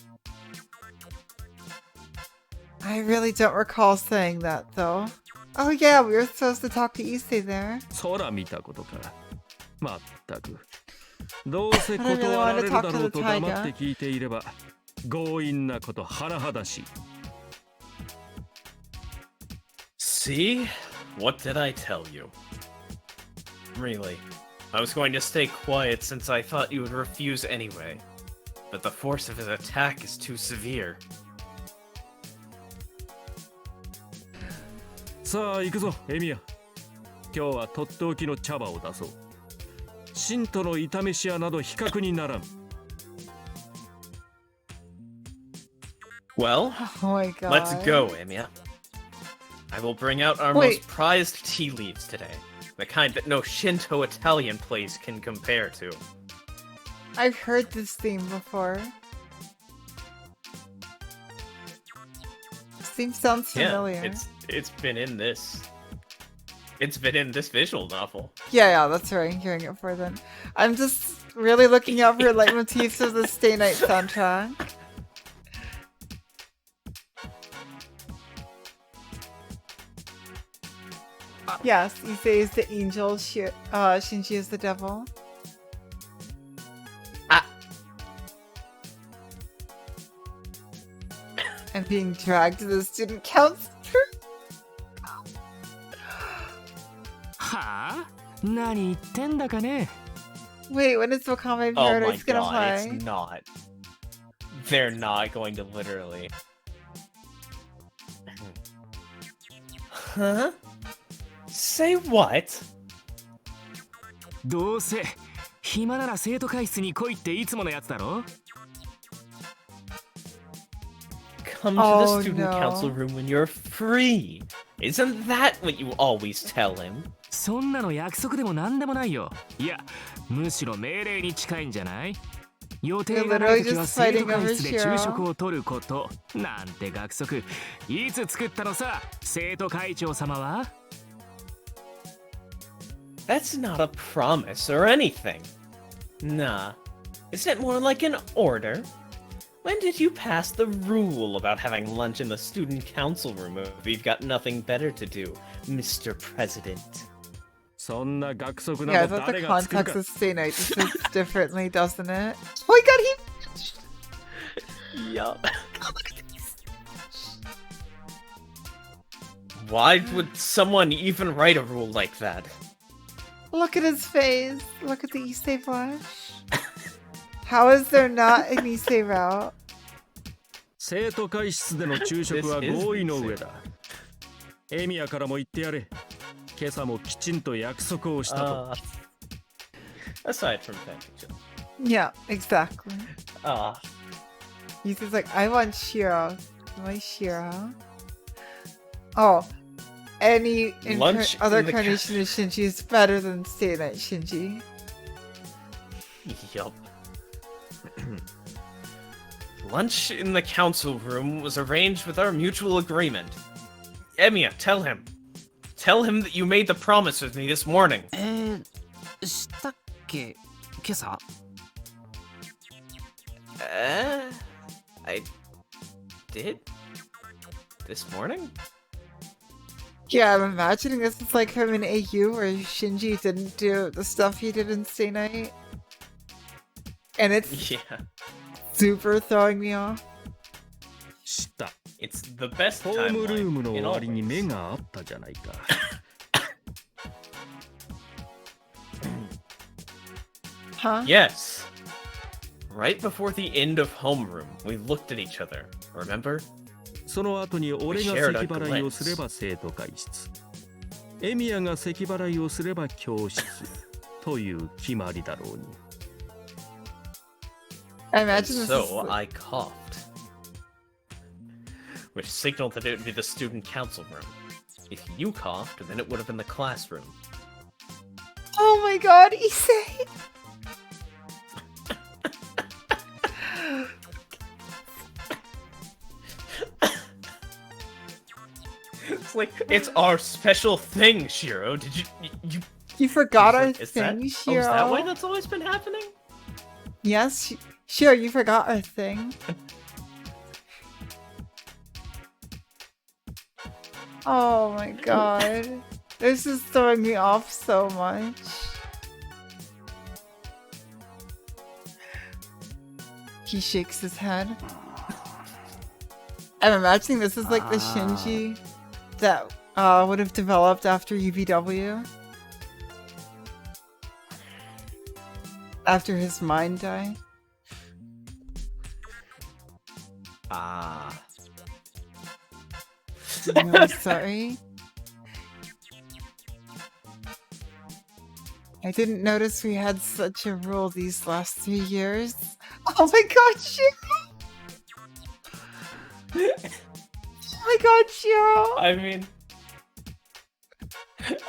I really don't recall saying that though. Oh yeah, we were supposed to talk to Issei there. 空見たことか。まったく。どうせ断られるだろうと黙って聞いていれば、強引なこと甚だしい。See? What did I tell you? Really, I was going to stay quiet since I thought you would refuse anyway. But the force of his attack is too severe. さあ行くぞ、エミヤ。今日はとっておきの茶葉を出そう。信徒の炒めし屋など比較にならん。Well, Oh my god. let's go, Emiya. I will bring out our Wait. most prized tea leaves today. The kind that no Shinto Italian place can compare to. I've heard this theme before. This theme sounds familiar. Yeah, it's been in this. It's been in this visual novel. Yeah, that's where I'm hearing it for then. I'm just really looking out for leitmotifs of the Stay Night soundtrack. Yes, Issei is the angel, Shinji is the devil. I'm being dragged to the student council. はあ？何言ってんだかね。 Wait, when is Wakame Oh my Paradise gonna god, play? it's not. They're not going to literally. Huh? Say what? どうせ暇なら生徒会室に来いっていつものやつだろ。come to the student council room when you're free. Isn't that what you always tell him? そんなの約束でもなんでもないよ。いや、むしろ命令に近いんじゃない？予定がない時は生徒会室で昼食をとることなんて約束いつ作ったのさ、生徒会長様は？ That's not a promise or anything. Nah, isn't it more like an order? When did you pass the rule about having lunch in the student council room if you've got nothing better to do, Mr. President? そんな約束な Yeah, ど I thought the 誰が作る context か。 of stay night just says differently, doesn't it? Oh my god, Yup. Why would someone even write a rule like that? look at his face. Look at the Issei blush. How is there not an Issei route? 生徒会室での昼食は合意の上だ。エミヤからも言ってやれ。今朝もきちんと約束をしたと。Aside from that, Yeah, exactly. He's just like, I want Shiro. I want Shiro. Oh, any other incarnation of Shinji is better than Stay Night Shinji. Yup. Lunch in the council room was arranged with our mutual agreement. Emiya, tell him. Tell him that you made the promise with me this morning. したっけ？今朝？ I did? This morning? Yeah, I'm imagining this is like him in AU where Shinji didn't do the stuff he did in Stay Night. And it's Yeah. super throwing me off. した。 It's the best ホームルー timeline ムの in 終 all わりに ways. 目があったじゃないか。 Huh? Yes. Right before the end of homeroom, we looked at each other. Remember? その後に俺が咳払いをすれば生徒会室。エミヤが咳払いをすれば教室。という決まりだろうに。 I And imagine this so is... I coughed. Which signaled that it would be the student council room. If you coughed, then it would have been the classroom. Oh my god, Issei! It's like, it's our special thing, Shiro. Did You forgot our is that, thing, oh, Shiro. is that why that's always been happening? Yes, Shiro, you forgot our thing. Oh my god. This is throwing me off so much. He shakes his head. I'm imagining this is like the Shinji that would have developed after UBW. After his mind died. Ah. No, sorry. I didn't notice we had such a rule these last 3 years. Oh my god, Shiro! Oh my god, Shiro! I mean,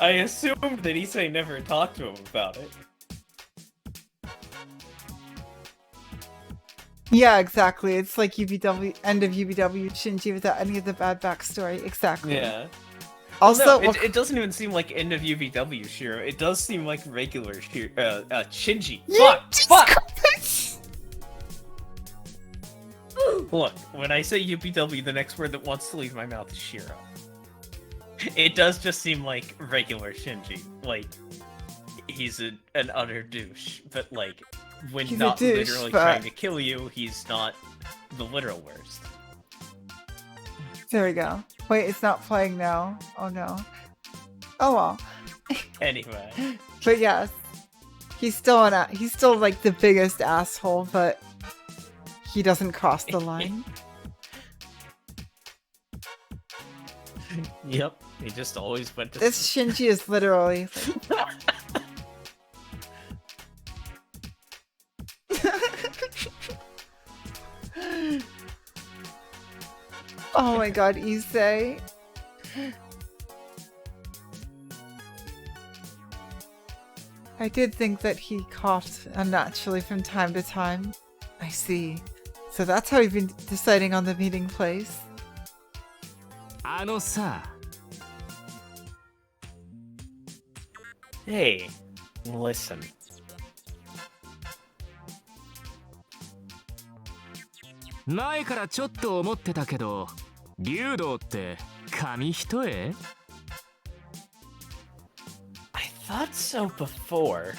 I assumed that Issei never talked to him about it. Yeah, exactly. It's like UBW, end of UBW Shinji without any of the bad backstory. Exactly. Yeah. Also, No, it doesn't even seem like end of UBW Shiro. It does seem like regular Shinji. Fuck! Look, when I say UBW, the next word that wants to leave my mouth is Shiro. It does just seem like regular Shinji. Like, he's an utter douche. But, like, when He's not a douche, literally but... trying to kill you, he's not the literal worst. There we go. Wait, it's not playing now. Oh no. Oh well. Anyway. But yes. He's still like the biggest asshole, but he doesn't cross the line. Yep, he just always went to... This Shinji is literally like... Oh my god, Issei. I did think that he coughed unnaturally from time to time. I see. So that's how you've been deciding on the meeting place. あのさ、 Hey, listen. 前からちょっと思ってたけど、竜道って紙一重？ I thought so before.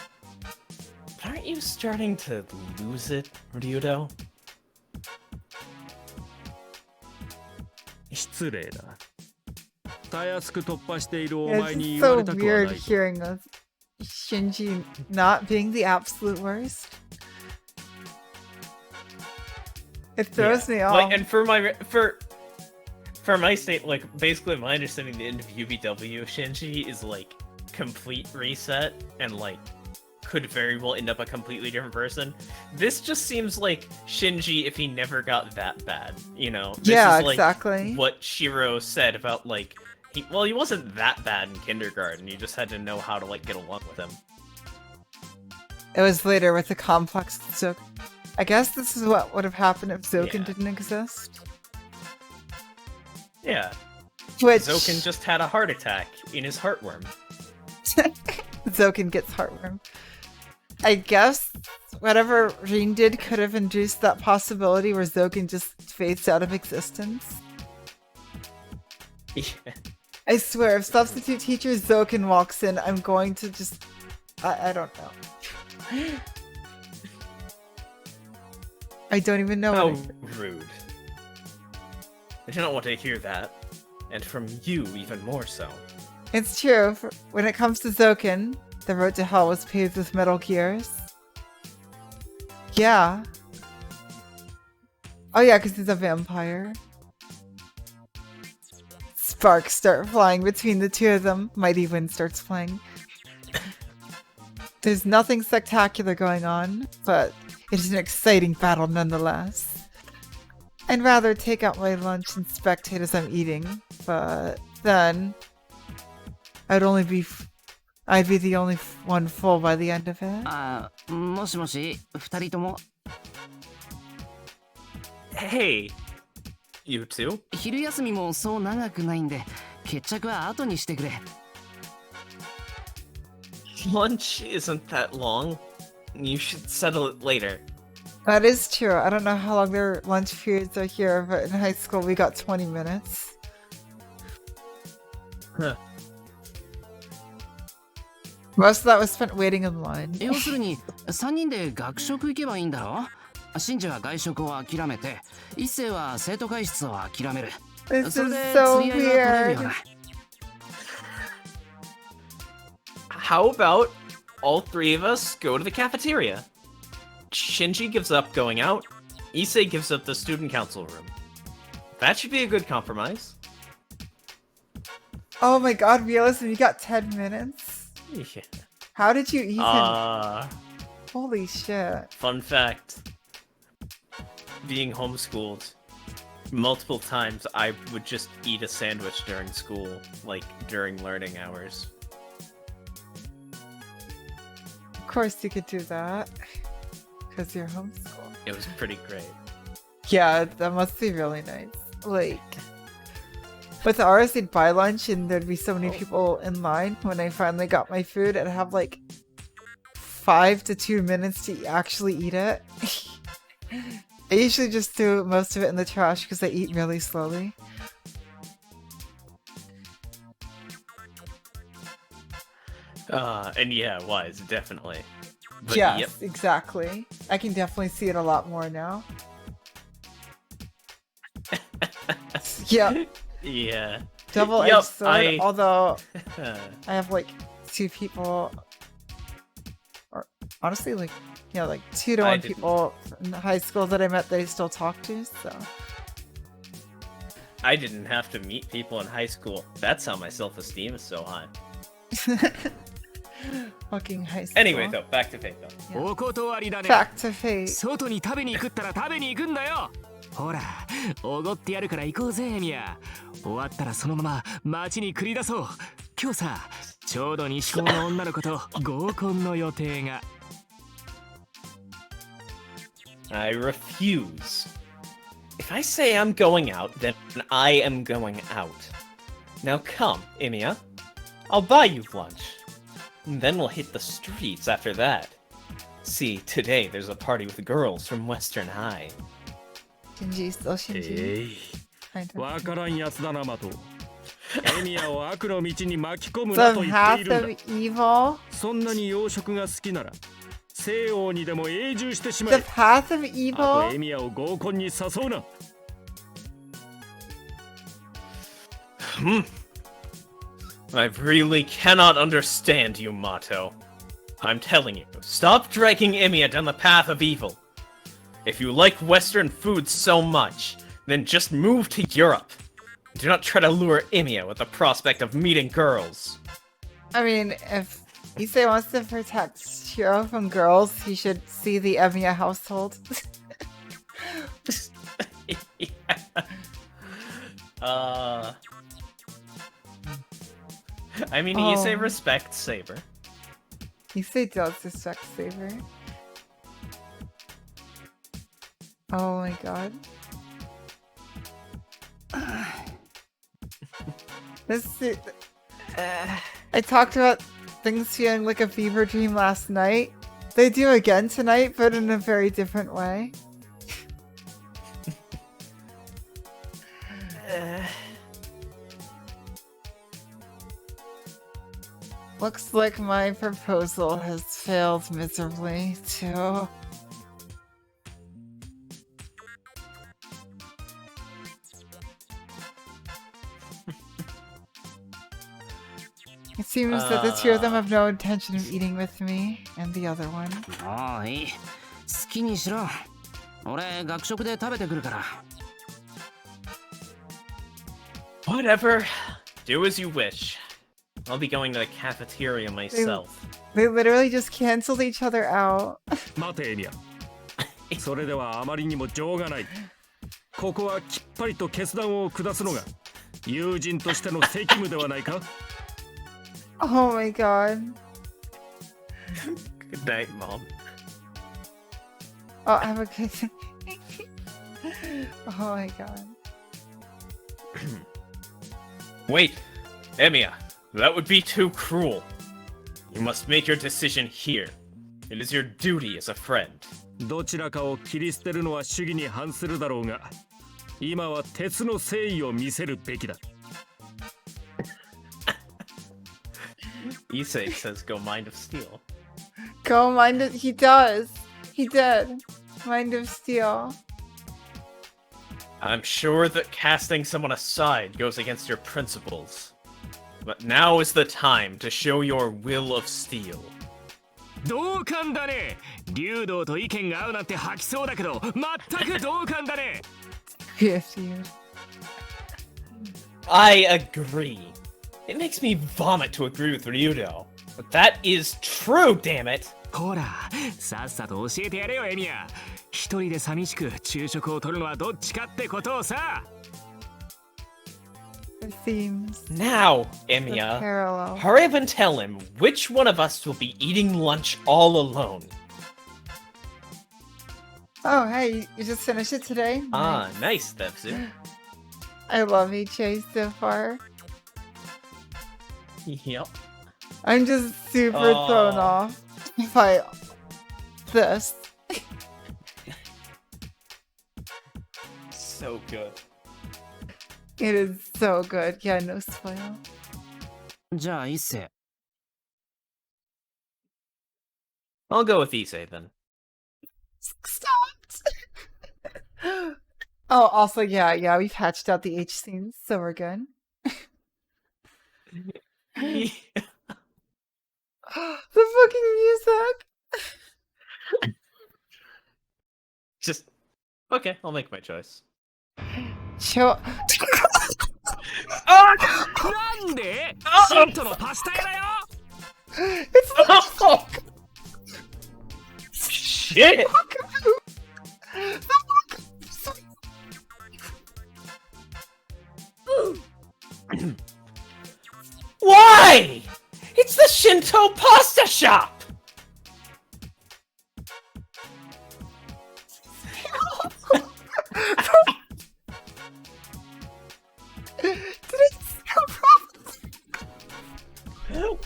But aren't you starting to lose it, Ryudo? 失礼だ。たやすく突破しているお It's 前に言わ so れたくは weird ないぞ。 hearing of Shinji not being the absolute worst. It throws me off. Like, and for my state, like basically my understanding of the end of UBW, Shinji is like complete reset and like could very well end up a completely different person. This just seems like Shinji if he never got that bad, you know? This Yeah, is like exactly. what Shiro said about like he wasn't that bad in kindergarten. You just had to know how to like get along with him. It was later with the complex Zoken. I guess this is what would have happened if Zoken Yeah. didn't exist. Yeah. Which Zoken just had a heart attack in his heartworm. Zoken gets heartworm. I guess whatever Rin did could have induced that possibility where Zoken just fades out of existence. Yeah. I swear, if substitute teacher Zoken walks in, I'm going to just... I don't know. I don't even know. How what rude. I do not want to hear that. And from you, even more so. It's true. When it comes to Zoken, the road to hell was paved with metal gears. Yeah. Oh yeah, because he's a vampire. Sparks start flying between the two of them. Mighty Wind starts playing. There's nothing spectacular going on, but it is an exciting battle nonetheless. I'd rather take out my lunch and spectate as I'm eating, but then I'd be the only one full by the end of it. あ、もしもし、二人とも Hey, you two? 昼休みもそう長くないんで、決着は後にしてくれ。 Lunch isn't that long. You should settle it later. That is true. I don't know how long their lunch periods are here, but in high school we got 20 minutes. Huh. Most of that was spent waiting in line. 要するに、3人で学食行けばいいんだろ？シンジは外食を諦めて、一星は生徒会室を諦める。 This それ is で so 釣り合いが取れるよ weird. な。 How about all three of us go to the cafeteria? Shinji gives up going out. Issei gives up the student council room. That should be a good compromise. Oh my god, realism, you got 10 minutes? Yeah. How did you even... Holy shit. Fun fact. Being homeschooled, multiple times I would just eat a sandwich during school, like during learning hours. Of course you could do that. Because you're homeschooled. It was pretty great. Yeah, that must be really nice. Like... With ours, they'd buy lunch and there'd be so many people in line. When I finally got my food, I'd have like 5 to 2 minutes to actually eat it. I usually just threw most of it in the trash because I eat really slowly. And yeah, wise, definitely. But Yes, yep. exactly. I can definitely see it a lot more now. Yep. Yeah. Double-edged Yep, sword, although I have like 2 people, or honestly like, yeah, like 2 to 1 people in high school that I met that I still talk to, so. I didn't have to meet people in high school. That's how my self-esteem is so high. Fucking high school. Anyway, though, back to Fate, though.お断りだね。 Back to Fate. 外に食べに行くったら食べに行くんだよ。ほら、おごってやるから行こうぜ、エミヤ。終わったらそのまま街に繰り出そう。今日さ、ちょうど西高の女の子と合コンの予定が。I refuse. If I say I'm going out, then I am going out. Now come, Emiya. I'll buy you lunch. And then we'll hit the streets after that. See, today there's a party with girls from Western High. Shinji, still Shinji. わからんやつだな、マト。エミヤを悪の道に巻き込む The なと言ってい path る of んだ。 evil. そんなに洋食が好きなら、西欧にでも永住してしま The え。 path of あと evil. エミヤを合コンに誘うな。I really cannot understand you, Mato. I'm telling you, stop dragging Emiya down the path of evil. If you like Western food so much, then just move to Europe. Do not try to lure Emiya with the prospect of meeting girls. I mean, if Issei wants to protect Shiro from girls, he should see the Emiya household. I mean, Issei respects Saber. Issei does respect Saber. Oh my god. I talked about things feeling like a fever dream last night. They do again tonight, but in a very different way. Looks like my proposal has failed miserably, too. It seems that the two of them have no intention of eating with me and the other one. もういい。好きにしろ。俺、学食で食べてくるから。Whatever. Do as you wish. I'll be going to the cafeteria myself. They literally just canceled each other out. 待てエミヤ。それではあまりにも情がない。ここはきっぱりと決断を下すのが友人としての責務ではないか。Oh my god. Good night, Mom. Oh, have a good Oh my god. Wait, Emiya, that would be too cruel. You must make your decision here. It is your duty as a friend. どちらかを切り捨てるのは主義に反するだろうが、今は鉄の誠意を見せるべきだ。Issei says go Mind of Steel. Go Mind of... He does. He did. Mind of Steel. I'm sure that casting someone aside goes against your principles. But now is the time to show your will of steel. 同感だね。竜道と意見が合うなんて吐きそうだけど、全く同感だね。Yes, you. I agree. It makes me vomit to agree with Ryudo. But that is true, damn it! ほら、さっさと教えてやれよ、エミヤ。一人で寂しく昼食をとるのはどっちかってことをさ。It seems Now, the Emiya, parallel. hurry up and tell him which one of us will be eating lunch all alone. Oh, hey, you just finished it today? Ah, nice, Devzu. I love HA so far. Yep. I'm just super thrown off by this. So good. It is so good. Yeah, no spoil. じゃあ、一世。I'll go with Issei then. Stop! Oh, also, yeah, we patched out the H scenes, so we're good. The fucking music! Just okay, I'll make my choice.なんでシントのパスタ屋だよ It's the fuck! Shit! Shinto pasta shop! Did it sound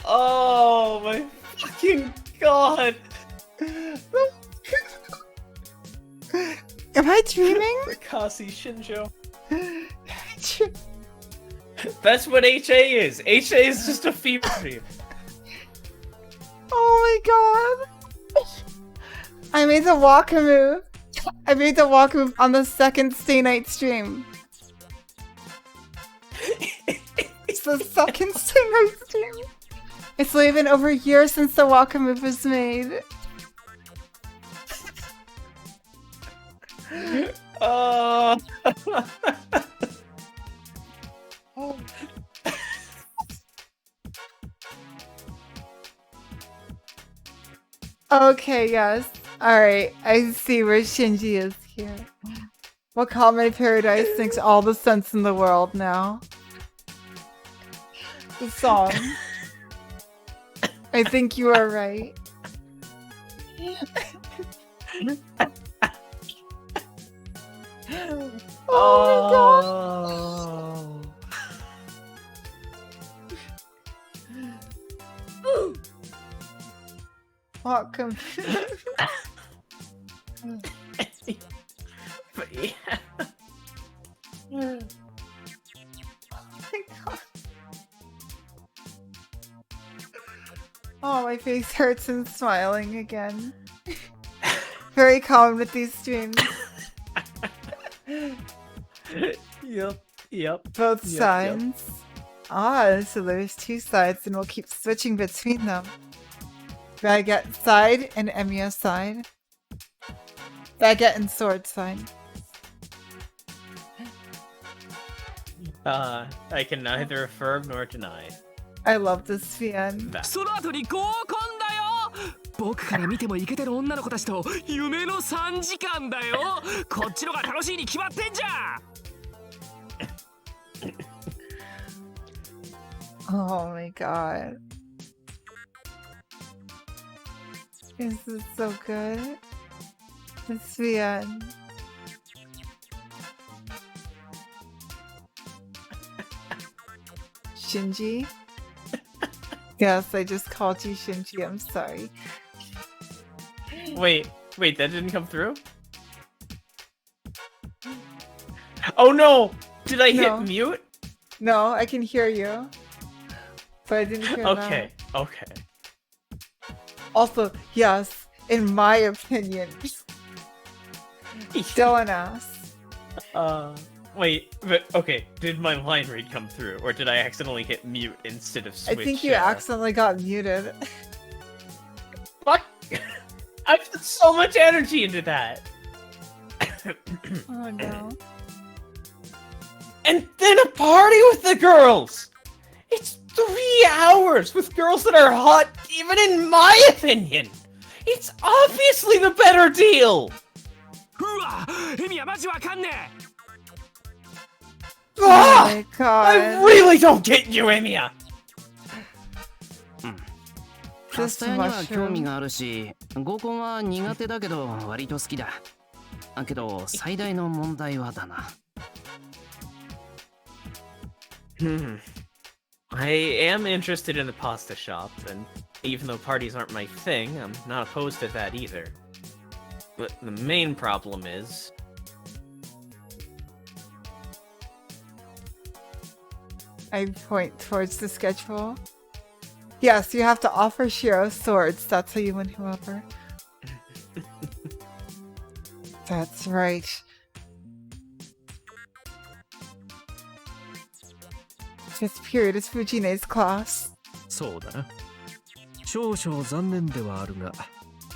Oh my fucking god! Am I dreaming? Kasi Shinjo. That's what HA is. HA is just a fever dream. Oh my god! I made the walk move. I made the walk move on the second Stay Night stream. It's the second Stay Night stream. It's only been over a year since the walk move was made. Okay, yes. Alright, I see where Shinji is here. Wakame Paradise makes all the sense in the world now. The song. I think you are right. Oh Welcome. But yeah. Oh my god. Oh, my face hurts and smiling again. Very common with these streams. Yep. Both sides. Yep. Ah, so there's two sides and we'll keep switching between them. Baguette side and Emiya side. Baguette and sword side. I can neither affirm nor deny. I love this fan. その後に合コンだよ。僕から見てもイケてる女の子たちと夢の3時間だよ。こっちのが楽しいに決まってんじゃん。Oh my god. This is so good. This fan. Shinji? Yes, I just called you Shinji. I'm sorry. Wait, that didn't come through? Oh no! Did I hit mute? No, I can hear you. But I didn't hear that. Okay. Also, yes, in my opinion. Still an ass. Wait, but okay, did my line read come through, or did I accidentally hit mute instead of switch? I think you accidentally got muted. Fuck! I put so much energy into that! Oh no. And then a party with the girls! It's 3 hours with girls that are hot, even in my opinion! It's obviously the better deal! うわ、エミヤマジわかんねえ。Oh my god. I really don't get you, Emiya! パスタ屋には興味があるし、合コンは苦手だけど割と好きだ。けど最大の問題はだな。I am interested in the pasta shop, and even though parties aren't my thing, I'm not opposed to that either. But the main problem is... I point towards the schedule. Yes, you have to offer Shiro swords. That's how you win whoever. That's right. This period is Fujine's class. そうだな。少々残念ではあるが、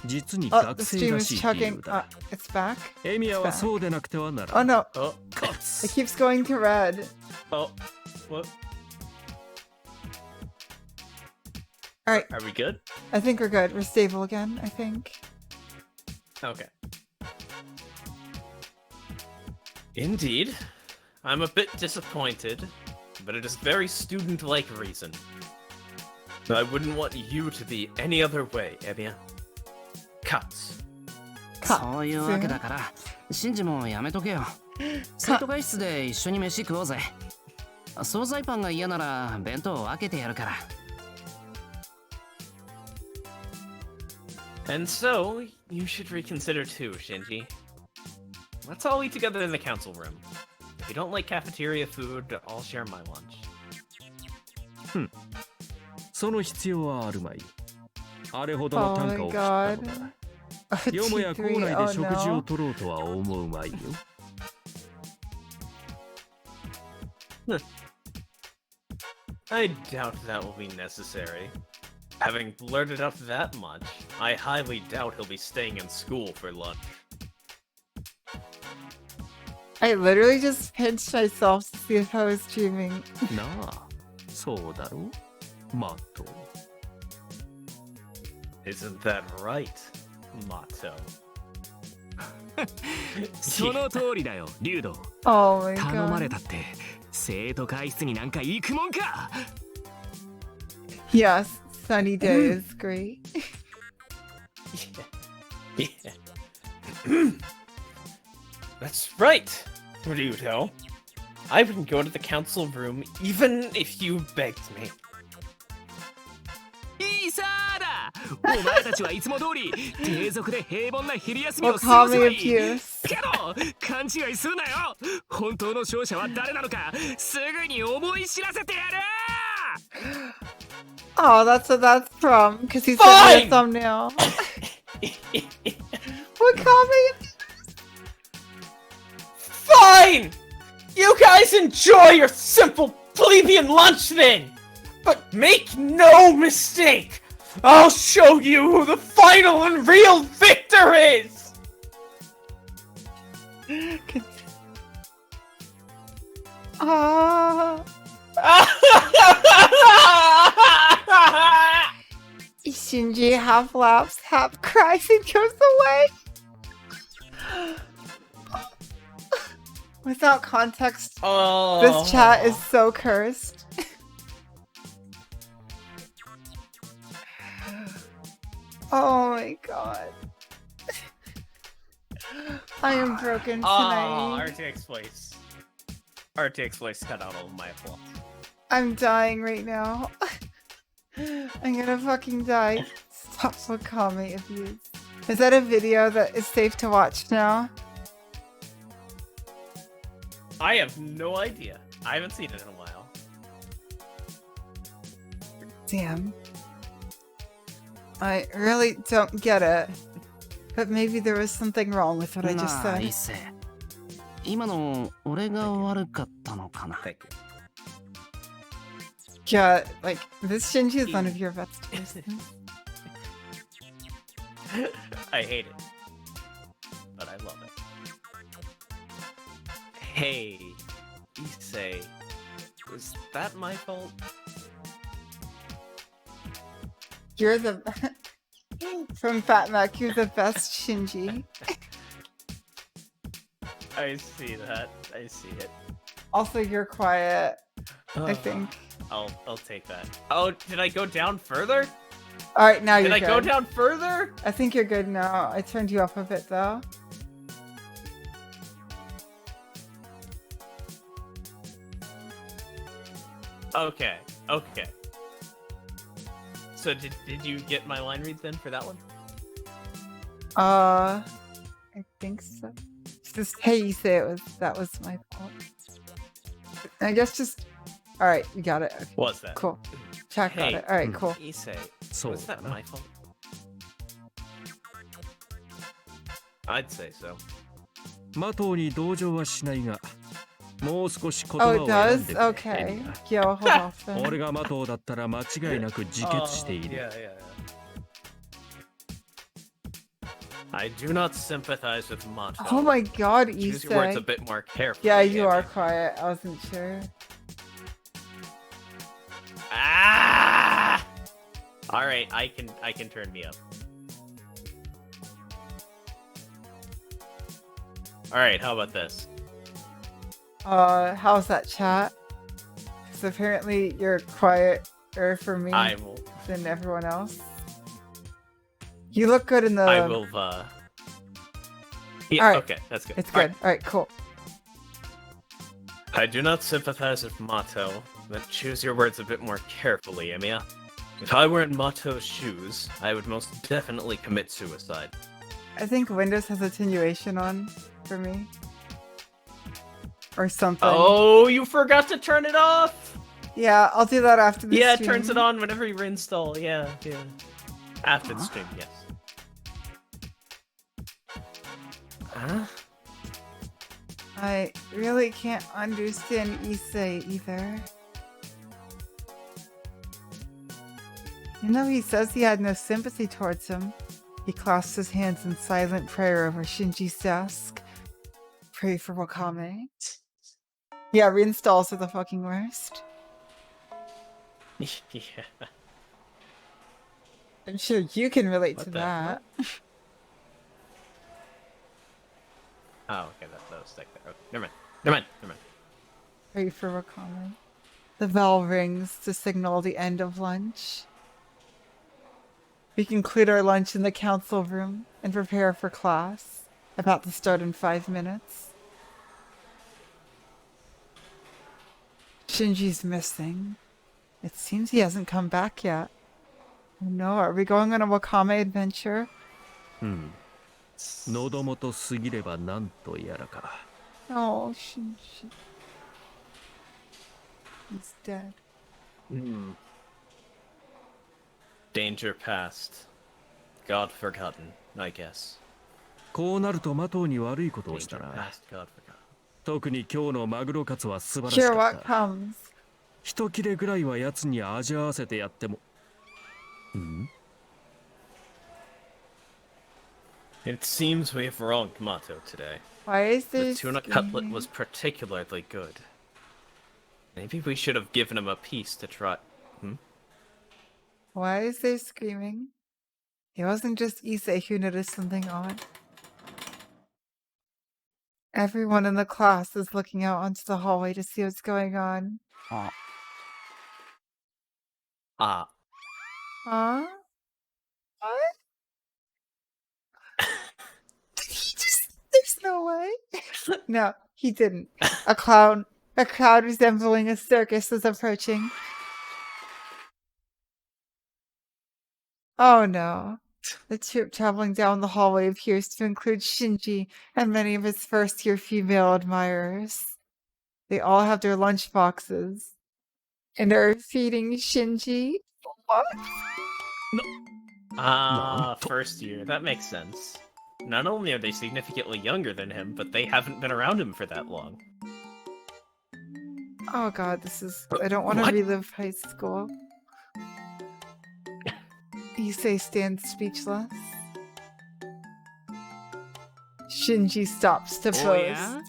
実に Oh, 学 the 生 stream ら is しい理由 chugging. だ。It's back. エミヤはそうでなくてはなら Oh ない。 no. Oh, It keeps going to red. oh, what? Alright, Are we good? I think we're good. We're stable again, I think. Okay. Indeed. I'm a bit disappointed, but it is very student-like reason. I wouldn't want you to be any other way, Emiya. Cuts. そういうわけだからシンジもやめとけよ。生徒会室で一緒に飯食おうぜ。惣菜パンが嫌なら弁当を分けてやるから。 And so, you should reconsider too, Shinji. Let's all eat together in the council room. If you don't like cafeteria food, I'll share my lunch. その必要はあるまい。あれほどの単価を知ったのだ。よもや校内で食事を取ろうとは思うまいよ。I doubt that will be necessary. Having blurted out that much, I highly doubt he'll be staying in school for lunch. I literally just pinched myself to see if I was dreaming. なあ、そうだろう、マット。 Isn't that right, Mato? その通りだよ、竜道。 Oh my 頼まれ god. たって生徒会室になんか行くもんか。 Yes, sunny day is great. Yeah. That's right, Ryudo. I wouldn't go to the council room even if you begged me. いいさーだ。お前たちはいつも通り低俗で平凡な昼休みを Well, 過 call ごせ me ば a いい。 fuse. けど勘違いするなよ。本当の勝者は誰なのかすぐに思い知らせてやる。 Oh, that's what that's from. Because he said the thumbnail. What call me a fuse? Fine! You guys enjoy your simple plebeian lunch then! But make no mistake! I'll show you who the final and real victor is! Ah. Shinji half laughs, half cries, and goes away. Without context, Oh. this chat is so cursed. Oh my god. I am broken Oh, tonight. RTX Voice. RTX Voice cut out all of my applause. I'm dying right now. I'm gonna fucking die. Stop Wakame abuse. Is that a video that is safe to watch now? I have no idea. I haven't seen it in a while. Damn. I really don't get it. But maybe there was something wrong with what I just なあ said. 一世。今の俺が悪かったのかな。 Thank you. Yeah, like, this Shinji is one of your best persons. I hate it. But I love it. Hey, Issei. Was that my fault? You're the... From Fat Mac, you're the best Shinji. I see that. I see it. Also, you're quiet, I think. I'll take that. Oh, did I go down further? Alright, now you're Did I good. go down further? I think you're good now. I turned you up a bit, though. Okay. Okay. So did you get my line read then for that one? I think so. Just hey, you say that was my fault. I guess just alright, you got it. Okay, Was that? cool. Chat got Hey, it. Alright, cool. Issei, そう was だ that な。 my fault? I'd say so. マトウに同情はしないが、もう少し言 Oh, 葉 it を選ん does? でくれ。エ Okay. ミア Yo, hold off then. 俺がマトウだったら間違いなく自決している。 Yeah, yeah, yeah. I do not sympathize with Mato. Oh my god, Choose your words a Issei. bit more carefully. Yeah, you are Emi. quiet. I wasn't sure. Ah! All right, I can turn me up. All right, how about this? How's that chat? Because apparently you're quieter for me. I will. than everyone else. You look good in the... I will, yeah, Alright. okay, that's good. It's good. Alright, cool. I do not sympathize with Mato, but choose your words a bit more carefully, Emiya. If I were in Mato's shoes, I would most definitely commit suicide. I think Windows has attenuation on for me. Or something. Oh, you forgot to turn it off! Yeah, I'll do that after the Yeah, it stream. turns it on whenever you reinstall, yeah. After the stream, yes. Huh? I really can't understand Issei either. Even though he says he had no sympathy towards him, he clasped his hands in silent prayer over Shinji's desk. Pray for Wakame. Yeah, reinstalls are the fucking worst. Yeah. I'm sure you can relate What to the that. Oh, okay, that was stuck there. Okay, never mind. Pray for Wakame. The bell rings to signal the end of lunch. We conclude our lunch in the council room and prepare for class, about to start in 5 minutes. Shinji's missing. It seems he hasn't come back yet. Oh no, are we going on a Wakame adventure? 喉元過ぎればなんとやらか。 Oh, Shinji. He's dead. Danger past. God forgotten, I guess. こうなるとマトウに悪いことをした Danger な。 past, God forgotten. 特に今日のマグロカツは素晴らし Here か what った。 comes. 一切れぐらいは奴に味合わせてやっても。It seems we have wronged Mato today. Why is The this? tuna cutlet was particularly good. Maybe we should have given him a piece to try. Why is there screaming? It wasn't just Issei who noticed something odd. Everyone in the class is looking out onto the hallway to see what's going on. Ah. Huh? What? There's no way. No, he didn't. A crowd resembling a circus is approaching. Oh no. The troop traveling down the hallway appears to include Shinji and many of his first-year female admirers. They all have their lunch boxes and are feeding Shinji. What? Ah, first year. That makes sense. Not only are they significantly younger than him, but they haven't been around him for that long. Oh god, this is... I don't want to What? relive high school. Issei stands speechless. Shinji stops to お pose. や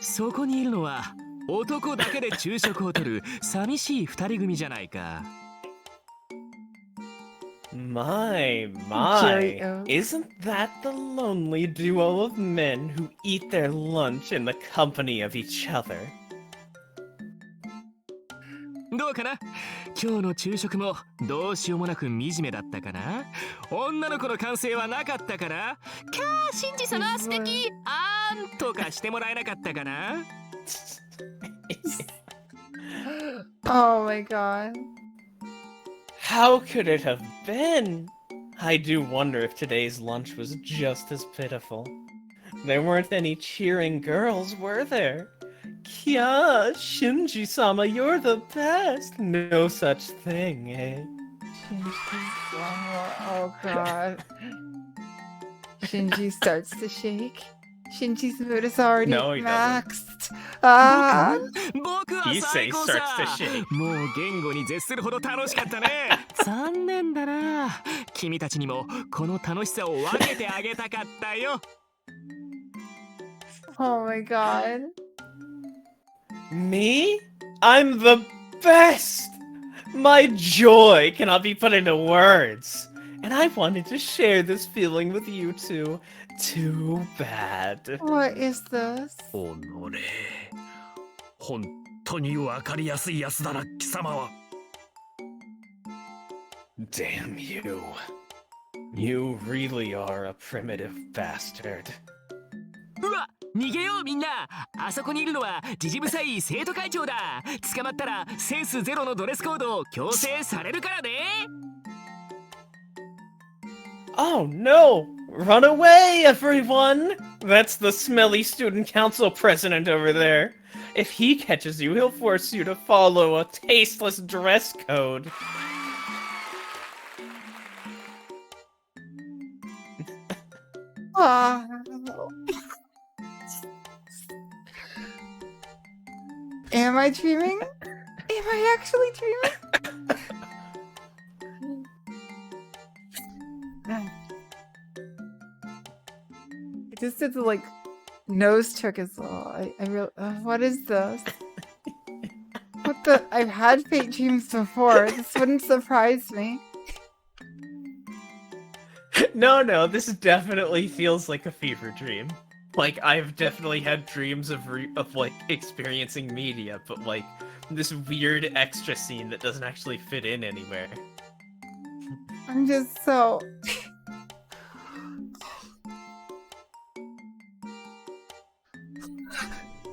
そこにいるのは男だけで昼食をとる寂しい二人組じゃないか。 My, Cheerio. isn't that the lonely duo of men who eat their lunch in the company of each other? どうかな今日の昼食もどうしようもなく惨めだったかな女の子の歓声はなかったかなキャーシンジ様素敵あーんとかしてもらえなかったかな Oh my god. How could it have been? I do wonder if today's lunch was just as pitiful. There weren't any cheering girls, were there? Kya, Shinji-sama, you're the best. No such thing, eh? Oh god. Shinji starts to shake. Shinji's mood is already No, he doesn't. maxed. Ah! 僕は最 Issei 高 starts さ to shake. もう言語に絶するほど楽しかったね残念だな君たちにもこの楽しさを分けてあげたかったよ Oh my god. Me? I'm the best! My joy cannot be put into words. And I wanted to share this feeling with you two. Too bad. What is this? おのれ本当に分かりやすいやつだな貴様は。Damn you. You really are a primitive bastard. うわ逃げようみんなあそこにいるのはジジブサイ生徒会長だ捕まったらセンスゼロのドレスコードを強制されるからね Oh no! Run away, everyone! That's the smelly student council president over there. If he catches you, he'll force you to follow a tasteless dress code. Ah. Am I dreaming? Am I actually dreaming? I just did the like nose trick as well. I really. What is this? What the? I've had fake dreams before. This wouldn't surprise me. No, this definitely feels like a fever dream. Like, I've definitely had dreams of like, experiencing media, but, like, this weird extra scene that doesn't actually fit in anywhere. I'm just so...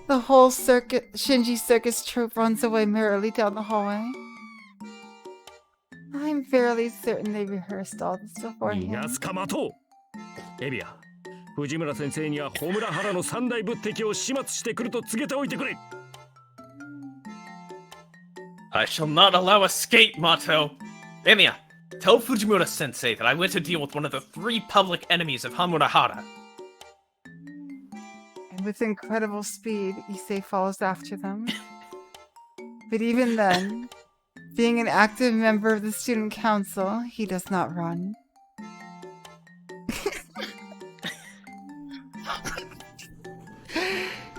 The whole Shinji circus troupe runs away merrily down the hallway. I'm fairly certain they rehearsed all this 逃が beforehand. すか待とうエビア藤村先生にはホムラハラの三大仏敵を始末してくると告げておいてくれ I shall not allow escape, Mato! Emiya, tell Fujimura-sensei that I went to deal with one of the 3 public enemies of Hamurahara. And with incredible speed, Issei follows after them. But even then, being an active member of the student council, he does not run.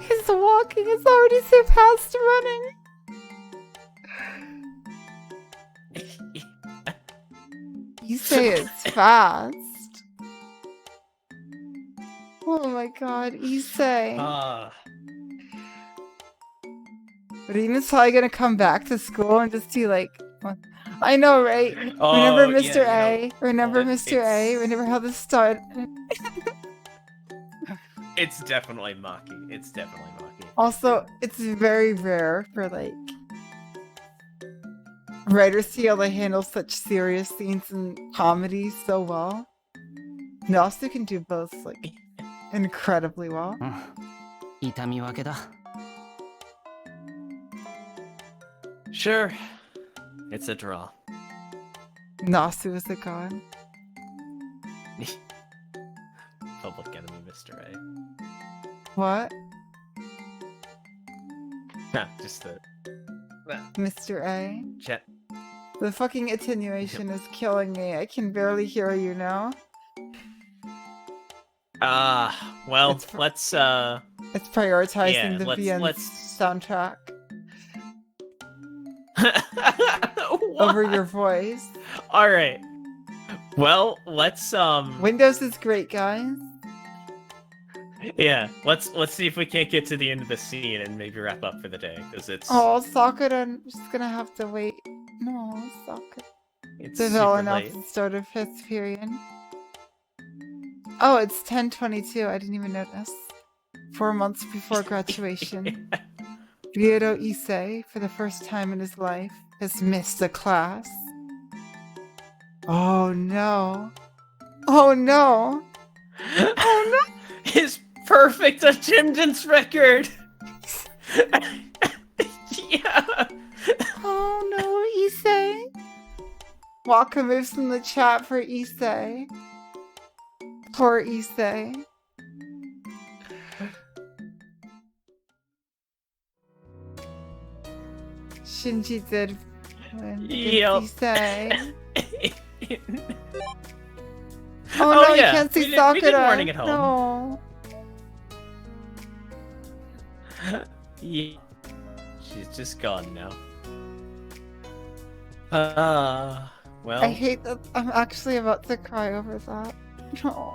His walking has already surpassed running. Issei is fast. Oh my god, Issei. But Eden's probably gonna come back to school and just be like, what? I know, right? Remember Mr. A? Remember Mr. A? Remember how this started? It's definitely Maki. It's definitely Maki. Also, it's very rare for like writers to be able to handle such serious scenes and comedy so well. Nasu can do both like incredibly well. 痛み分けだ Sure. It's a draw. Nasu is a god. Public enemy, Mr. A. What? Nah, just the... Mr. A? Chat. The fucking attenuation is killing me. I can barely hear you now. Well, It's let's, It's prioritizing yeah, the VN let's- soundtrack What? over your voice. Alright. Well, let's, Windows is great, guys. yeah, let's see if we can't get to the end of the scene and maybe wrap up for the day, because it's... Oh, Sakura, I'm just gonna have to wait. No, Sakura. it's The super villain late. at the start of 5th period. Oh, it's 10:22. I didn't even notice. 4 months before graduation. Ryoto Issei, for the first time in his life, has missed a class. Oh no. Oh no. Oh no. His perfect attendance record! Yeah! Oh no, Issei. Waka moves in the chat for Issei. Poor Issei. Shinji did win. Yep. Issei. Oh Oh, no, you yeah. can't see We did Sakura. Morning at Home. No. Yeah. She's just gone now. Well... I hate that I'm actually about to cry over that. No.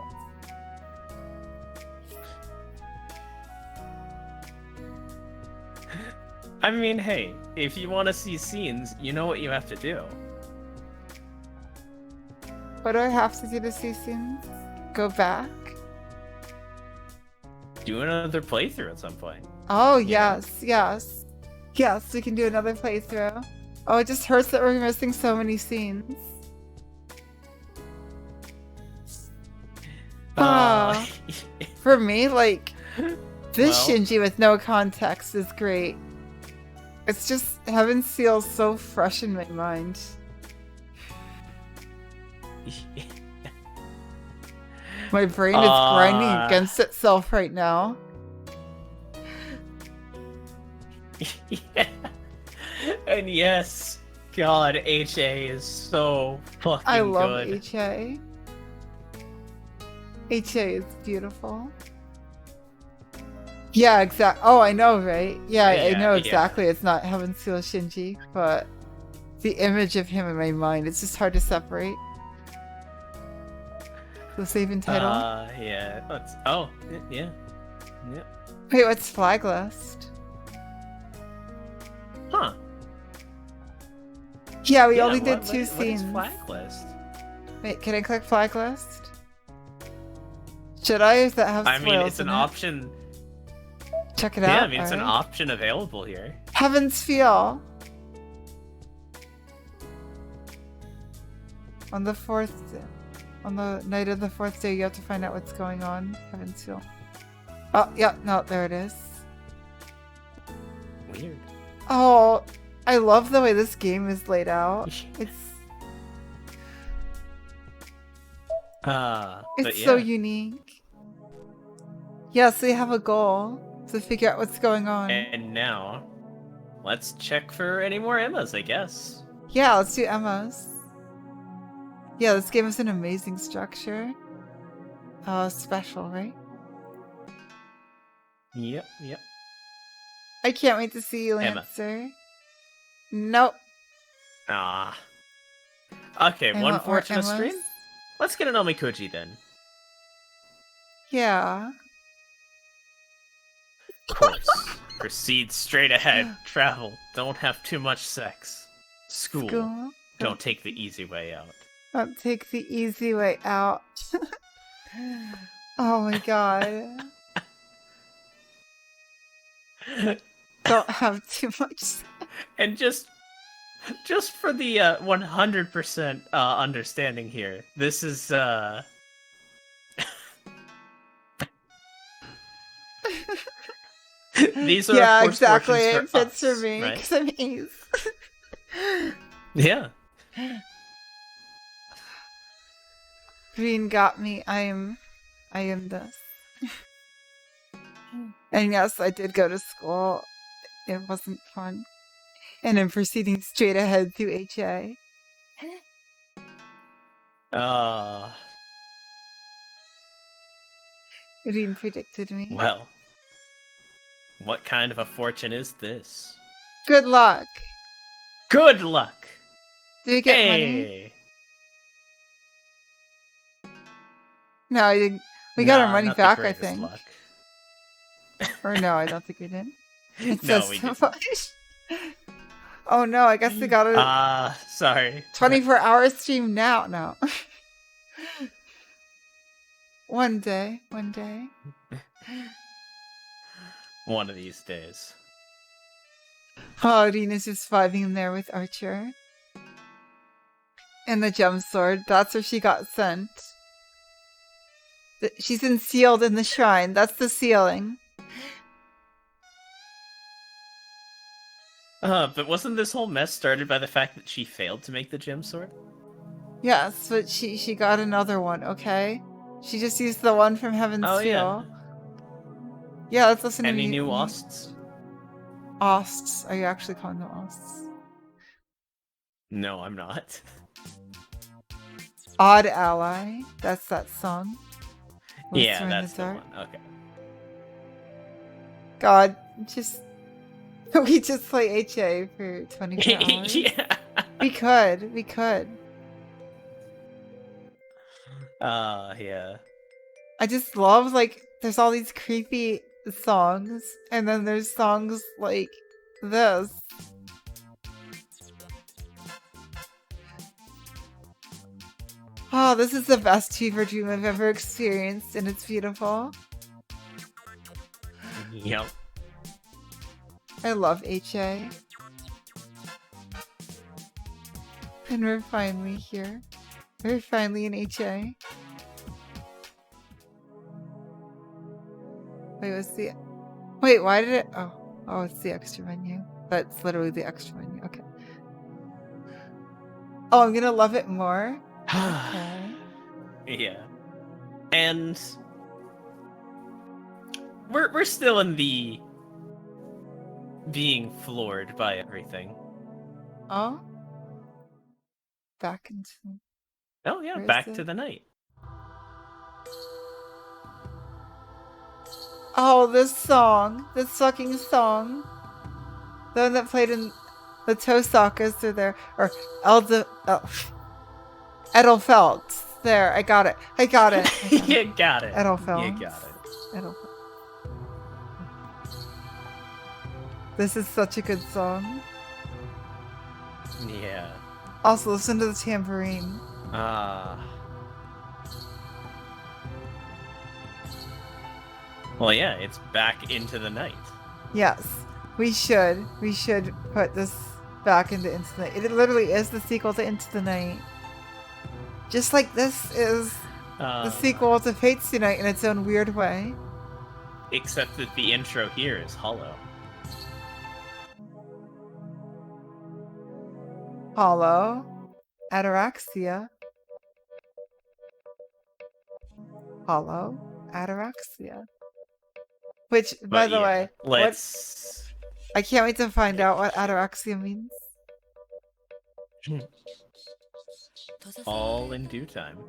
I mean, hey, if you want to see scenes, you know what you have to do. What do I have to do to see scenes? Go back? Do another playthrough at some point. Oh, Yeah. yes. Yes, we can do another playthrough. Oh, it just hurts that we're missing so many scenes. For me, like, this Well. Shinji with no context is great. It's just, Heaven Seal's so fresh in my mind. My brain is grinding against itself right now. Yeah. And yes, God, HA is so fucking I love good. HA. HA is beautiful. Yeah, exactly. Oh, I know, right? Yeah, I know exactly. It's not Heaven Seal Shinji, but the image of him in my mind, it's just hard to separate. The save and title. Yeah. Yeah. Wait, what's Flag List? Huh. Yeah, we only did two scenes. What is Flag List? Wait, can I click Flag List? Should I? Does that have I mean, spoils it's an in it? option. Check it out. Yeah, I mean, it's an alright. option available here. Heaven's Feel. On the night of the fourth day, you have to find out what's going on. Heaven's Feel. Oh, yeah, no, there it is. Weird. Oh, I love the way this game is laid out. It's but so yeah. unique. Yeah, so you have a goal to figure out what's going on. And now, let's check for any more Emmas, I guess. Yeah, let's do Emma's. Yeah, this game is an amazing structure. Special, right? Yep. I can't wait to see you, Emma. Lancer. Nope. Okay, Emma one or fortunate Emma's? stream. Let's get an Omikuji then. Yeah. Of course. Proceed straight ahead. Travel. Don't have too much sex. School. School. Don't take the easy way out. Don't take the easy way out. Oh my god. Don't have too much. And just for the 100% understanding here, this is these are Yeah, of course exactly. fortunes It fits us, for me right? because I'm Ace. Yeah. Green got me. I am this. And yes, I did go to school. It wasn't fun. And I'm proceeding straight ahead through HA. Green predicted me. Well, what kind of a fortune is this? Good luck. Good luck. Do we get money? No, I didn't. We got our money not the back, I greatest think. luck. Or no, I don't think we did. It No, says we so didn't. much. Oh no, I guess we got a Sorry. 24-hour stream now. No. One day. One of these days. Oh, Rina's just vibing in there with Archer. And the gem sword. That's where she got sent. She's sealed in the shrine. That's the sealing. But wasn't this whole mess started by the fact that she failed to make the gem sword? Yes, but she got another one, okay? She just used the one from Heaven's Seal. Yeah, let's listen to Any new osts? Osts. Are you actually calling them osts? No, I'm not. Odd Ally. That's that song. Yeah, Whisper in that's the the Dark. one. Okay. God, we just play HA for 24 hours. Yeah. We could. Yeah. I just love, like, there's all these creepy songs, and then there's songs like this. Oh, this is the best fever dream I've ever experienced, and it's beautiful. Yep. I love HA. And we're finally here. We're finally in HA. Wait, what's the... Wait, why did it... Oh, it's the extra menu. That's literally the extra menu. Okay. Oh, I'm gonna love it more. Okay. Yeah. And we're still in the being floored by everything. Oh? Back into... Oh yeah, Where is back it? to the night. Oh, this song. This fucking song. The one that played in the Tosakas through there. Or Edelfelt. There, I got it. I got it. You got it. Edelfelt. You got it. Edelfelt. This is such a good song. Yeah. Also, listen to the tambourine. Well, yeah, it's back into the night. Yes, we should put this back into the Night. It literally is the sequel to Into the Night. Just like this is the sequel to Fates Unite in its own weird way. Except that the intro here is hollow. Hollow. Ataraxia. Hollow. Ataraxia. Which, by the way, I can't wait to find out what ataraxia means. All in due time.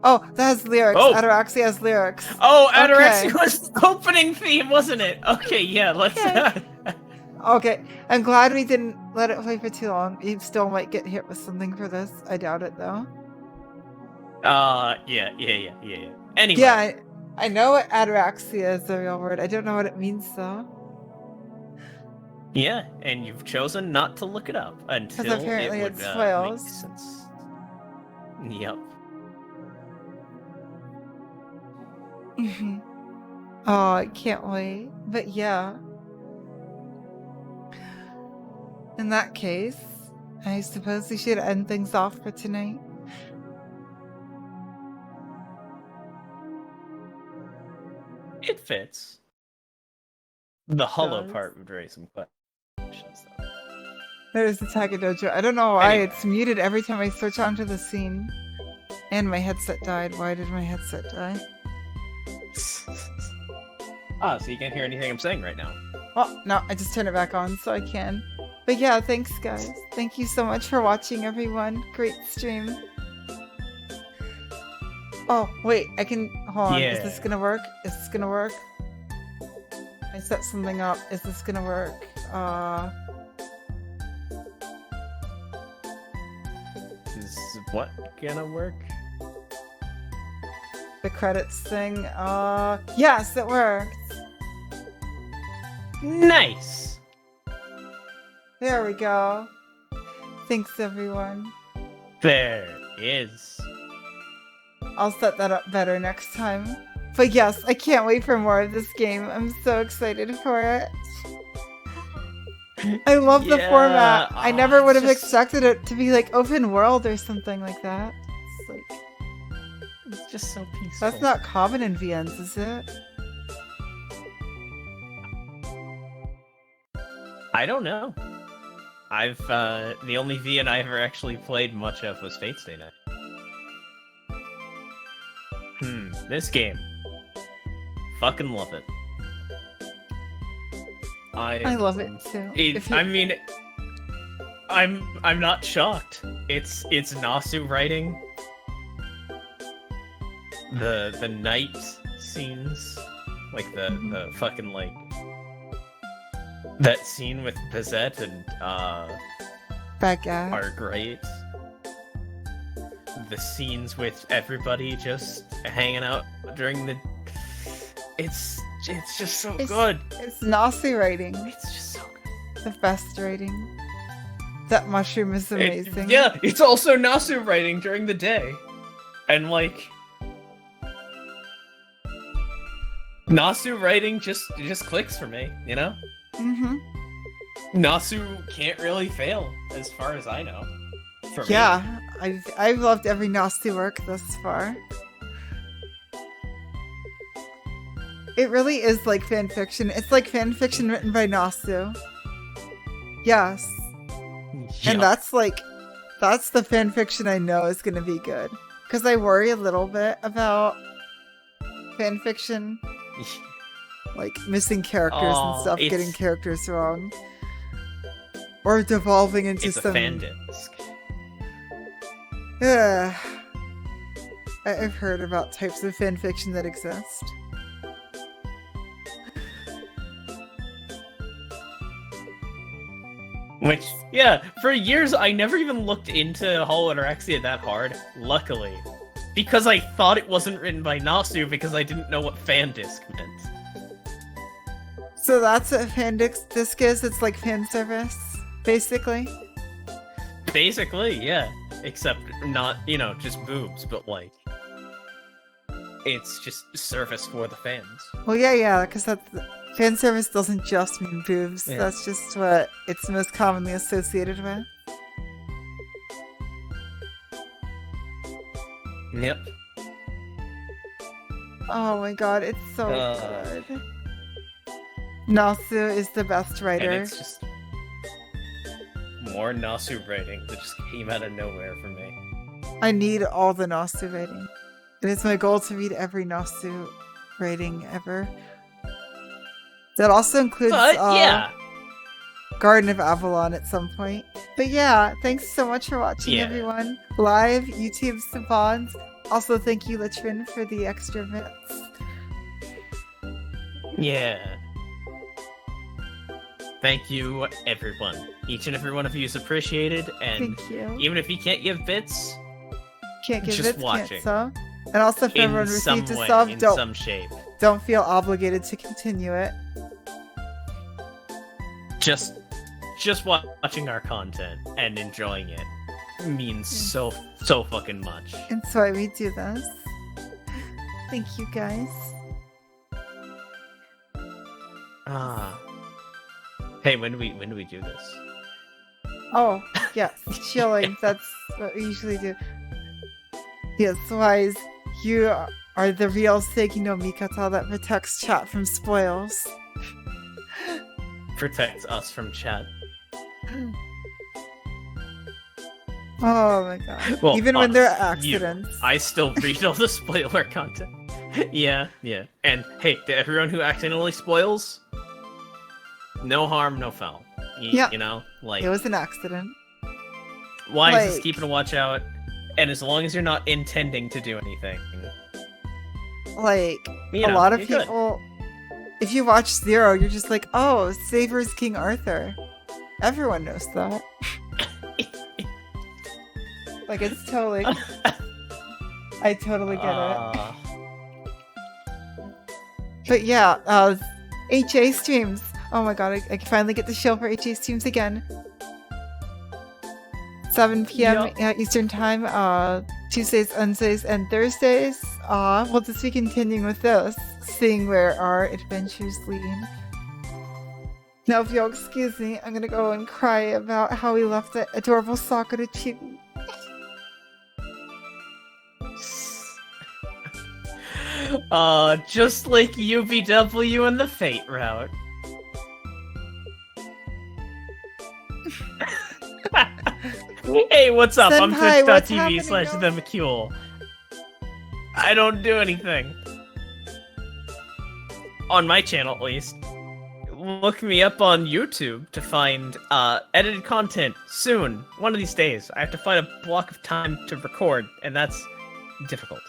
Oh, that has lyrics. Oh. Ataraxia has lyrics. Oh, Ataraxia Okay. was the opening theme, wasn't it? Okay, yeah, let's... Okay. Okay, I'm glad we didn't let it play for too long. You still might get hit with something for this. I doubt it, though. Yeah. Anyway. Yeah, I know what ataraxia is the real word. I don't know what it means, though. Yeah, and you've chosen not to look it up until apparently it would it make spoils. sense. Yep. Oh, I can't wait. But yeah. In that case, I suppose we should end things off for tonight. It fits. The hollow does. part would raise some questions, though. There's the Tagadojo. I don't know why Anyway. it's muted every time I switch onto the scene. And my headset died. Why did my headset die? Ah, so you can't hear anything I'm saying right now. Well, no, I just turned it back on so I can. But yeah, thanks guys. Thank you so much for watching, everyone. Great stream. Oh, wait, I can... Hold on. Is this Yeah. gonna work? Is this gonna work? I set something up. Is this gonna work? Is what gonna work? The credits thing. Yes, it worked. Nice! There we go. Thanks, everyone. There is. I'll set that up better next time. But yes, I can't wait for more of this game. I'm so excited for it. I love the Yeah, format. I never it's would have just- expected it to be like open world or something like that. It's like, It's just so peaceful. that's not common in VNs, is it? I don't know. I've, the only VN I ever actually played much of was Fate's Day Night. This game. Fucking love it. I love it too. If you- I mean, I'm not shocked. It's Nasu writing. The night scenes, like the fucking like that scene with Bizette and Baguette. are great. The scenes with everybody just hanging out during the it's just so good. It's Nazi writing. It's just so good. The best writing. That mushroom is amazing. Yeah, it's also Nasu writing during the day. And like Nasu writing just clicks for me, you know? Mm-hmm. Nasu can't really fail, as far as I know. For me. Yeah, I've loved every Nasu work thus far. It really is like fan fiction. It's like fan fiction written by Nasu. Yes. Yeah. And that's the fan fiction I know is going to be good. Because I worry a little bit about fan fiction, like missing characters and stuff, getting characters wrong. Or devolving into it's some... a fan disc. I've heard about types of fan fiction that exist. Which, yeah, for years I never even looked into Hollow Ataraxia that hard, luckily. Because I thought it wasn't written by Nasu because I didn't know what fan disc meant. So that's what fan disc is? It's like fan service, basically? Basically, yeah. Except not, just boobs, but like... It's just service for the fans. Well, yeah, because that's... Fan service doesn't just mean boobs. Yeah. That's just what it's most commonly associated with. Yep. Oh my god, it's so good. Nasu is the best writer. And it's just... more Nasu writing that just came out of nowhere for me. I need all the Nasu writing. It is my goal to read every Nasu writing ever. That also includes yeah. Garden of Avalon at some point. But yeah, thanks so much for watching, everyone. Live, YouTube Savons. Also, thank you, Lichvin, for the extra bits. Yeah. Thank you, everyone. Each and every one of you is appreciated, and Thank you. even if you can't give bits, Can't give just bits, watching. can't sub. And also, if in everyone some received a way, sub, in some shape. don't feel obligated to continue it. Just watching our content and enjoying it means so fucking much. And so why we do this. Thank you, guys. Hey, when do we do this? Oh, yes, chilling. That's what we usually do. Yes, Wise, you are the real Seiki no Mikata that protects chat from spoils. Protects us from chat. Oh my god. Well, even when there are us, accidents. I still read all the spoiler content. Yeah. And hey, to everyone who accidentally spoils, no harm, no foul. Yeah. You know, like It was an accident. Wise is keeping a watch out, and as long as you're not intending to do anything, Like, you a know, lot of you're good. people, if you watch Zero, you're just like, oh, Saber's King Arthur. Everyone knows that. Like, it's totally... I totally get it. But yeah, HA streams. Oh my god, I finally get to show for HA streams again. 7 p.m. Eastern Time, Tuesdays, Wednesdays, and Thursdays. We'll just be continuing with this, seeing where our adventures lead. Now, if you'll excuse me, I'm gonna go and cry about how we left that adorable Sakura chibi. Just like UBW and the Fate route. Hey, what's up? I'm Senpai, what's twitch.tv/themacule. I don't do anything. On my channel, at least. Look me up on YouTube to find edited content soon. One of these days. I have to find a block of time to record, and that's difficult.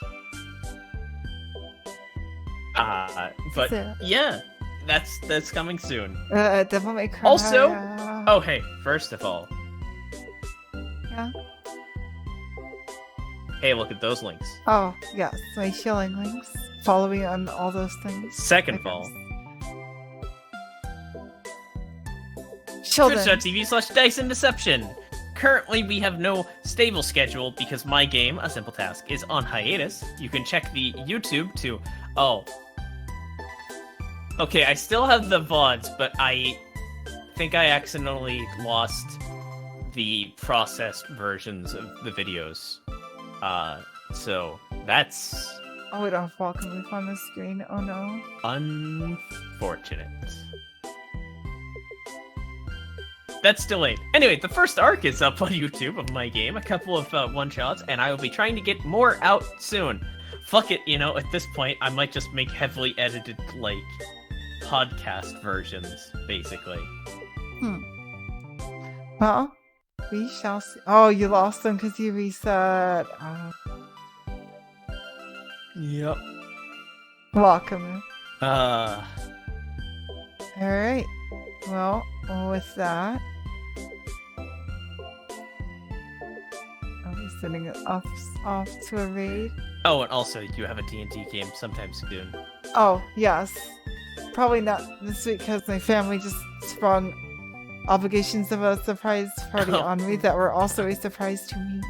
But yeah, that's coming soon. Devil May Cry. Also, oh hey, first of all, Yeah. hey, look at those links. Oh, yes, my shilling links. Follow me on all those things. Second of all, Children. twitch.tv/Dice and Deception. currently we have no stable schedule because my game, A Simple Task, is on hiatus. You can check the YouTube to... Oh. Okay, I still have the VODs, but I think I accidentally lost the processed versions of the videos. So that's... Oh, we don't have welcome leaf on the screen. Oh no. unfortunate. That's delayed. Anyway, the first arc is up on YouTube of my game, a couple of one-shots, and I will be trying to get more out soon. Fuck it, you know, at this point, I might just make heavily edited, like, podcast versions, basically. Well, we shall see. Oh, you lost them because you reset. Yep. Welcome. Uh, Alright. Well, with that, I'll be sending it off to a raid. oh, and also, you have a D&D game sometime soon. Oh, yes. Probably not this week because my family just sprung obligations of a surprise party on me that were also a surprise to me.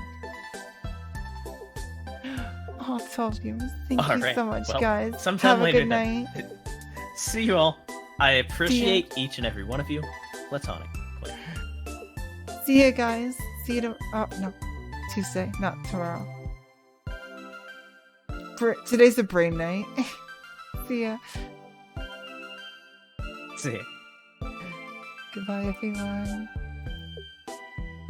Oh, 12 viewers. Thank you Alright, so much, well, guys. sometime Have a later good then. night. See you all. I appreciate each and every one of you. Platonic. See you guys. See you oh, no. Tuesday, not tomorrow. Today's a brain night. See ya. See ya. Goodbye, everyone.